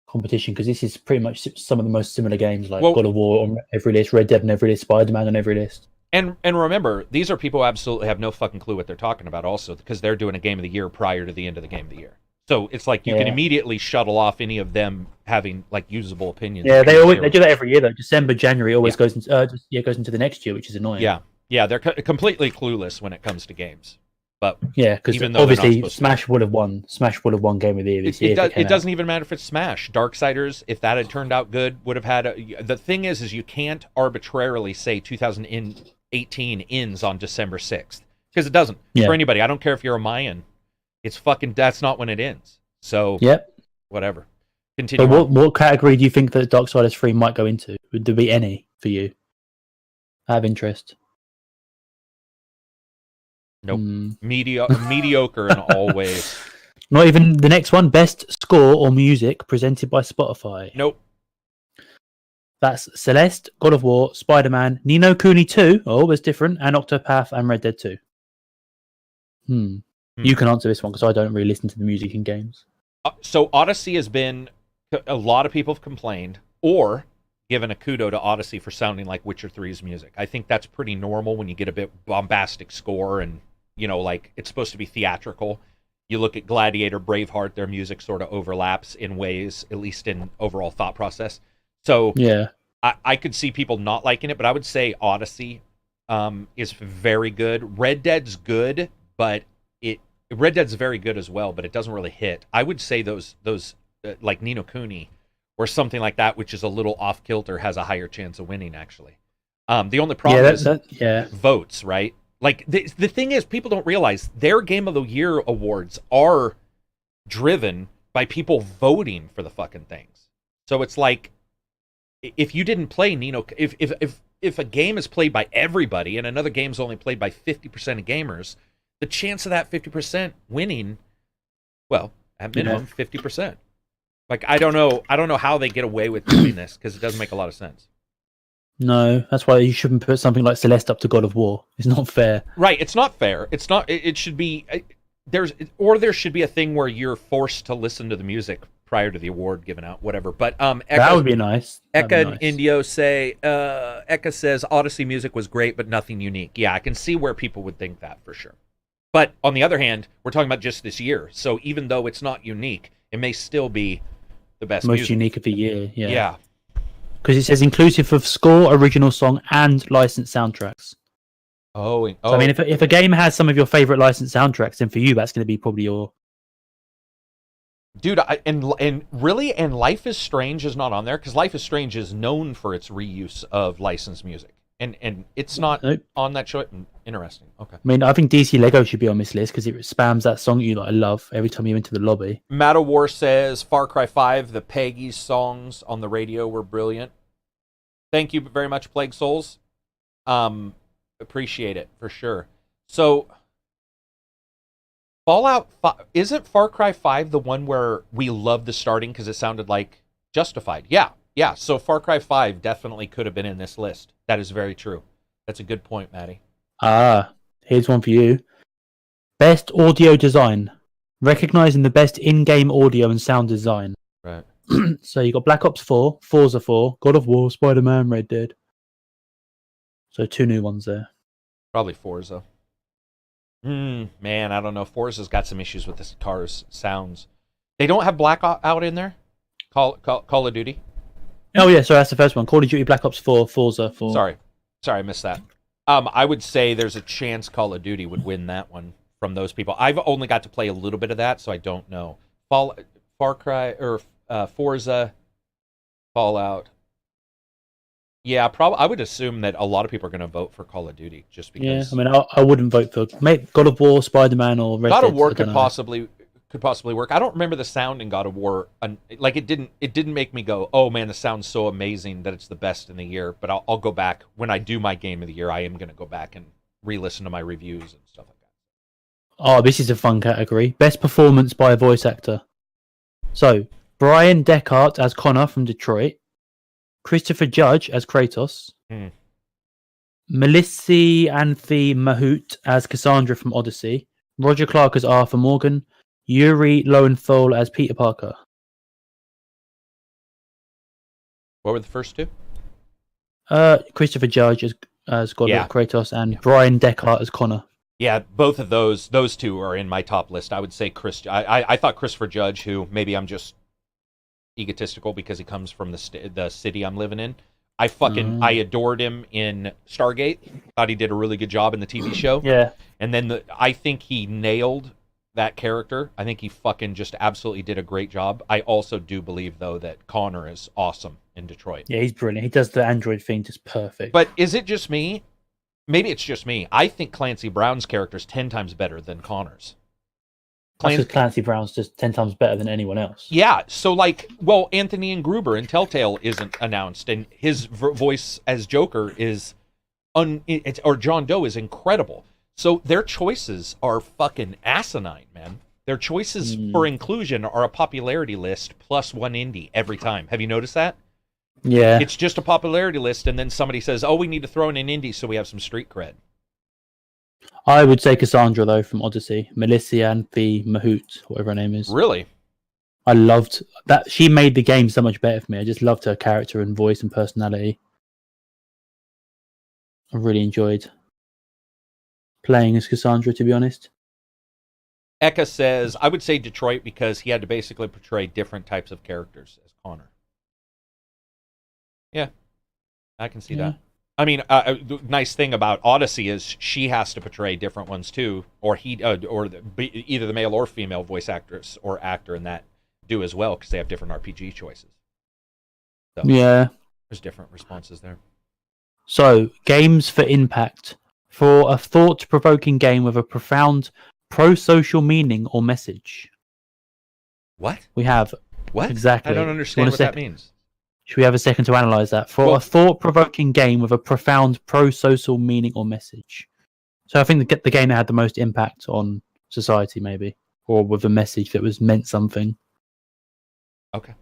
competition because this is pretty much some of the most similar games, like God of War on every list, Red Dead on every list, Spider-Man on every list. And remember, these are people who absolutely have no fucking clue what they're talking about also because they're doing a game of the year prior to the end of the game of the year. So it's like you can immediately shuttle off any of them having like usable opinions. Yeah, they do that every year though. December, January always goes into goes into the next year, which is annoying. Yeah, they're completely clueless when it comes to games. But yeah, because obviously Smash would have won. Smash would have won Game of the Year this year. It doesn't even matter if it's Smash. Darksiders, if that had turned out good, would have had. The thing is you can't arbitrarily say 2018 ends on December 6th because it doesn't. For anybody, I don't care if you're a Mayan. It's fucking. That's not when it ends. So whatever. Continue. But what category do you think that Darksiders 3 might go into? Would there be any for you? I have interest. Nope. Mediocre in all ways. Not even the next one. Best score or music presented by Spotify. Nope. That's Celeste, God of War, Spider-Man, Ni no Kuni 2. Oh, that's different. And Octopath and Red Dead 2. You can answer this one because I don't really listen to the music in games. So Odyssey has been... A lot of people have complained or given a kudo to Odyssey for sounding like Witcher 3's music. I think that's pretty normal when you get a bit bombastic score and, like it's supposed to be theatrical. You look at Gladiator, Braveheart, their music sort of overlaps in ways, at least in overall thought process. So I could see people not liking it, but I would say Odyssey is very good. Red Dead's good, but Red Dead's very good as well, but it doesn't really hit. I would say those like Ni no Kuni or something like that, which is a little off kilter, has a higher chance of winning. Actually, the only problem is votes, right? Like the thing is, people don't realize their Game of the Year awards are driven by people voting for the fucking things. So it's like if you didn't play if a game is played by everybody and another game's only played by 50% of gamers, the chance of that 50% winning, well, at minimum 50%. Like I don't know how they get away with doing this because it doesn't make a lot of sense. No, that's why you shouldn't put something like Celeste up to God of War. It's not fair. Right, it's not fair. It's not. It should be there should be a thing where you're forced to listen to the music prior to the award given out, whatever. But that would be nice. Eka and Indio say Eka says Odyssey music was great, but nothing unique. Yeah, I can see where people would think that for sure. But on the other hand, we're talking about just this year, so even though it's not unique, it may still be the best most music. Unique of the year. Yeah. Because it says inclusive of score, original song, and licensed soundtracks. So, I mean, if a game has some of your favorite licensed soundtracks, then for you, that's going to be probably your... Dude, and Life is Strange is not on there, because Life is Strange is known for its reuse of licensed music. And it's not on that show. Interesting. Okay. I mean, I think DC Lego should be on this list, because it spams that song I love every time you enter the lobby. Matawar says, Far Cry 5, the Peggy's songs on the radio were brilliant. Thank you very much, Plague Souls. Appreciate it, for sure. So, Fallout isn't Far Cry 5 the one where we loved the starting because it sounded like Justified? Yeah. So Far Cry 5 definitely could have been in this list. That is very true. That's a good point, Maddie. Here's one for you. Best audio design. Recognizing the best in-game audio and sound design. Right. So you got Black Ops 4, Forza 4, God of War, Spider-Man, Red Dead. So 2 new ones there. Probably Forza. Man, I don't know. Forza's got some issues with the car's sounds. They don't have Blackout in there? Call of Duty? Oh, yeah, so that's the first one. Call of Duty, Black Ops 4, Forza 4. Sorry, I missed that. I would say there's a chance Call of Duty would win that one from those people. I've only got to play a little bit of that, so I don't know. Far Cry, or Forza, Fallout. Yeah, I would assume that a lot of people are going to vote for Call of Duty just because. Yeah, I mean, I wouldn't vote for God of War, Spider-Man, or Red Dead. God of War could possibly work. I don't remember the sound in God of War. Like it didn't make me go, oh man, the sound's so amazing that it's the best in the year. But I'll go back when I do my game of the year. I am going to go back and re-listen to my reviews and stuff like that. Oh, this is a fun category. Best performance by a voice actor. So Brian Deckard as Connor from Detroit, Christopher Judge as Kratos, Melissa Anthe Mahout as Cassandra from Odyssey, Roger Clark as Arthur Morgan, Yuri Lowenthal as Peter Parker. What were the first two? Christopher Judge as God of Kratos, and Brian Deckard as Connor. Yeah, both of those two are in my top list. I would say I thought Christopher Judge, who maybe I'm just egotistical because he comes from the city I'm living in. I adored him in Stargate. Thought he did a really good job in the TV show. Yeah. And then I think he nailed that character. I think he fucking just absolutely did a great job. I also do believe though that Connor is awesome in Detroit. Yeah, he's brilliant. He does the android thing just perfect. But is it just me? Maybe it's just me. I think Clancy Brown's character is 10 times better than Connor's. Clancy Brown's just 10 times better than anyone else. Yeah, so Anthony and Gruber in Telltale isn't announced, and his voice as Joker is, or John Doe is incredible. So their choices are fucking asinine, man. Their choices for inclusion are a popularity list plus one indie every time. Have you noticed that? Yeah. It's just a popularity list, and then somebody says, oh, we need to throw in an indie so we have some street cred. I would say Cassandra, though, from Odyssey. Melissa Anthe Mahout, whatever her name is. Really? I loved that. She made the game so much better for me. I just loved her character and voice and personality. I really enjoyed playing as Cassandra, to be honest. Eka says, I would say Detroit because he had to basically portray different types of characters as Connor. Yeah, I can see that. I mean, the nice thing about Odyssey is she has to portray different ones too, or either the male or female voice actress or actor in that do as well because they have different RPG choices. So, yeah, there's different responses there. So, games for impact. For a thought-provoking game with a profound pro-social meaning or message. What? We have... What? Exactly. I don't understand what that means. Should we have a second to analyze that? For a thought-provoking game with a profound pro-social meaning or message. So I think the game that had the most impact on society, maybe. Or with a message that was meant something. Okay.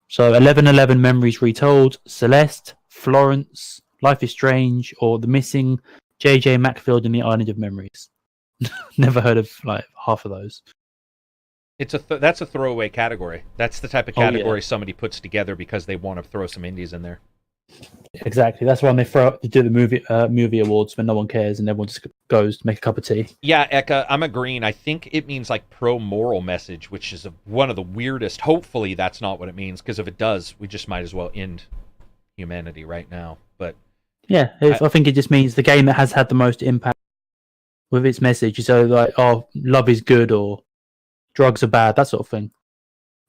So 11/11 Memories Retold, Celeste, Florence, Life is Strange, or The Missing, J.J. Macfield and the Island of Memories. Never heard of half of those. That's a throwaway category. That's the type of category somebody puts together because they want to throw some indies in there. Exactly. That's why they do the movie awards when no one cares and everyone just goes to make a cup of tea. Yeah, Eka, I'm agreeing. I think it means pro-moral message, which is one of the weirdest. Hopefully that's not what it means, because if it does, we just might as well end humanity right now. But yeah, I think it just means the game that has had the most impact with its message. So love is good or drugs are bad, that sort of thing.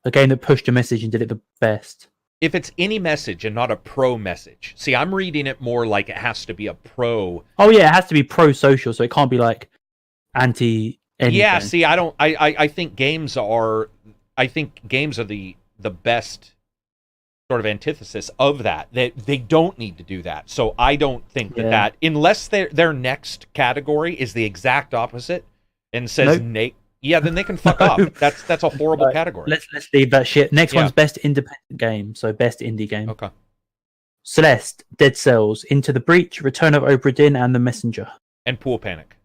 A game that pushed a message and did it the best. If it's any message and not a pro message. See, I'm reading it more like it has to be a pro. Oh yeah, it has to be pro-social, so it can't be anti anything. Yeah, see, I think games are the best sort of antithesis of that. They don't need to do that. So I don't think that unless their next category is the exact opposite and says Yeah, then they can fuck off. That's a horrible category. Let's leave that shit. Next Yeah. one's best independent game. So best indie game. Okay. Celeste, Dead Cells, Into the Breach, Return of Obra Dinn, and The Messenger. And Pool Panic.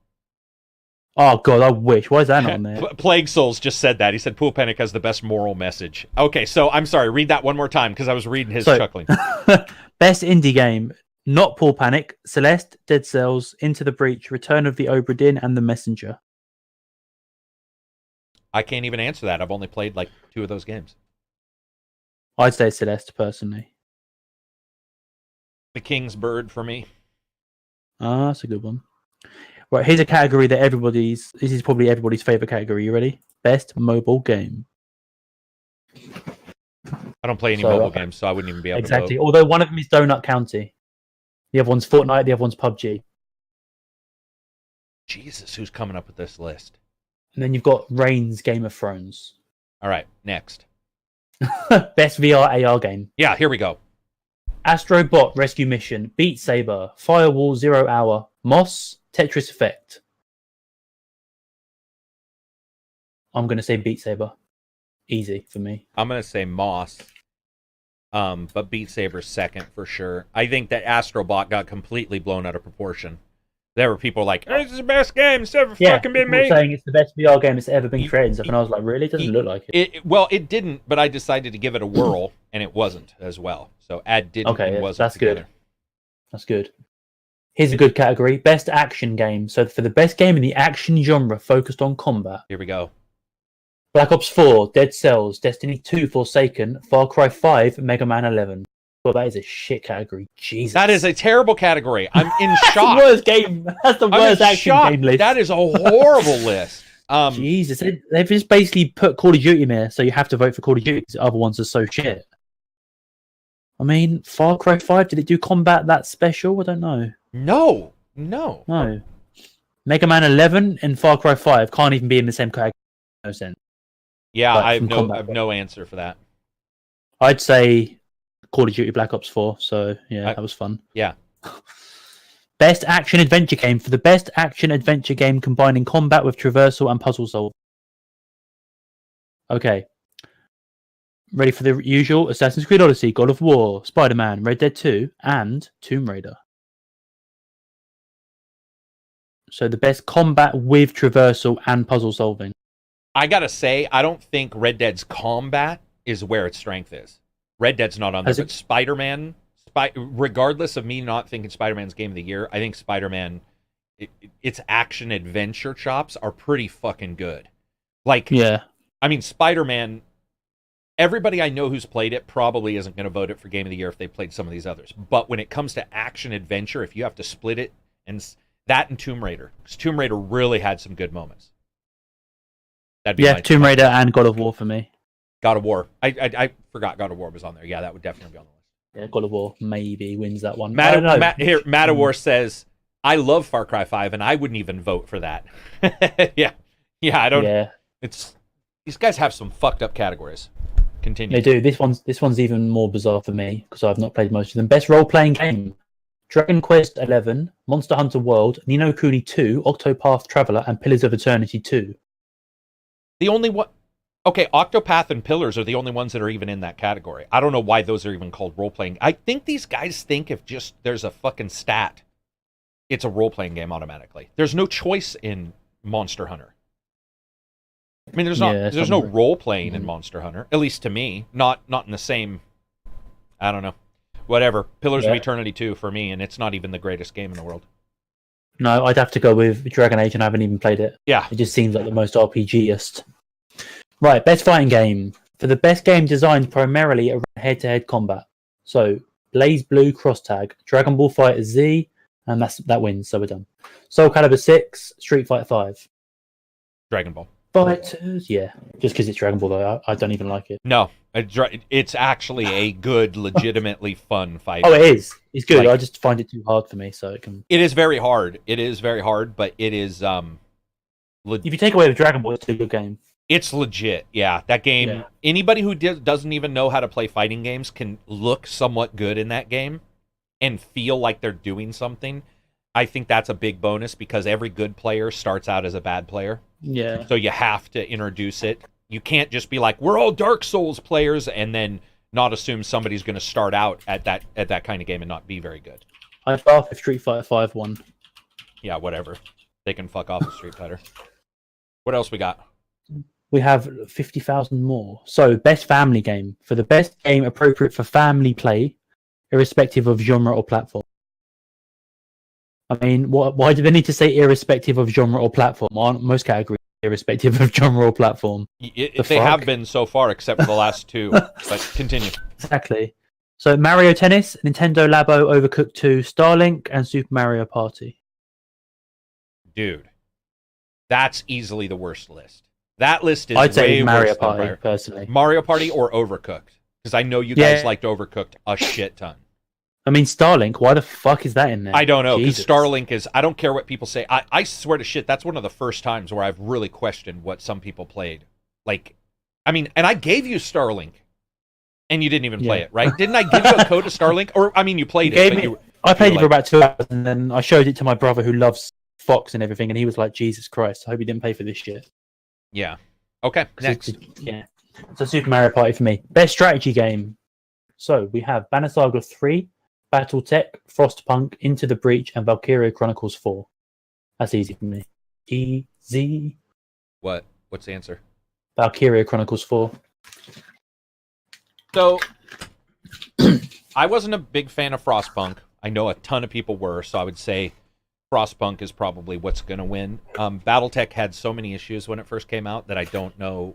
Oh god, I wish. Why is that not on there? Plague Souls just said that. He said Pool Panic has the best moral message. Okay, so I'm sorry. Read that one more time because I was reading his chuckling. Best indie game. Not Pool Panic, Celeste, Dead Cells, Into the Breach, Return of the Obra Dinn, and The Messenger. I can't even answer that. I've only played like 2 of those games. I'd say Celeste, personally. The King's Bird for me. Ah, that's a good one. Right, here's a category that this is probably everybody's favorite category. You ready? Best mobile game. I don't play any mobile games, so I wouldn't even be able to vote. Although one of them is Donut County. The other one's Fortnite, the other one's PUBG. Jesus, who's coming up with this list? And then you've got Reigns Game of Thrones. All right, next. Best VR AR game. Yeah, here we go. Astro Bot Rescue Mission, Beat Saber, Firewall 0 Hour, Moss, Tetris Effect. I'm going to say Beat Saber. Easy for me. I'm going to say Moss. But Beat Saber's second for sure. I think that Astro Bot got completely blown out of proportion. There were people like, "This is the best game that's ever fucking been made." Saying it's the best VR game that's ever been created and stuff, and I was like, really? It doesn't look like it. Well, it didn't, but I decided to give it a whirl, and it wasn't as well. So didn't and wasn't that's together. Good. That's good. Here's a good category. Best action game. So for the best game in the action genre focused on combat. Here we go. Black Ops 4, Dead Cells, Destiny 2, Forsaken, Far Cry 5, Mega Man 11. Well, that is a shit category. Jesus. That is a terrible category. I'm in shock. That's the worst game. That's the worst action game list. That is a horrible list. Jesus. They've just basically put Call of Duty in there, so you have to vote for Call of Duty because the other ones are so shit. I mean, Far Cry 5, did it do combat that special? I don't know. No. Mega Man 11 and Far Cry 5 can't even be in the same category. No sense. Yeah, I have no answer for that. I'd say Call of Duty Black Ops 4, so yeah, that was fun. Yeah. Best action adventure game. For the best action adventure game combining combat with traversal and puzzle solving. Okay. Ready for the usual? Assassin's Creed Odyssey, God of War, Spider-Man, Red Dead 2, and Tomb Raider. So the best combat with traversal and puzzle solving. I gotta say, I don't think Red Dead's combat is where its strength is. Red Dead's not on there, but Spider-Man, regardless of me not thinking Spider-Man's Game of the Year, I think Spider-Man, its action-adventure chops are pretty fucking good. Like, yeah. I mean, Spider-Man, everybody I know who's played it probably isn't going to vote it for Game of the Year if they played some of these others. But when it comes to action-adventure, if you have to split it, and that and Tomb Raider, because Tomb Raider really had some good moments. That'd be Tomb Raider and God of War for me. God of War. I forgot God of War was on there. Yeah, that would definitely be on the list. Yeah, God of War maybe wins that one. Matawar says, I love Far Cry 5, and I wouldn't even vote for that. Yeah, I don't... Yeah. These guys have some fucked up categories. Continue. They do. This one's even more bizarre for me, because I've not played most of them. Best role-playing game. Dragon Quest 11, Monster Hunter World, Ni no Kuni 2, Octopath Traveler, and Pillars of Eternity 2. The only one... Okay, Octopath and Pillars are the only ones that are even in that category. I don't know why those are even called role-playing. I think these guys think if just there's a fucking stat, it's a role-playing game automatically. There's no choice in Monster Hunter. I mean, there's no role-playing in Monster Hunter, at least to me. Not in the same... I don't know. Whatever. Pillars of Eternity 2 for me, and it's not even the greatest game in the world. No, I'd have to go with Dragon Age, and I haven't even played it. Yeah. It just seems like the most RPG-est. Right, best fighting game. For the best game designed primarily around head-to-head combat. So, Blaze Blue Cross Tag, Dragon Ball Fighter Z, and that wins, so we're done. Soul Calibur 6, Street Fighter 5. Dragon Ball. Fighters, yeah. Just because it's Dragon Ball, though, I don't even like it. No, it's actually a good, legitimately fun fight. Oh, it is. It's good. I just find it too hard for me, so it can... It is very hard. It is very hard, but it is... If you take away the Dragon Ball, it's a good game. It's legit, yeah. That game, anybody who doesn't even know how to play fighting games can look somewhat good in that game and feel like they're doing something. I think that's a big bonus because every good player starts out as a bad player. Yeah. So you have to introduce it. You can't just be like, we're all Dark Souls players, and then not assume somebody's going to start out at that kind of game and not be very good. I laugh if Street Fighter 5 won. Yeah, whatever. They can fuck off with Street Fighter. What else we got? We have 50,000 more. So, best family game. For the best game appropriate for family play, irrespective of genre or platform. I mean, why do they need to say irrespective of genre or platform? Aren't most categories irrespective of genre or platform? They have been so far, except for the last two. But continue. Exactly. So, Mario Tennis, Nintendo Labo, Overcooked 2, Starlink, and Super Mario Party. Dude, that's easily the worst list. That list is I'd say way Mario worse Party, than personally. Mario Party or Overcooked. Because I know you guys liked Overcooked a shit ton. I mean, Starlink, why the fuck is that in there? I don't know, because Starlink is... I don't care what people say. I swear to shit, that's one of the first times where I've really questioned what some people played. Like, I mean, and I gave you Starlink, and you didn't even play it, right? Didn't I give you a code to Starlink? Or, I mean, you played it, but I played it for about 2 hours, and then I showed it to my brother who loves Fox and everything, and he was like, Jesus Christ, I hope he didn't pay for this shit. Yeah. Okay, next. So Super Mario Party for me. Best strategy game. So we have Banner Saga 3, Battletech, Frostpunk, Into the Breach, and Valkyria Chronicles 4. That's easy for me. Easy. What's the answer? Valkyria Chronicles 4. So, I wasn't a big fan of Frostpunk. I know a ton of people were, so I would say Frostpunk is probably what's going to win. Battletech had so many issues when it first came out that I don't know.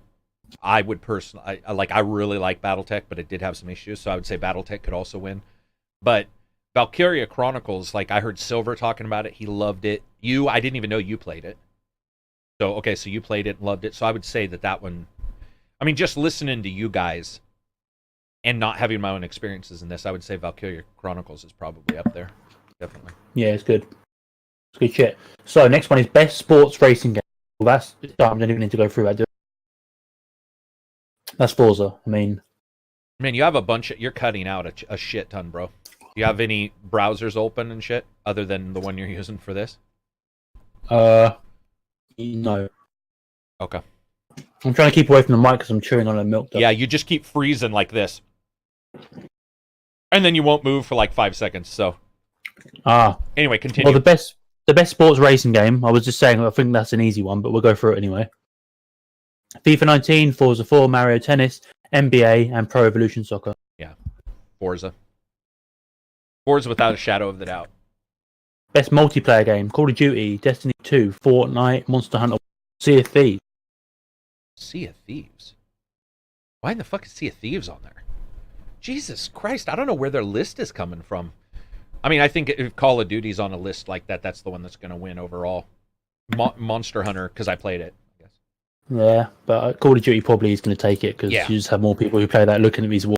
I would personally... I really like Battletech, but it did have some issues, so I would say Battletech could also win. But Valkyria Chronicles, like, I heard Silver talking about it. He loved it. I didn't even know you played it. So, okay, so you played it and loved it. So I would say that one... I mean, just listening to you guys and not having my own experiences in this, I would say Valkyria Chronicles is probably up there. Definitely. Yeah, it's good. It's good shit. So, next one is Best Sports Racing Game. Well, I don't even need to go through that. That's Forza. I mean... Man, you have a bunch of... You're cutting out a shit ton, bro. Do you have any browsers open and shit other than the one you're using for this? No. Okay. I'm trying to keep away from the mic because I'm chewing on a milk. Yeah, you just keep freezing like this. And then you won't move for like 5 seconds, so... Anyway, continue. Well, the best sports racing game, I was just saying, I think that's an easy one, but we'll go through it anyway. FIFA 19, Forza 4, Mario Tennis, NBA, and Pro Evolution Soccer. Yeah, Forza. Forza without a shadow of the doubt. Best multiplayer game, Call of Duty, Destiny 2, Fortnite, Monster Hunter, Sea of Thieves. Sea of Thieves? Why in the fuck is Sea of Thieves on there? Jesus Christ, I don't know where their list is coming from. I mean, I think if Call of Duty's on a list like that, that's the one that's going to win overall. Monster Hunter, because I played it, I guess. Yeah, but Call of Duty probably is going to take it, because you just have more people who play that looking at these walls.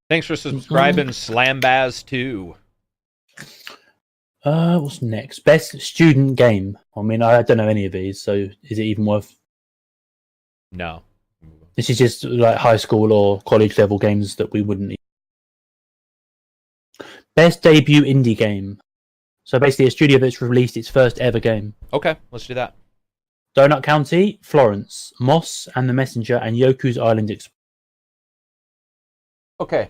Thanks for subscribing, Slambaz2. What's next? Best student game. I mean, I don't know any of these, so is it even worth... No. This is just like high school or college level games that we wouldn't... Best debut indie game. So basically a studio that's released its first ever game. Okay, let's do that. Donut County, Florence, Moss and the Messenger, and Yoku's Island Express. Okay.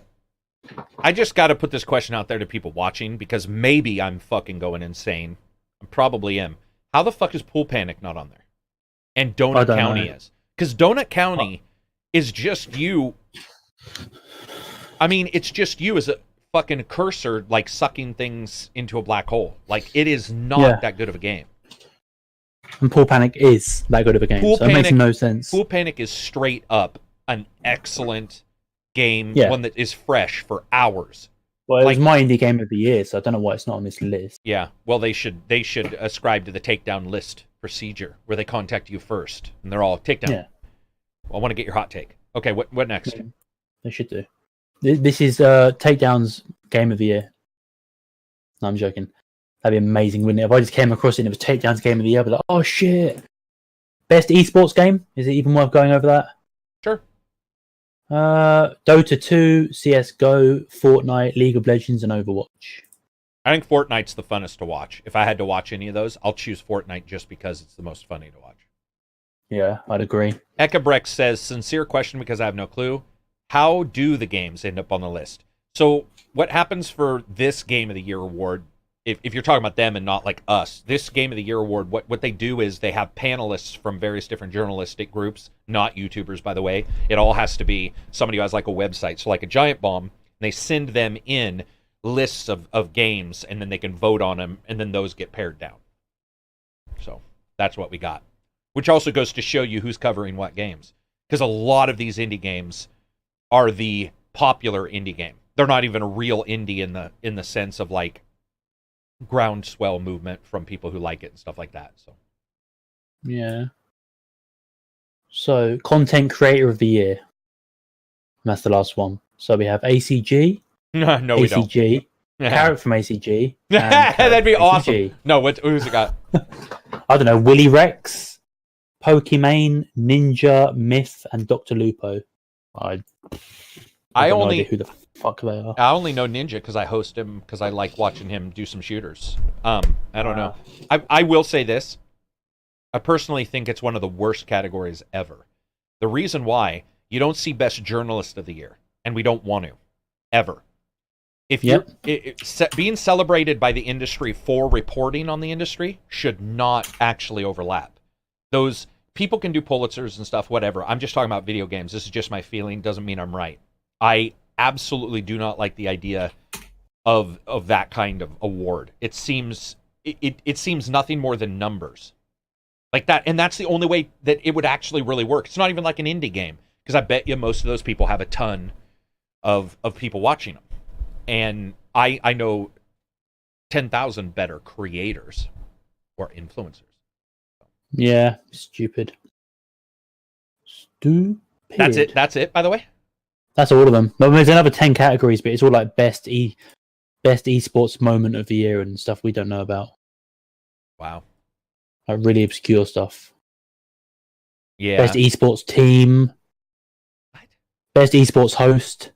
I just got to put this question out there to people watching, because maybe I'm fucking going insane. I probably am. How the fuck is Pool Panic not on there? And Donut County is. Because Donut County is just you. I mean, it's just you as a fucking cursor, like, sucking things into a black hole. Like, it is not that good of a game. And Pool Panic is that good of a game, so it makes no sense. Pool Panic is straight up an excellent game, one that is fresh for hours. Well, it was my indie game of the year, so I don't know why it's not on this list. Yeah, well, they should ascribe to the takedown list procedure, where they contact you first, and they're all takedown. Yeah. Well, I want to get your hot take. Okay, what next? Yeah, they should do. This is Takedown's game of the year. No, I'm joking. That'd be amazing, wouldn't it? If I just came across it and it was Takedown's game of the year, I'd be like, oh shit. Best esports game? Is it even worth going over that? Sure. Dota 2, CSGO, Fortnite, League of Legends, and Overwatch. I think Fortnite's the funnest to watch. If I had to watch any of those, I'll choose Fortnite just because it's the most funny to watch. Yeah, I'd agree. Ekabrex says, sincere question because I have no clue. How do the games end up on the list? So what happens for this Game of the Year award, if you're talking about them and not like us, this Game of the Year award, what they do is they have panelists from various different journalistic groups, not YouTubers, by the way. It all has to be somebody who has like a website. So like a Giant Bomb, and they send them in lists of games, and then they can vote on them, and then those get pared down. So that's what we got. Which also goes to show you who's covering what games. Because a lot of these indie games are the popular indie game. They're not even a real indie in the sense of like groundswell movement from people who like it and stuff like that. So yeah. So content creator of the year. That's the last one. So we have ACG. No, we don't. ACG. Karak from ACG. That'd be ACG. awesome. No, who's it got? I don't know. Willy Rex, Pokimane, Ninja, Myth, and Dr. Lupo. I have no idea who the fuck they are. I only know Ninja because I host him because I like watching him do some shooters. I don't know. I will say this. I personally think it's one of the worst categories ever. The reason why, you don't see Best Journalist of the Year, and we don't want to, ever. If you're being celebrated by the industry for reporting on the industry should not actually overlap. Those people can do Pulitzers and stuff, whatever. I'm just talking about video games. This is just my feeling. Doesn't mean I'm right. I absolutely do not like the idea of that kind of award. It seems nothing more than numbers. Like that, and that's the only way that it would actually really work. It's not even like an indie game, because I bet you most of those people have a ton of people watching them. And I know 10,000 better creators or influencers. Yeah, stupid. That's it, by the way? That's all of them. But there's another 10 categories, but it's all like best esports moment of the year and stuff we don't know about. Wow. Like really obscure stuff. Yeah. Best esports team. What? Best esports host.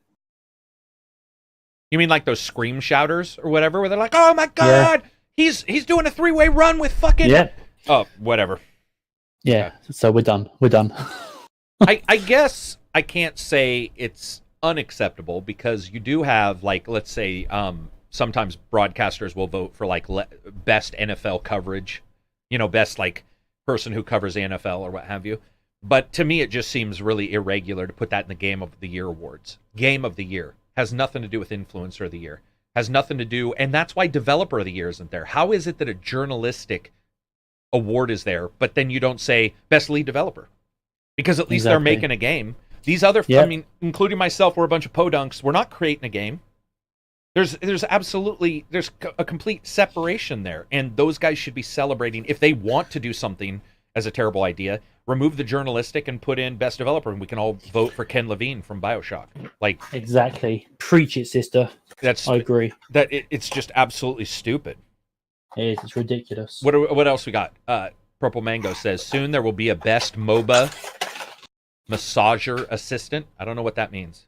You mean like those scream shouters or whatever, where they're like, "Oh my god, yeah. he's doing a 3-way run with fucking." Yeah. Oh, whatever. Yeah. So we're done. I guess I can't say it's unacceptable because you do have like, let's say, sometimes broadcasters will vote for like best NFL coverage, best like person who covers the NFL or what have you. But to me, it just seems really irregular to put that in the Game of the Year awards. Game of the Year has nothing to do with Influencer of the Year. Has nothing to do, and that's why Developer of the Year isn't there. How is it that a journalistic award is there, but then you don't say Best Lead Developer? Because at least they're making a game. These other, I mean, including myself, we're a bunch of podunks. We're not creating a game. There's a complete separation there, and those guys should be celebrating. If they want to do something as a terrible idea, remove the journalistic and put in Best Developer, and we can all vote for Ken Levine from BioShock. Like exactly, preach it, sister. I agree. That it's just absolutely stupid. It is. It's ridiculous. What else we got? Purple Mango says soon there will be a Best MOBA massager assistant. I don't know what that means.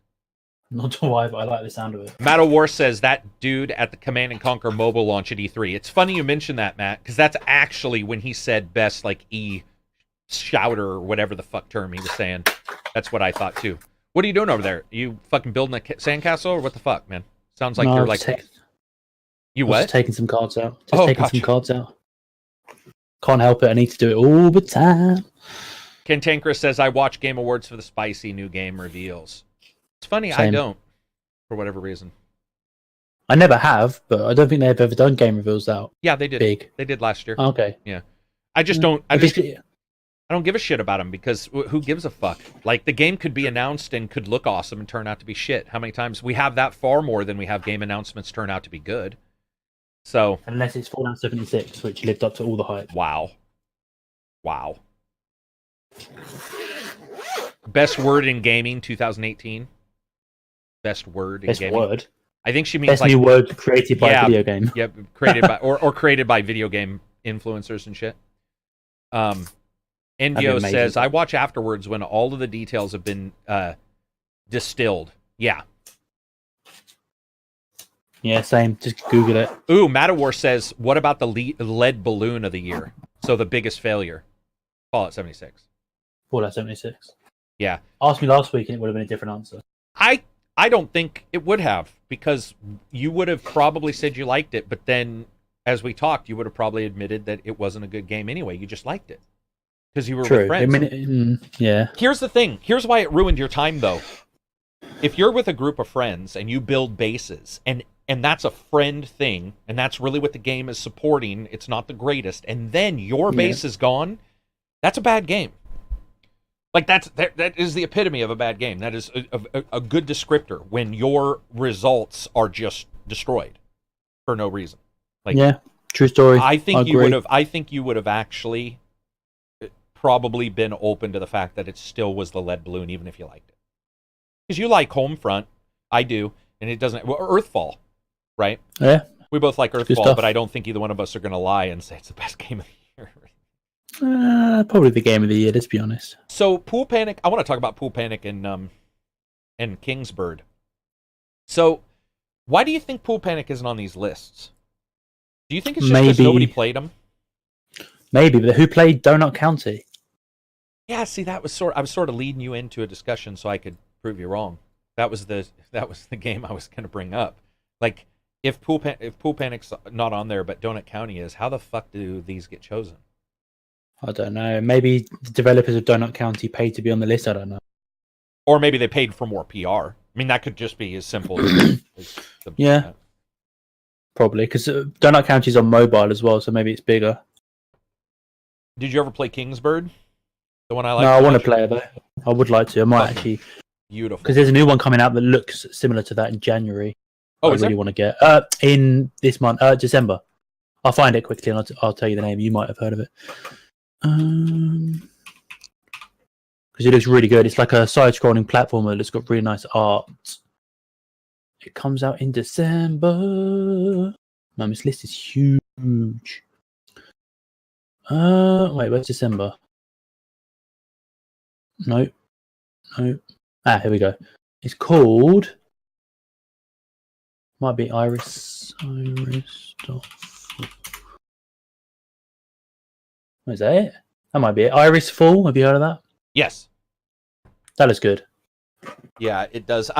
Not sure why, but I like the sound of it. Matt O'War says that dude at the Command and Conquer mobile launch at E3. It's funny you mentioned that, Matt, because that's actually when he said best like shouter or whatever the fuck term he was saying. That's what I thought too. What are you doing over there? You fucking building a sandcastle or what the fuck, man? Sounds like you're like you what? Just taking some cards out. Some cards out. Can't help it. I need to do it all the time. Ken Tankra says I watch Game Awards for the spicy new game reveals. It's funny, Same. I don't, for whatever reason. I never have, but I don't think they've ever done game reveals out. Yeah, they did. Big. They did last year. Oh, okay. Yeah. I don't give a shit about them because who gives a fuck? Like, the game could be announced and could look awesome and turn out to be shit. How many times? We have that far more than we have game announcements turn out to be good. So unless it's Fallout 76, which lived up to all the hype. Wow. Best word in gaming 2018. Best word in gaming. Best word. I think she means best new word created by a video game. Yep, created by or created by video game influencers and shit. Endio says I watch afterwards when all of the details have been distilled. Yeah. Yeah, same. Just Google it. Ooh, Matawar says, what about the lead balloon of the year? So the biggest failure. Fallout 76. Fallout 76. Yeah. Asked me last week and it would have been a different answer. I don't think it would have, because you would have probably said you liked it, but then as we talked, you would have probably admitted that it wasn't a good game anyway. You just liked it because you were with friends. Yeah. Here's the thing. Here's why it ruined your time, though. If you're with a group of friends and you build bases, and that's a friend thing, and that's really what the game is supporting, it's not the greatest, and then your base is gone, that's a bad game. Like, that is the epitome of a bad game. That is a good descriptor when your results are just destroyed for no reason. Like, yeah, true story. I think you would have actually probably been open to the fact that it still was the lead balloon, even if you liked it. Because you like Homefront, I do, and it doesn't. Well, Earthfall, right? Yeah, we both like Earthfall, but I don't think either one of us are going to lie and say it's the best game of the year. Probably the game of the year. Let's be honest. So Pool Panic. I want to talk about Pool Panic and Kingsbird. So why do you think Pool Panic isn't on these lists? Do you think it's just because nobody played them? Maybe, but who played Donut County? Yeah, see, I was sort of leading you into a discussion so I could prove you wrong. That was the game I was going to bring up. Like, if Pool Panic's not on there, but Donut County is, how the fuck do these get chosen? I don't know. Maybe the developers of Donut County paid to be on the list. I don't know. Or maybe they paid for more PR. I mean, that could just be as simple as yeah. Probably, because Donut County's on mobile as well, so maybe it's bigger. Did you ever play Kingsbird? The one I like? No, I want to play it, though. I would like to. I might actually. Beautiful. Because there's a new one coming out that looks similar to that in January. Oh, I really want to get in this month, December. I'll find it quickly and I'll tell you the name. You might have heard of it. Because it looks really good. It's like a side-scrolling platformer that's got really nice art. It comes out in December. Man, this list is huge. Wait, where's December? No. Ah, here we go. It's called. Might be Iris. What is that it? That might be it. Iris Fall. Have you heard of that? Yes. That looks good. Yeah, it does.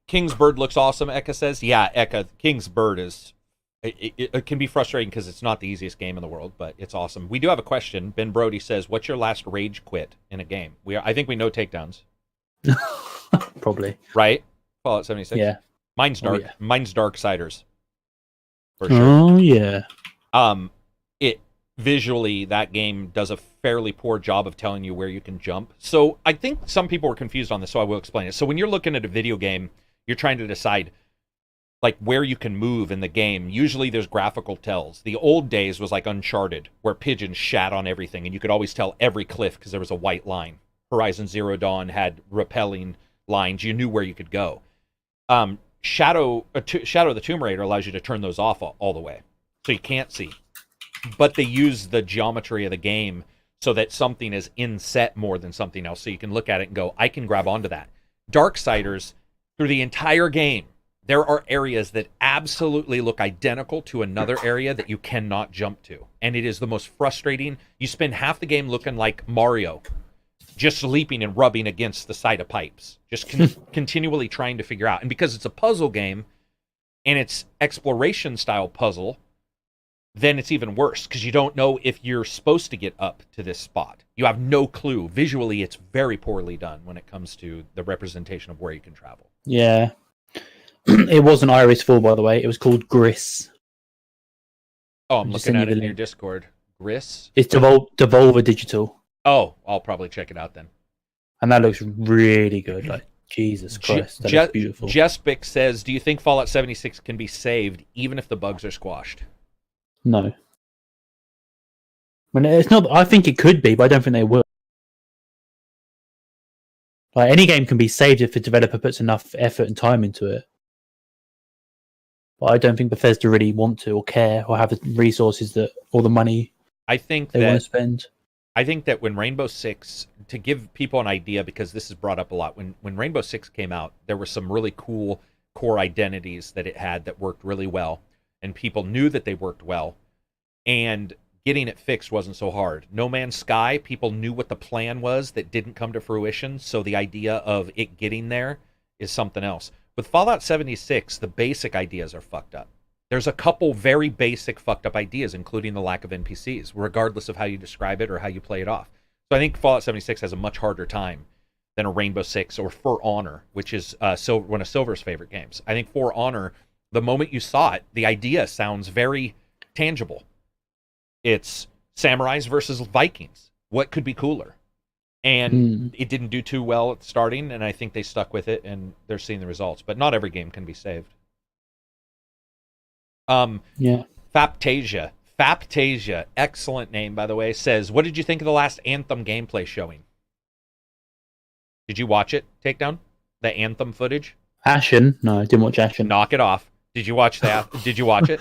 Kingsbird looks awesome, Eka says. Yeah, Eka, Kingsbird is... It can be frustrating because it's not the easiest game in the world, but it's awesome. We do have a question. Ben Brody says, what's your last rage quit in a game? I think we know takedowns. Probably. Right? Fallout 76? Yeah. Mine's Dark. Yeah. Mine's Darksiders. For sure. Oh, yeah. Visually, that game does a fairly poor job of telling you where you can jump. So I think some people are confused on this, so I will explain it. So when you're looking at a video game, you're trying to decide like where you can move in the game. Usually there's graphical tells. The old days was like Uncharted, where pigeons shat on everything, and you could always tell every cliff because there was a white line. Horizon Zero Dawn had repelling lines. You knew where you could go. Shadow of the Tomb Raider allows you to turn those off all the way, so you can't see. But they use the geometry of the game so that something is inset more than something else. So you can look at it and go, I can grab onto that. Darksiders, through the entire game, there are areas that absolutely look identical to another area that you cannot jump to. And it is the most frustrating. You spend half the game looking like Mario, just leaping and rubbing against the side of pipes, just continually trying to figure out. And because it's a puzzle game and it's exploration style puzzle, then it's even worse because you don't know if you're supposed to get up to this spot. You have no clue. Visually, it's very poorly done when it comes to the representation of where you can travel. Yeah. It wasn't Iris 4, by the way. It was called Gris. Oh, I'm looking at it in your Discord. Gris? It's Devolver Digital. Oh, I'll probably check it out then. And that looks really good. Like, Jesus Christ, that looks beautiful. Jespic says, do you think Fallout 76 can be saved even if the bugs are squashed? No. It's not. I think it could be, but I don't think they will. Like, any game can be saved if the developer puts enough effort and time into it. But I don't think Bethesda really want to or care or have the resources or the money I think they want to spend. I think that when Rainbow Six, to give people an idea, because this is brought up a lot, when Rainbow Six came out, there were some really cool core identities that it had that worked really well, and people knew that they worked well, and getting it fixed wasn't so hard. No Man's Sky, people knew what the plan was that didn't come to fruition, so the idea of it getting there is something else. With Fallout 76, the basic ideas are fucked up. There's a couple very basic fucked up ideas, including the lack of NPCs, regardless of how you describe it or how you play it off. So I think Fallout 76 has a much harder time than a Rainbow Six or For Honor, which is one of Silver's favorite games. I think For Honor, the moment you saw it, the idea sounds very tangible. It's samurais versus Vikings. What could be cooler? And it didn't do too well at the starting, and I think they stuck with it, and they're seeing the results. But not every game can be saved. Faptasia, excellent name, by the way, says, what did you think of the last Anthem gameplay showing? Did you watch it, Takedown? The Anthem footage? Ashen? No, I didn't watch Ashen. Knock it off. Did you watch that? Did you watch it?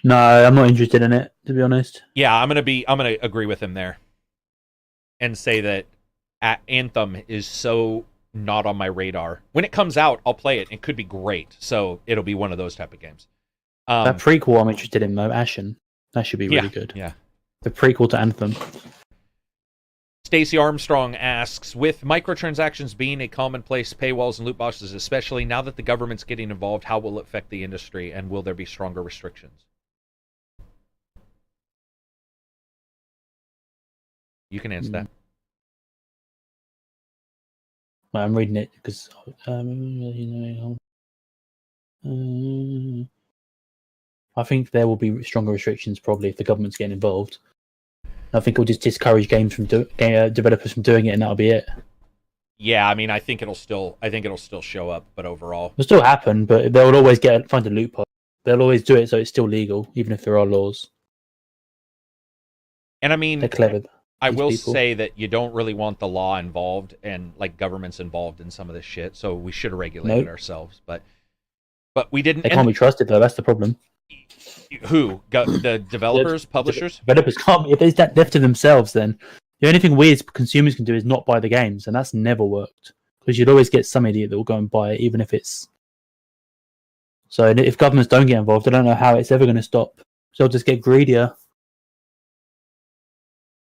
No, I'm not interested in it, to be honest. Yeah, I'm gonna agree with him there. And say that Anthem is so not on my radar. When it comes out, I'll play it. It could be great. So it'll be one of those type of games. That prequel I'm interested in, though, Ashen. That should be really good. Yeah. The prequel to Anthem. Stacey Armstrong asks, with microtransactions being a commonplace, paywalls and loot boxes, especially now that the government's getting involved, how will it affect the industry, and will there be stronger restrictions? You can answer that. Well, I'm reading it because I think there will be stronger restrictions probably if the government's getting involved. I think it'll just discourage games from developers from doing it, and that'll be it. Yeah, I mean, I think it'll still show up, but overall, it'll still happen. But they'll always find a loophole. They'll always do it so it's still legal, even if there are laws. And I mean, they're clever. I will say that you don't really want the law involved and like governments involved in some of this shit. So we should have regulated ourselves, but we didn't. They can't be trusted though. That's the problem. Who? The developers, publishers? Developers can't. If it's that left to themselves, then the only thing we as consumers can do is not buy the games, and that's never worked because you'd always get some idiot that will go and buy it, even if it's. So if governments don't get involved, I don't know how it's ever going to stop. So they'll just get greedier.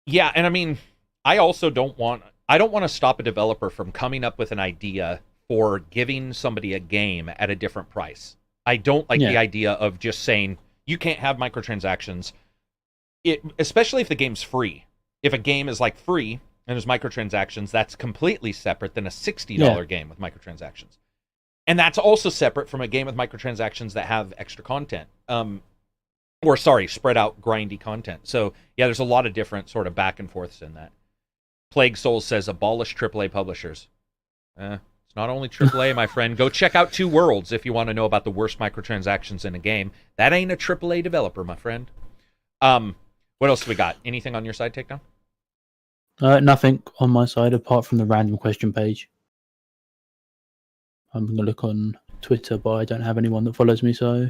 Yeah, and I mean, I don't want to stop a developer from coming up with an idea for giving somebody a game at a different price. I don't like the idea of just saying you can't have microtransactions, especially if the game's free. If a game is like free and there's microtransactions, that's completely separate than a $60 game with microtransactions. And that's also separate from a game with microtransactions that have extra content. Spread out grindy content. So, yeah, there's a lot of different sort of back and forths in that. Plague Souls says, abolish AAA publishers. It's not only AAA, my friend. Go check out Two Worlds if you want to know about the worst microtransactions in a game. That ain't a AAA developer, my friend. What else do we got? Anything on your side, Takedown? Nothing on my side apart from the random question page. I'm going to look on Twitter, but I don't have anyone that follows me, so...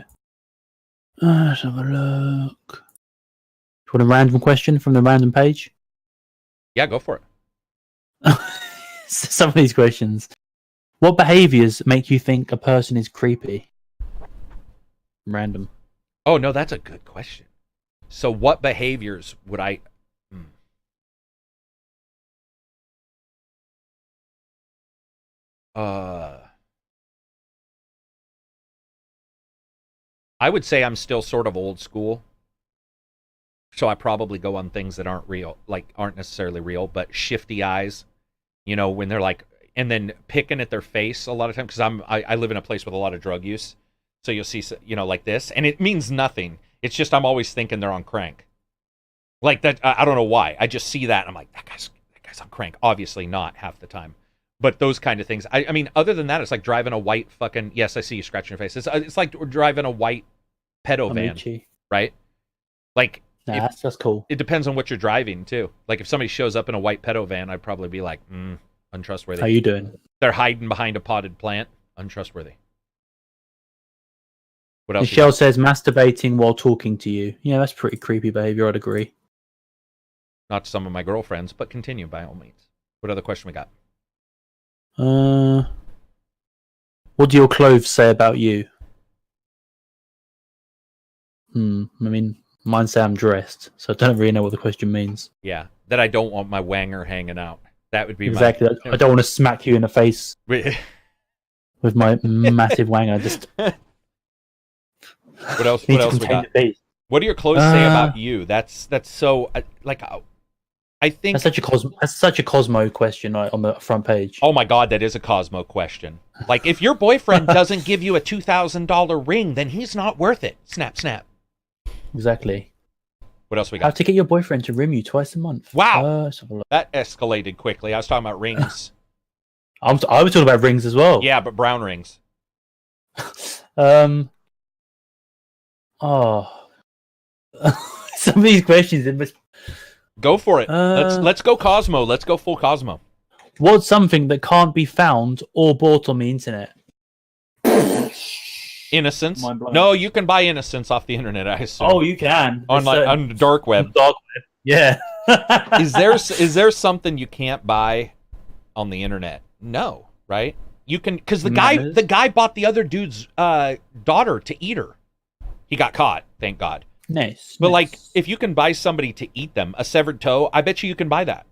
let's have a look. You want a random question from the random page? Yeah, go for it. Some of these questions. What behaviors make you think a person is creepy? Random. Oh, no, that's a good question. So what behaviors would I... I would say I'm still sort of old school. So I probably go on things that aren't real, like aren't necessarily real, but shifty eyes, when they're like, and then picking at their face a lot of times, because I live in a place with a lot of drug use. So you'll see, like this, and it means nothing. It's just I'm always thinking they're on crank. Like that, I don't know why. I just see that, and I'm like, that guy's on crank. Obviously not half the time. But those kind of things. I mean, other than that, it's like driving a white fucking... Yes, I see you scratching your face. It's like driving a white pedo van, right? Like... that's cool. It depends on what you're driving, too. Like, if somebody shows up in a white pedo van, I'd probably be like, untrustworthy. How you doing? They're hiding behind a potted plant. Untrustworthy. What else? Michelle says masturbating while talking to you. Yeah, that's pretty creepy behavior, I'd agree. Not to some of my girlfriends, but continue by all means. What other question we got? What do your clothes say about you? I mean, mine say I'm dressed, so I don't really know what the question means. Yeah, that I don't want my wanger hanging out. That would be exactly. I don't want to smack you in the face with my massive wanger. Just what else? What else we got? What do your clothes say about you? That's so like. I think that's such a Cosmo question, right, on the front page. Oh my god, that is a Cosmo question. Like, if your boyfriend doesn't give you a $2,000 ring, then he's not worth it. Snap, snap. Exactly. What else we got? Have to get your boyfriend to rim you twice a month. Wow, that escalated quickly. I was talking about rings. I was talking about rings as well. Yeah, but brown rings. Some of these questions. Go for it. Let's go Cosmo. Let's go full Cosmo. What's something that can't be found or bought on the internet? Innocence. No, you can buy innocence off the internet, I assume. Oh, you can. On the dark web. Dark web. Yeah. Is there something you can't buy on the internet? No, right? You can, because the guy bought the other dude's daughter to eat her. He got caught, thank God. Nice. But like, if you can buy somebody to eat them, a severed toe, I bet you can buy that.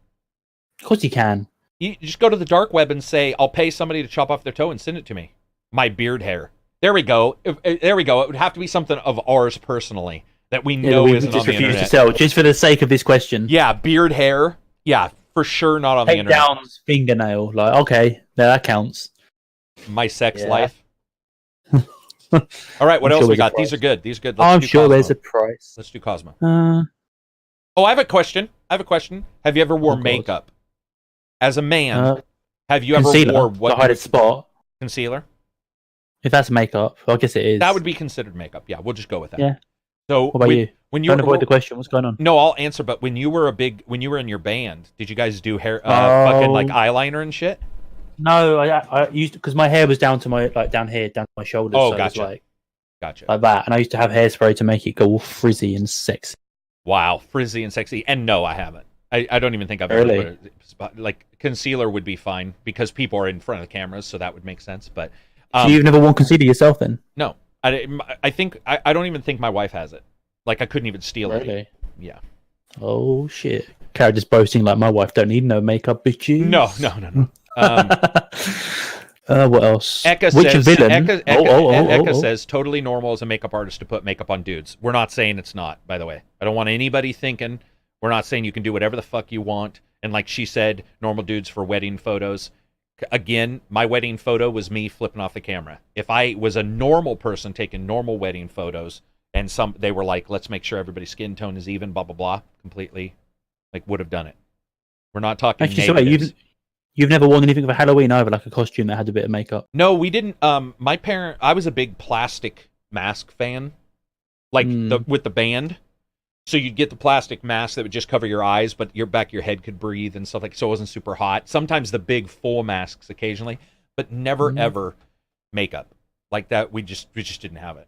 Of course you can. You just go to the dark web and say, I'll pay somebody to chop off their toe and send it to me. My beard hair. There we go. There we go. It would have to be something of ours personally that we know isn't on the internet. To sell, just for the sake of this question. Yeah, beard hair. Yeah, for sure not on the internet. Down's fingernail. Like, okay, that counts. My sex life. All right, what else we got? These are good. These are good. I'm sure there's a price. Let's do Cosmo. Oh, I have a question. Have you ever worn makeup? As a man, have you ever wore what? To hide a spot. Concealer? If that's makeup, I guess it is. That would be considered makeup. Yeah, we'll just go with that. Yeah. So, what about you? When you don't avoid the question. What's going on? No, I'll answer. But when you were in your band, did you guys do hair, fucking like eyeliner and shit? No, I used because my hair was down to my down here, down to my shoulders. Oh, so gotcha. Gotcha. Like that, and I used to have hairspray to make it go all frizzy and sexy. Wow, frizzy and sexy. And no, I haven't. I don't even think I've really? ever put it. Like, concealer would be fine because people are in front of the cameras, so that would make sense. But so you've never worn concealer yourself, then? No, I think I don't even think my wife has it. Like, I couldn't even steal it. Really? Yeah. Oh shit! Cara just boasting like my wife don't need no makeup, bitches. No. What else? Eka Which says, villain? Eka says, totally normal as a makeup artist to put makeup on dudes. We're not saying it's not, by the way. I don't want anybody thinking. We're not saying you can do whatever the fuck you want. And like she said, normal dudes for wedding photos. Again, my wedding photo was me flipping off the camera. If I was a normal person taking normal wedding photos, and they were like, let's make sure everybody's skin tone is even, blah, blah, blah, completely, would have done it. We're not talking actually, you've never worn anything for Halloween either, like a costume that had a bit of makeup? No, we didn't. I was a big plastic mask fan, with the band. So you'd get the plastic mask that would just cover your eyes, but your head could breathe and stuff so it wasn't super hot. Sometimes the big full masks occasionally, but never ever makeup like that. We just didn't have it.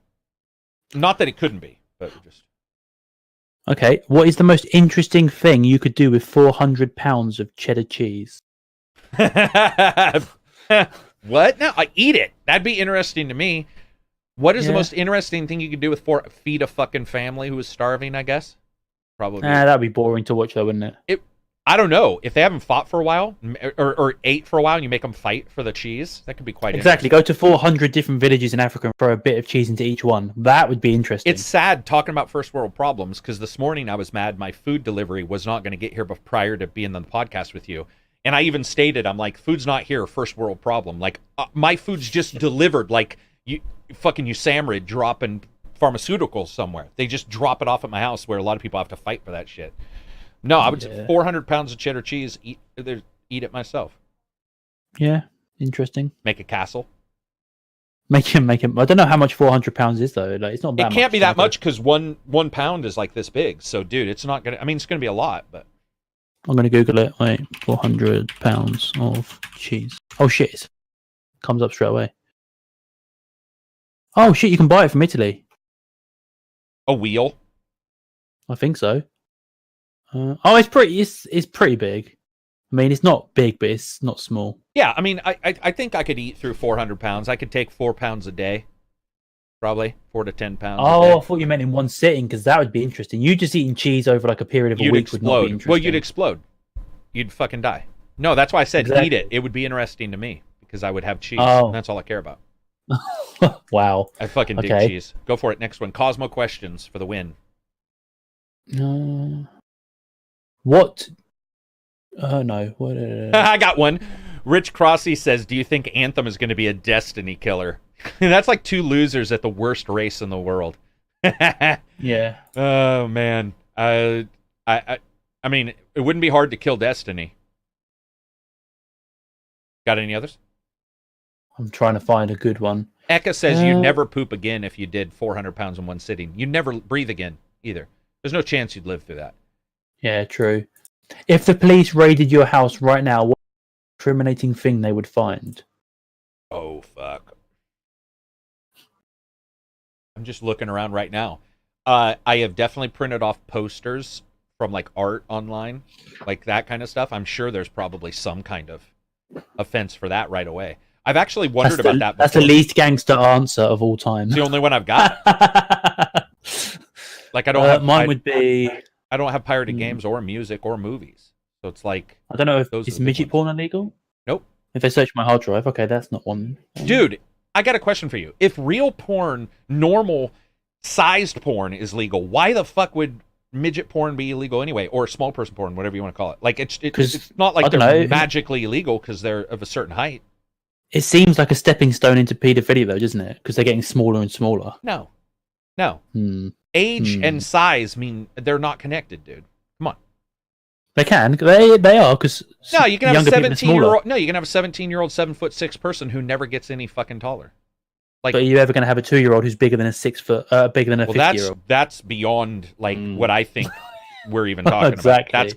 Not that it couldn't be, but we just. Okay, what is the most interesting thing you could do with 400 pounds of cheddar cheese? What? No, I eat it. That'd be interesting to me. What is the most interesting thing you could do with feed a fucking family who is starving, I guess? Probably. That'd be boring to watch, though, wouldn't it? I don't know. If they haven't fought for a while, or ate for a while, and you make them fight for the cheese, that could be quite interesting. Go to 400 different villages in Africa and throw a bit of cheese into each one. That would be interesting. It's sad talking about first world problems, because this morning I was mad my food delivery was not going to get here prior to being on the podcast with you. And I even stated, I'm like, food's not here, first world problem. Like, my food's just delivered, like, USAMRIID dropping pharmaceuticals somewhere. They just drop it off at my house where a lot of people have to fight for that shit. No, I would 400 pounds of cheddar cheese, eat it myself. Yeah, interesting. Make a castle. Make him. I don't know how much 400 pounds is, though. Like, it's not that much. It can't be that much because one pound is like this big. So, dude, it's not going to... I mean, it's going to be a lot, but... I'm going to Google it. Wait, 400 pounds of cheese. Oh, shit. It comes up straight away. Oh, shit, you can buy it from Italy. A wheel? I think so. It's pretty big. I mean, it's not big, but it's not small. Yeah, I mean, I think I could eat through 400 pounds. I could take 4 pounds a day, probably 4 to 10 pounds. Oh, a day. I thought you meant in one sitting, because that would be interesting. You just eating cheese over like a period of a week would not be interesting. Well, you'd explode. You'd fucking die. No, that's why I said Exactly. eat it. It would be interesting to me because I would have cheese. Oh. And that's all I care about. Wow. I fucking dig cheese. Go for it. Next one. Cosmo questions for the win. What? No. What? I got one. Rich Crossy says, do you think Anthem is going to be a Destiny killer? That's like two losers at the worst race in the world. Yeah. Oh, man. I mean, it wouldn't be hard to kill Destiny. Got any others? I'm trying to find a good one. Eka says you'd never poop again if you did 400 pounds in one sitting. You'd never breathe again either. There's no chance you'd live through that. Yeah, true. If the police raided your house right now, what incriminating thing they would find? Oh, fuck. I'm just looking around right now. I have definitely printed off posters from like art online, like that kind of stuff. I'm sure there's probably some kind of offense for that right away. I've actually wondered about that before. That's the least gangster answer of all time. It's the only one I've got. Like I don't have mine would be. I don't have pirated games or music or movies, so it's like I don't know if those is midget porn illegal. Nope. If they search my hard drive, okay, that's not one. Dude, I got a question for you. If real porn, normal sized porn is legal, why the fuck would midget porn be illegal anyway, or small person porn, whatever you want to call it? Like it's not like they're magically illegal because they're of a certain height. It seems like a stepping stone into pedophilia, though, doesn't it? Because they're getting smaller and smaller. No. Age and size mean they're not connected, dude. Come on. They can. They are because no, you can have a 17-year-old. No, you can have a 17-year-old 7'6" person who never gets any fucking taller. Like, but are you ever going to have a 2-year-old who's bigger than a 6 foot, bigger than a 50-year-old? That's beyond like what I think we're even talking exactly. about.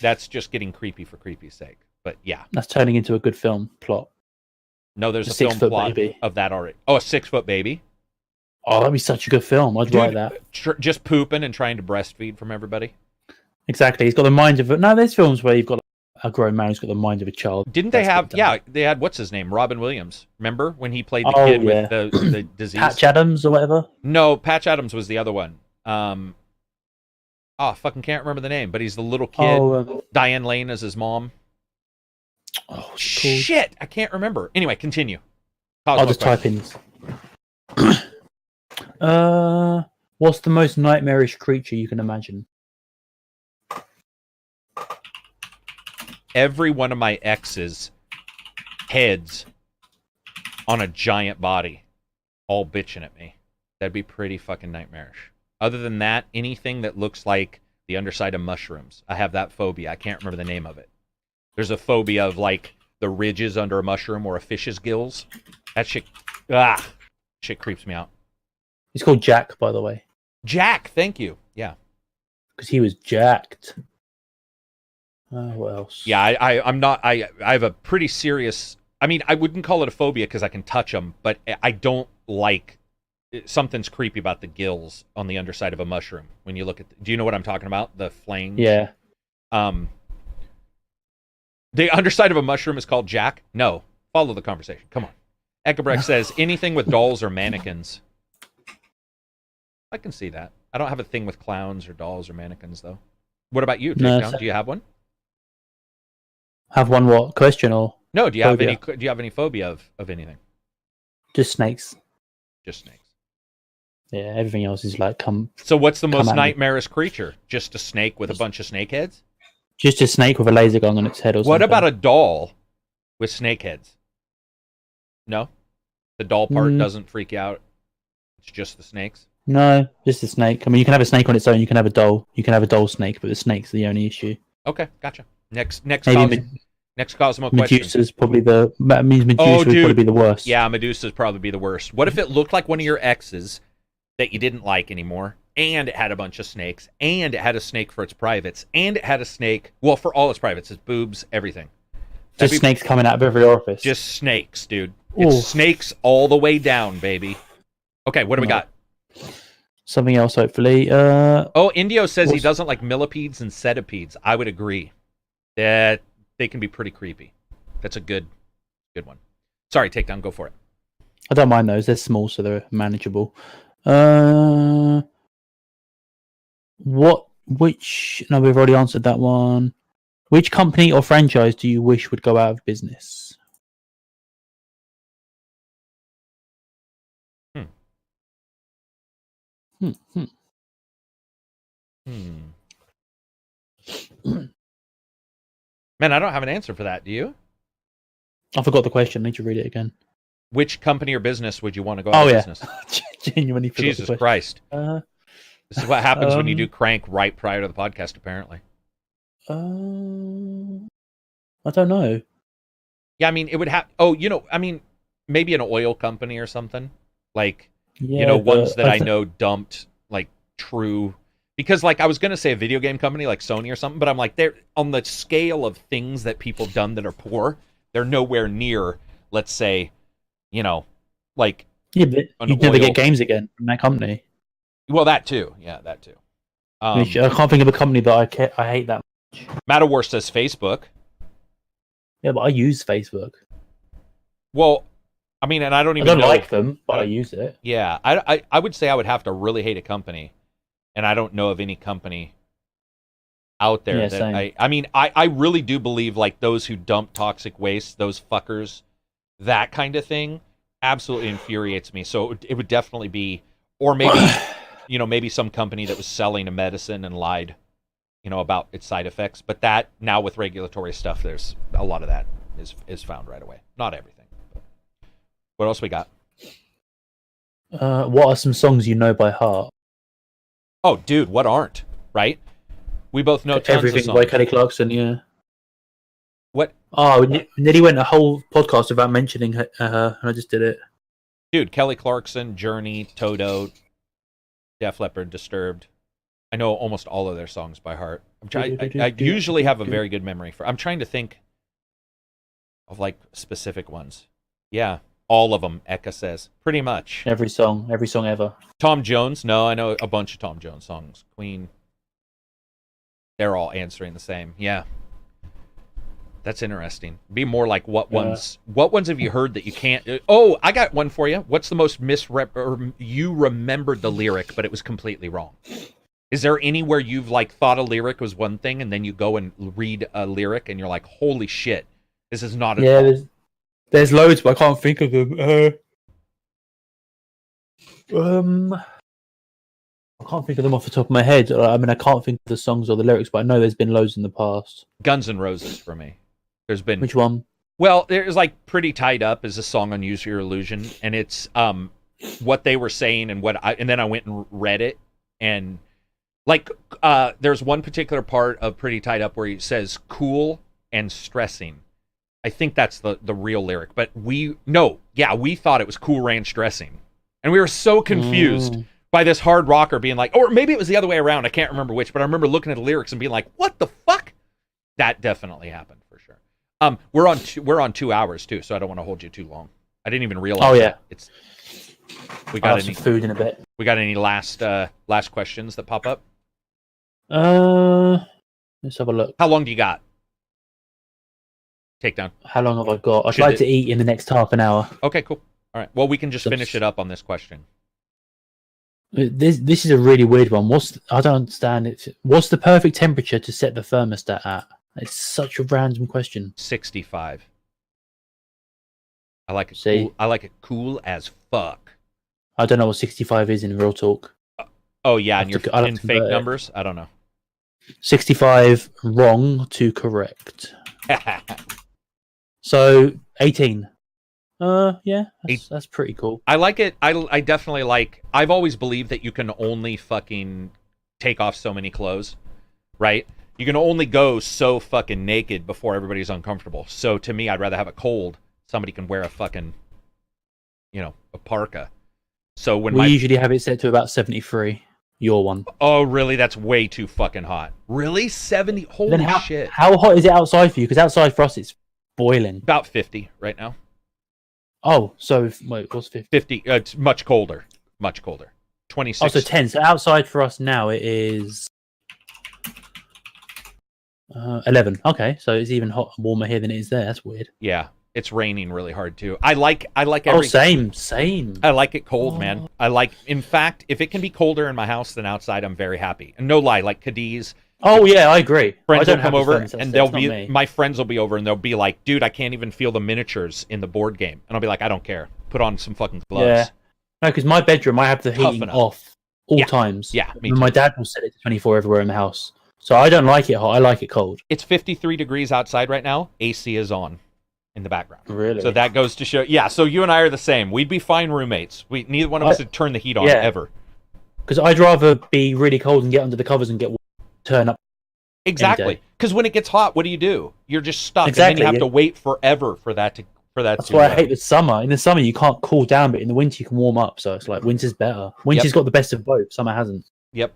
That's just getting creepy for creepy's sake. But yeah, that's turning into a good film plot. No, there's a film plot of that already. Oh, a 6-foot baby. Oh, that'd be such a good film. I'd write that. Just pooping and trying to breastfeed from everybody. Exactly. He's got the mind of no. There's films where you've got a grown man who's got the mind of a child. Didn't they have? Yeah, they had. What's his name? Robin Williams. Remember when he played the kid with the disease? Patch Adams or whatever. No, Patch Adams was the other one. Fucking can't remember the name, but he's the little kid. Diane Lane is his mom. Oh shit! I can't remember. Anyway, continue. I'll just type in. What's the most nightmarish creature you can imagine? Every one of my exes' heads on a giant body, all bitching at me. That'd be pretty fucking nightmarish. Other than that, anything that looks like the underside of mushrooms. I have that phobia. I can't remember the name of it. There's a phobia of like the ridges under a mushroom or a fish's gills. That shit, shit creeps me out. He's called Jack, by the way. Jack, thank you. Yeah. Because he was jacked. What else? Yeah, I'm not. I have a pretty serious. I mean, I wouldn't call it a phobia because I can touch them, but I don't like. Something's creepy about the gills on the underside of a mushroom. When you look at, do you know what I'm talking about? The flange. Yeah. The underside of a mushroom is called Jack. No, follow the conversation. Come on. Eckebrek says anything with dolls or mannequins. I can see that. I don't have a thing with clowns or dolls or mannequins though. What about you, Takedown? Do you have one? Have one what? Question or no? Do you have any? Do you have any phobia of anything? Just snakes. Just snakes. Yeah, everything else is like So what's the most nightmarish creature? Just a snake with a bunch of snake heads? Just a snake with a laser gun on its head or something. What about a doll with snake heads? No? The doll part doesn't freak you out. It's just the snakes? No, just a snake. I mean, you can have a snake on its own. You can have a doll. You can have a doll snake, but the snake's the only issue. Okay, gotcha. Next Cosmo question. Medusa's probably that means Medusa would probably be the worst. Yeah, Medusa's probably be the worst. What if it looked like one of your exes that you didn't like anymore, and it had a bunch of snakes, and it had a snake for its privates, and it had a snake, well, for all its privates, its boobs, everything. Just snakes coming out of every orifice. Just snakes, dude. It's snakes all the way down, baby. Okay, what do we got? Something else, hopefully. Indio says he doesn't like millipedes and centipedes. I would agree. That they can be pretty creepy. That's a good one. Sorry, Takedown, go for it. I don't mind those. They're small, so they're manageable. Which? No, we've already answered that one. Which company or franchise do you wish would go out of business? Man, I don't have an answer for that. Do you? I forgot the question. I need to read it again. Which company or business would you want to go out of business? Genuinely forgot Jesus Christ. This is what happens when you do crank right prior to the podcast, apparently. I don't know. Yeah, I mean, it would have... Oh, maybe an oil company or something. Like, ones that I know dumped, like, true... Because, like, I was going to say a video game company like Sony or something, but I'm like, they're on the scale of things that people have done that are poor, they're nowhere near, let's say, like... Yeah, but you'd never get games again from that company. Well, that too. Yeah, that too. I can't think of a company that I hate that much. Matterworth says Facebook. Yeah, but I use Facebook. Well, I mean, and I don't know. Like them, but I use it. Yeah, I would say I would have to really hate a company, and I don't know of any company out there that same. I really do believe, like, those who dump toxic waste, those fuckers, that kind of thing, absolutely infuriates me. So it would definitely be, or maybe, maybe some company that was selling a medicine and lied, about its side effects. But that, now with regulatory stuff, there's a lot of that is found right away. Not everything. But what else we got? What are some songs you know by heart? Oh, dude, what aren't, right? We both know tons Everything of songs. by Kelly Clarkson, yeah. What? Oh, nearly went a whole podcast without mentioning her, and I just did it. Dude, Kelly Clarkson, Journey, Toto, Def Leppard, Disturbed. I know almost all of their songs by heart. I usually have a very good memory for. I'm trying to think of, like, specific ones. Yeah, all of them, Eka says. Pretty much. Every song ever. Tom Jones? No, I know a bunch of Tom Jones songs. Queen. They're all answering the same. Yeah. That's interesting. Be more like what ones have you heard that you can't... Oh, I got one for you. What's the most you remembered the lyric, but it was completely wrong? Is there anywhere you've, like, thought a lyric was one thing, and then you go and read a lyric, and you're like, holy shit, this is not at all. There's loads, but I can't think of them. I can't think of them off the top of my head. I mean, I can't think of the songs or the lyrics, but I know there's been loads in the past. Guns N' Roses for me. There's been... Which one? Well, there's, like, Pretty Tied Up is a song on Use Your Illusion, and it's what they were saying and then I went and read it, and, like, there's one particular part of Pretty Tied Up where he says cool and stressing. I think that's the real lyric, but we thought it was Cool Ranch Dressing, and we were so confused by this hard rocker being like, or maybe it was the other way around, I can't remember which, but I remember looking at the lyrics and being like, what the fuck? That definitely happened for sure. We're on 2 hours too, so I don't want to hold you too long. I didn't even realize. Oh yeah, we got some food in a bit. We got any last questions that pop up? Let's have a look. How long do you got? Takedown. How long have I got? I'd like to eat in the next half an hour. Okay, cool. All right. Well, we can just finish it up on this question. This is a really weird one. I don't understand it. What's the perfect temperature to set the thermostat at? It's such a random question. 65. I like it. Cool. I like it cool as fuck. I don't know what 65 is in real talk. Oh yeah, and you're in fake numbers. I don't know. 65 wrong to correct. So 18. Yeah, that's pretty cool. I like it. I definitely like. I've always believed that you can only fucking take off so many clothes, right? You can only go so fucking naked before everybody's uncomfortable. So to me, I'd rather have it cold. Somebody can wear a fucking, a parka. So when we usually have it set to about 73. Your one. Oh, really? That's way too fucking hot. Really? 70? Holy shit. How hot is it outside for you? Because outside for us, it's boiling. About 50 right now. Oh, so wait, what's 50? 50. It's much colder. Much colder. 26. Oh, so 10. So outside for us now, it is 11. Okay, so it's even warmer here than it is there. That's weird. Yeah, it's raining really hard too. I like every. Oh, same. I like it cold, man. In fact, if it can be colder in my house than outside, I'm very happy. And no lie, like Cadiz. Oh yeah, I agree. Friends I will come over, and my friends will be over, and they'll be like, "Dude, I can't even feel the miniatures in the board game," and I'll be like, "I don't care. Put on some fucking gloves." Yeah. No, because my bedroom, I have the heating off all times. Yeah, me and too. my dad will set it to 24 everywhere in the house. So I don't like it hot. I like it cold. It's 53 degrees outside right now. AC is on in the background. Really? So that goes to show. Yeah. So you and I are the same. We'd be fine roommates. Neither one of us would turn the heat on ever. Because I'd rather be really cold and get under the covers and turn up. Exactly. Because when it gets hot, what do? You're just stuck. Exactly. And then you have to wait forever for that. That's why I hate the summer. In the summer, you can't cool down, but in the winter, you can warm up. So it's like winter's better. Winter's got the best of both. Summer hasn't. Yep.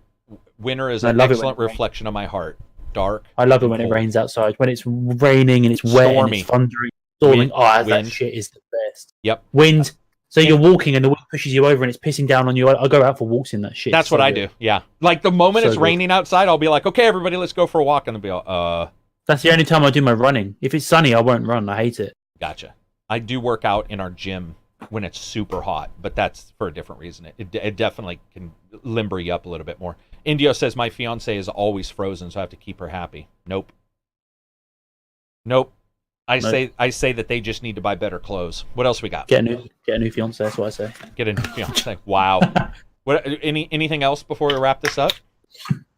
Winter is an excellent reflection of my heart. Dark. I love it when it rains outside. When it's raining and it's wet stormy. And it's thundering. Storming. Wind. That shit is the best. Yep. Wind. So you're walking and the wind pushes you over and it's pissing down on you. I go out for walks in that shit. That's what I do. Yeah. Like the moment it's raining outside, I'll be like, okay, everybody, let's go for a walk. And they'll be like, That's the only time I do my running. If it's sunny, I won't run. I hate it. Gotcha. I do work out in our gym when it's super hot, but that's for a different reason. It definitely can limber you up a little bit more. Indio says, my fiance is always frozen, so I have to keep her happy. Nope. I say that they just need to buy better clothes. What else we got? Get a new fiance. That's what I say. Get a new fiance. Wow. Anything else before we wrap this up?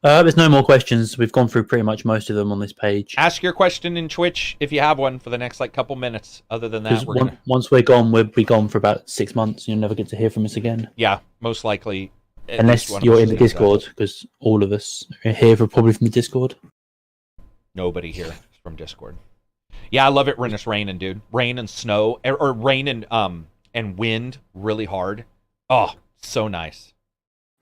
There's no more questions. We've gone through pretty much most of them on this page. Ask your question in Twitch if you have one for the next couple minutes. Other than that, once we're gone, we'll be gone for about 6 months. You'll never get to hear from us again. Yeah, most likely. Unless you're in the Discord, because all of us are here probably from the Discord. Nobody here is from Discord. Yeah, I love it when it's raining, dude. Rain and snow, or rain and wind really hard. Oh, so nice.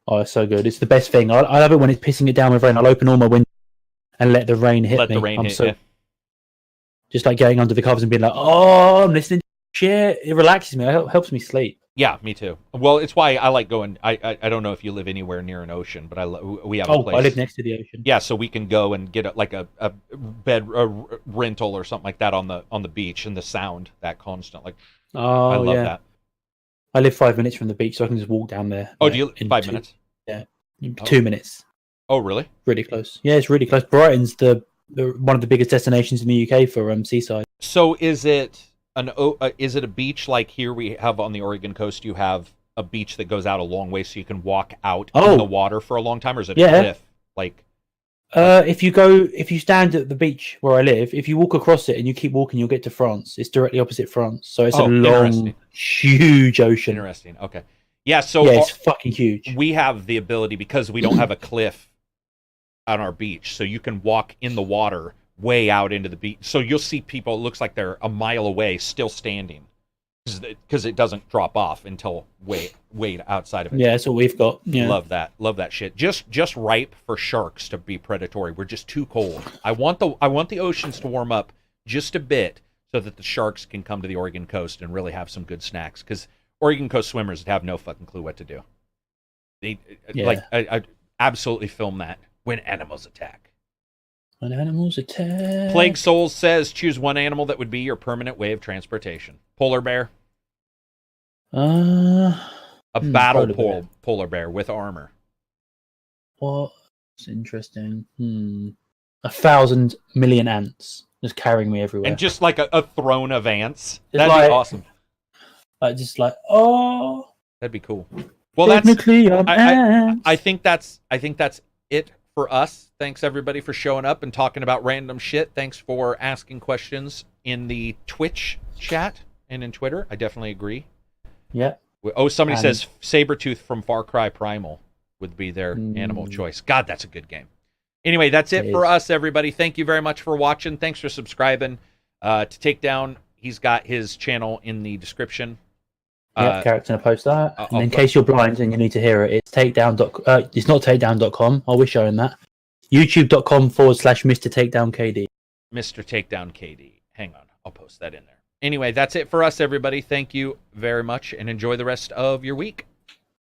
Oh, it's so good. It's the best thing. I love it when it's pissing it down with rain. I'll open all my windows and let the rain hit me. Let the rain hit you. Just like getting under the covers and being like, oh, I'm listening to shit. It relaxes me. It helps me sleep. Yeah, me too. Well, it's why I like going. I don't know if you live anywhere near an ocean, but we have a place. I live next to the ocean. Yeah, so we can go and get a bed rental or something like that on the beach, and the sound that constant I love that. I live 5 minutes from the beach, so I can just walk down there. Oh, do you? 5 minutes? Yeah, 2 minutes. Oh, really? Really close. Yeah, it's really close. Brighton's the one of the biggest destinations in the UK for seaside. So is it a beach like here we have on the Oregon coast? You have a beach that goes out a long way, so you can walk out in the water for a long time, or is it a cliff? If you stand at the beach where I live, if you walk across it and you keep walking, you'll get to France. It's directly opposite France, so it's a long, huge ocean. Interesting. Okay. Yeah. So it's fucking huge. We have the ability because we don't have a cliff on our beach, so you can walk in the water way out into the beach. So you'll see people. It looks like they're a mile away, still standing, because it doesn't drop off until way outside of it. Yeah, that's what we've got. Yeah. Love that shit. Just ripe for sharks to be predatory. We're just too cold. I want the oceans to warm up just a bit so that the sharks can come to the Oregon coast and really have some good snacks. Because Oregon coast swimmers have no fucking clue what to do. I absolutely film that when animals attack. When animals attack. Plague Souls says, choose one animal that would be your permanent way of transportation. Polar bear. A battle polar bear with armor. What's interesting? 1,000 million ants just carrying me everywhere. And just like a throne of ants. That'd be awesome. That'd be cool. Well, technically, I think that's it for us. Thanks everybody for showing up and talking about random shit. Thanks for asking questions in the Twitch chat and in Twitter. I definitely agree. Yeah. Oh, somebody says Sabretooth from Far Cry Primal would be their animal of choice. God, that's a good game. Anyway, that's it for us, everybody. Thank you very much for watching. Thanks for subscribing. To Takedown, he's got his channel in the description. Yeah, Karak's gonna post that. And in case you're blind and you need to hear it, it's takedown. It's not takedown.com. I wish showing that. YouTube.com/Mr. Takedown KD. Mr. Takedown KD. Hang on, I'll post that in there. Anyway, that's it for us, everybody. Thank you very much, and enjoy the rest of your week.